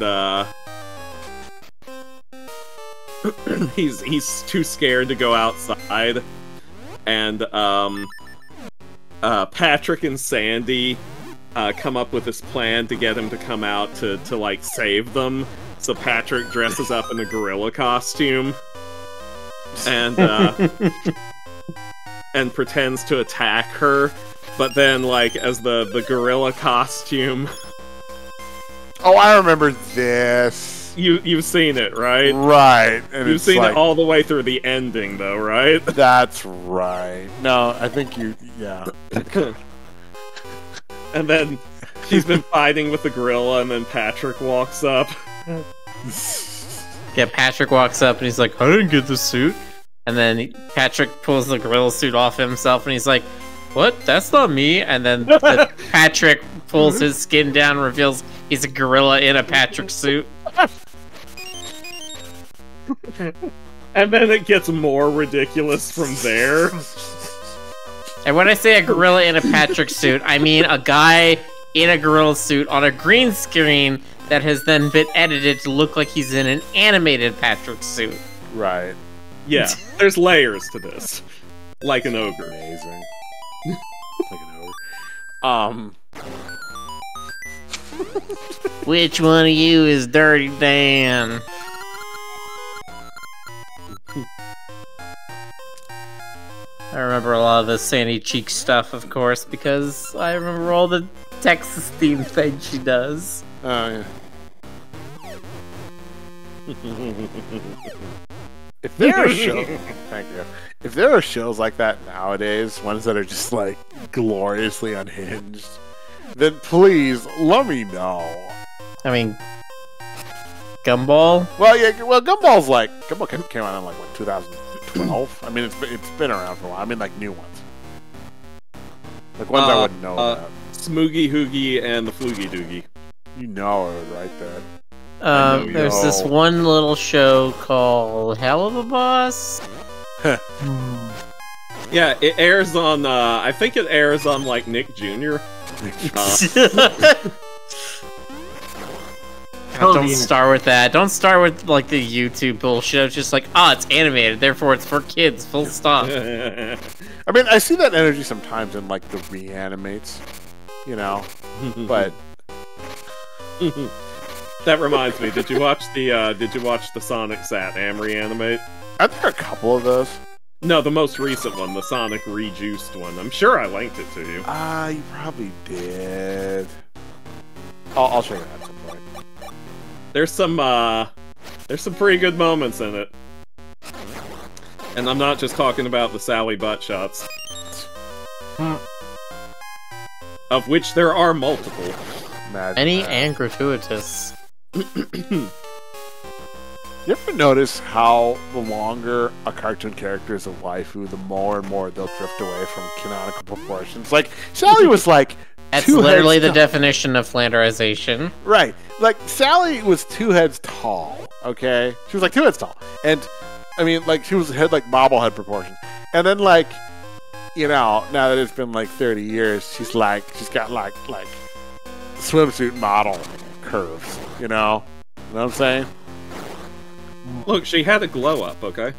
he's too scared to go outside, and Patrick and Sandy come up with this plan to get him to come out to like save them. So Patrick dresses up in a gorilla costume and and pretends to attack her, but then like as the gorilla costume. Oh, I remember this. You've seen it, right? Right. And you've seen it all the way through the ending, though, right? That's right. No, I think yeah. And then she's been fighting with the gorilla, and then Patrick walks up. Yeah, Patrick walks up, and he's like, I didn't get the suit. And then Patrick pulls the gorilla suit off himself, and he's like, what? That's not me. And then Patrick pulls his skin down and reveals he's a gorilla in a Patrick suit. And then it gets more ridiculous from there. And when I say a gorilla in a Patrick suit, I mean a guy in a gorilla suit on a green screen that has then been edited to look like he's in an animated Patrick suit. Right. Yeah, there's layers to this. Like an ogre. Amazing. Like an ogre. Which one of you is Dirty Dan? I remember a lot of the Sandy Cheek stuff, of course, because I remember all the Texas themed things she does. Oh, yeah. If there are shows, thank you. If there are shows like that nowadays, ones that are just like gloriously unhinged, then please let me know. I mean, Gumball? Well, yeah. Well, Gumball came out in like what, 2012. I mean, it's been around for a while. I mean, like new ones, like ones I wouldn't know about. Smoogie Hoogie and the Floogie Doogie. You know I would write that. There's this one little show called Hell of a Boss. Yeah, it airs on, I think it airs on, like, Nick Jr. Don't start with that. Don't start with, like, the YouTube bullshit. It's just like, it's animated, therefore it's for kids, full stop. I mean, I see that energy sometimes in, like, the Reanimates, you know? But... That reminds me, did you watch the Sonic Sat-Am Reanimate? I think a couple of those. No, the most recent one, the Sonic Rejuiced one. I'm sure I linked it to you. You probably did. I'll check it out at some point. There's some pretty good moments in it. And I'm not just talking about the Sally butt shots. Of which there are multiple. Many and gratuitous. You ever notice how the longer a cartoon character is a waifu, the more and more they'll drift away from canonical proportions? Like, Sally was like... That's literally the definition of flanderization. Right. Like, Sally was 2 heads tall, okay? She was like 2 heads tall. And, I mean, like, she had, like, bobblehead proportions. And then, like, you know, now that it's been like 30 years, she's got like swimsuit model curves, you know? You know what I'm saying? Look, she had a glow up, okay?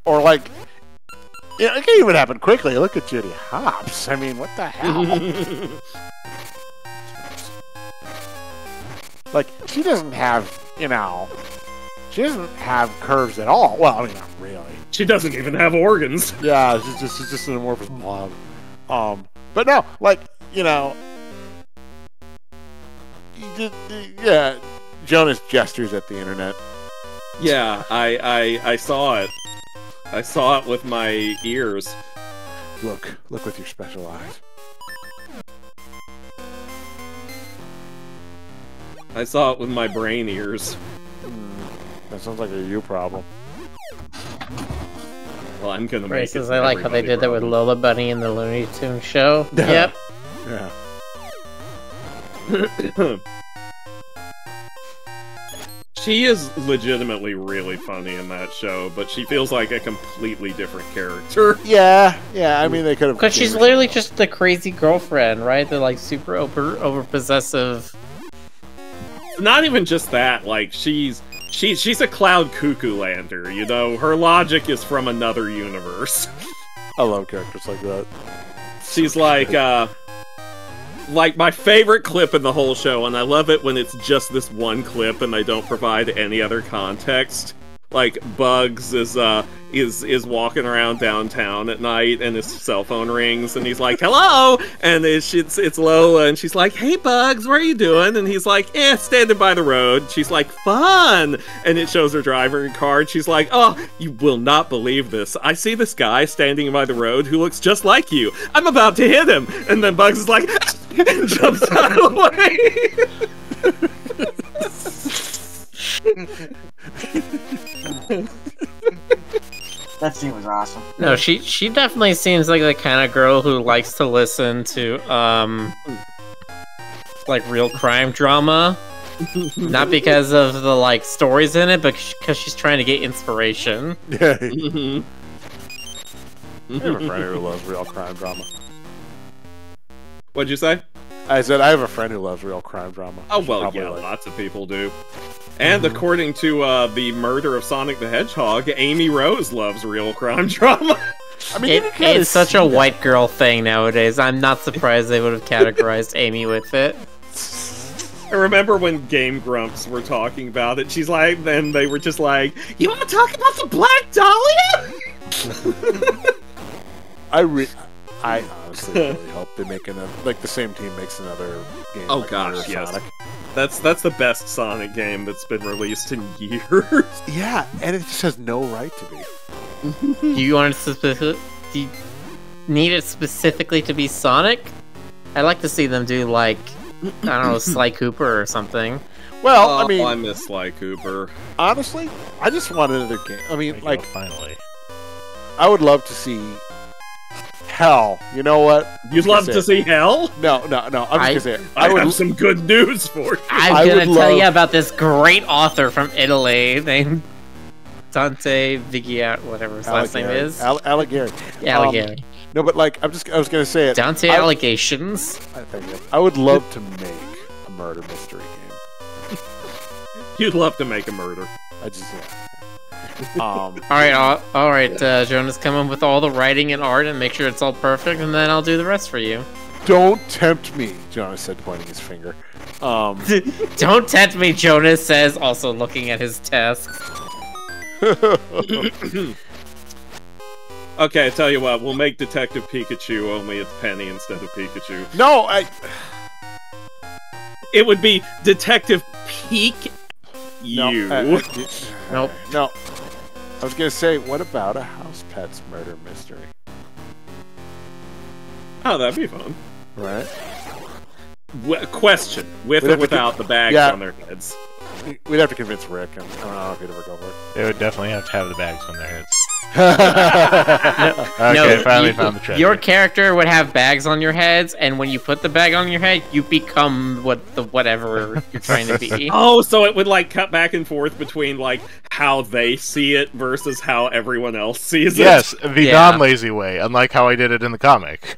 Or like, yeah, it can even happen quickly. Look at Judy Hopps. I mean, what the hell? Like, she doesn't have, you know, she doesn't have curves at all. Well, I mean, not really. She doesn't even have organs. Yeah, she's just an amorphous blob. But no, like, you know, yeah, Jonas gestures at the internet. Yeah, I saw it. I saw it with my ears. Look with your special eyes. I saw it with my brain ears. That sounds like a you problem. Well, I'm gonna make Races, I like how they did that with Lola Bunny in the Looney Tunes show. Yeah. Yep. Yeah. She is legitimately really funny in that show, but she feels like a completely different character. Yeah. I mean, they could have. Because she's literally just the crazy girlfriend, right? The like super over possessive. Not even just that. Like she's a cloud cuckoo lander. You know, her logic is from another universe. I love characters like that. She's like my favorite clip in the whole show, and I love it when it's just this one clip and they don't provide any other context. Like Bugs is walking around downtown at night and his cell phone rings and he's like, "Hello!" and it's Lola and she's like, "Hey Bugs, what are you doing?" and he's like, standing by the road." She's like, "Fun!" and it shows her driving car and she's like, "Oh, you will not believe this. I see this guy standing by the road who looks just like you. I'm about to hit him." And then Bugs is like, and jumps out of the way. That scene was awesome. No, she definitely seems like the kind of girl who likes to listen to like real crime drama. Not because of the like stories in it, but because she's trying to get inspiration. Yeah. I have a friend who loves real crime drama. What'd you say? I said I have a friend who loves real crime drama. Oh, well, yeah, lots of people do. And according to the murder of Sonic the Hedgehog, Amy Rose loves real crime drama. I mean, it's such a white girl thing nowadays. I'm not surprised they would have categorized Amy with it. I remember when Game Grumps were talking about it. She's like, then they were just like, "You want to talk about the Black Dahlia?" I honestly really hope they make another, like the same team makes another game. Oh like gosh, yes. Sonic. That's the best Sonic game that's been released in years. Yeah, and it just has no right to be. Do you want it do you need it specifically to be Sonic? I'd like to see them do like, I don't know, Sly Cooper or something. Well, I mean, I miss Sly Cooper. Honestly, I just want another game. I mean, like, finally, I would love to see Hell. You know what? You'd love to see Hell? No. I'm just gonna say it. I have some good news for you. I'm gonna tell you about this great author from Italy named Dante Vigiat, whatever his last name is. Alighieri. Alighieri. No, but like, I was gonna say it. Dante Allegations. I would love to make a murder mystery game. You'd love to make a murder. I just. Yeah. all right, Jonas, come up with all the writing and art and make sure it's all perfect, and then I'll do the rest for you. Don't tempt me, Jonas said, pointing his finger. Don't tempt me, Jonas says, also looking at his tasks. Okay, I tell you what, we'll make Detective Pikachu, only it's Penny instead of Pikachu. No, It would be Detective Peek. Nope. No. I was gonna say, what about a House Pets murder mystery? Oh, that'd be fun. Right? Question: with or without the bags on their heads? We'd have to convince Rick, and I don't know if he'd ever go for it. They would definitely have to have the bags on their heads. Finally found the treasure. Your character would have bags on your heads, and when you put the bag on your head, you become whatever you're trying to be. Oh, so it would like cut back and forth between like how they see it versus how everyone else sees it. Yes, the non-lazy way, unlike how I did it in the comic.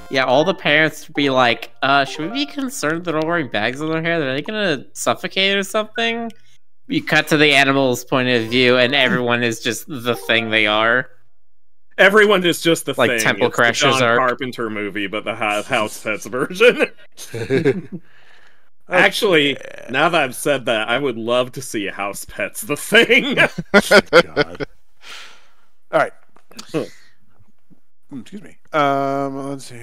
Yeah, all the parents would be like, should we be concerned that they're all wearing bags on their hair? Are they gonna suffocate or something? You cut to the animal's point of view, and everyone is just the thing they are. Everyone is just the like thing. Temple it's Crashers the John arc. Carpenter movie, but the House Pets version. Actually, now that I've said that, I would love to see House Pets the Thing. God. All right. Excuse me. Let's see.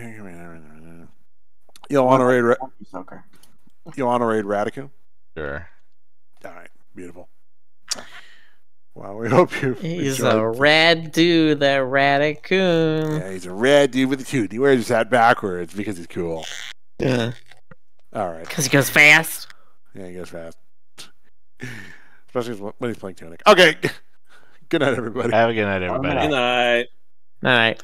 You want to raid? You want to raid Radicoon? Sure. All right. Beautiful. Well, we hope you. He's a rad dude, that Radicoon. Yeah, he's a rad dude with a tooth. He wears his hat backwards because he's cool. Yeah. All right. Because he goes fast. Yeah, he goes fast. Especially when he's playing Tunic. Okay. Good night, everybody. Have a good night, everybody. Good night. Night.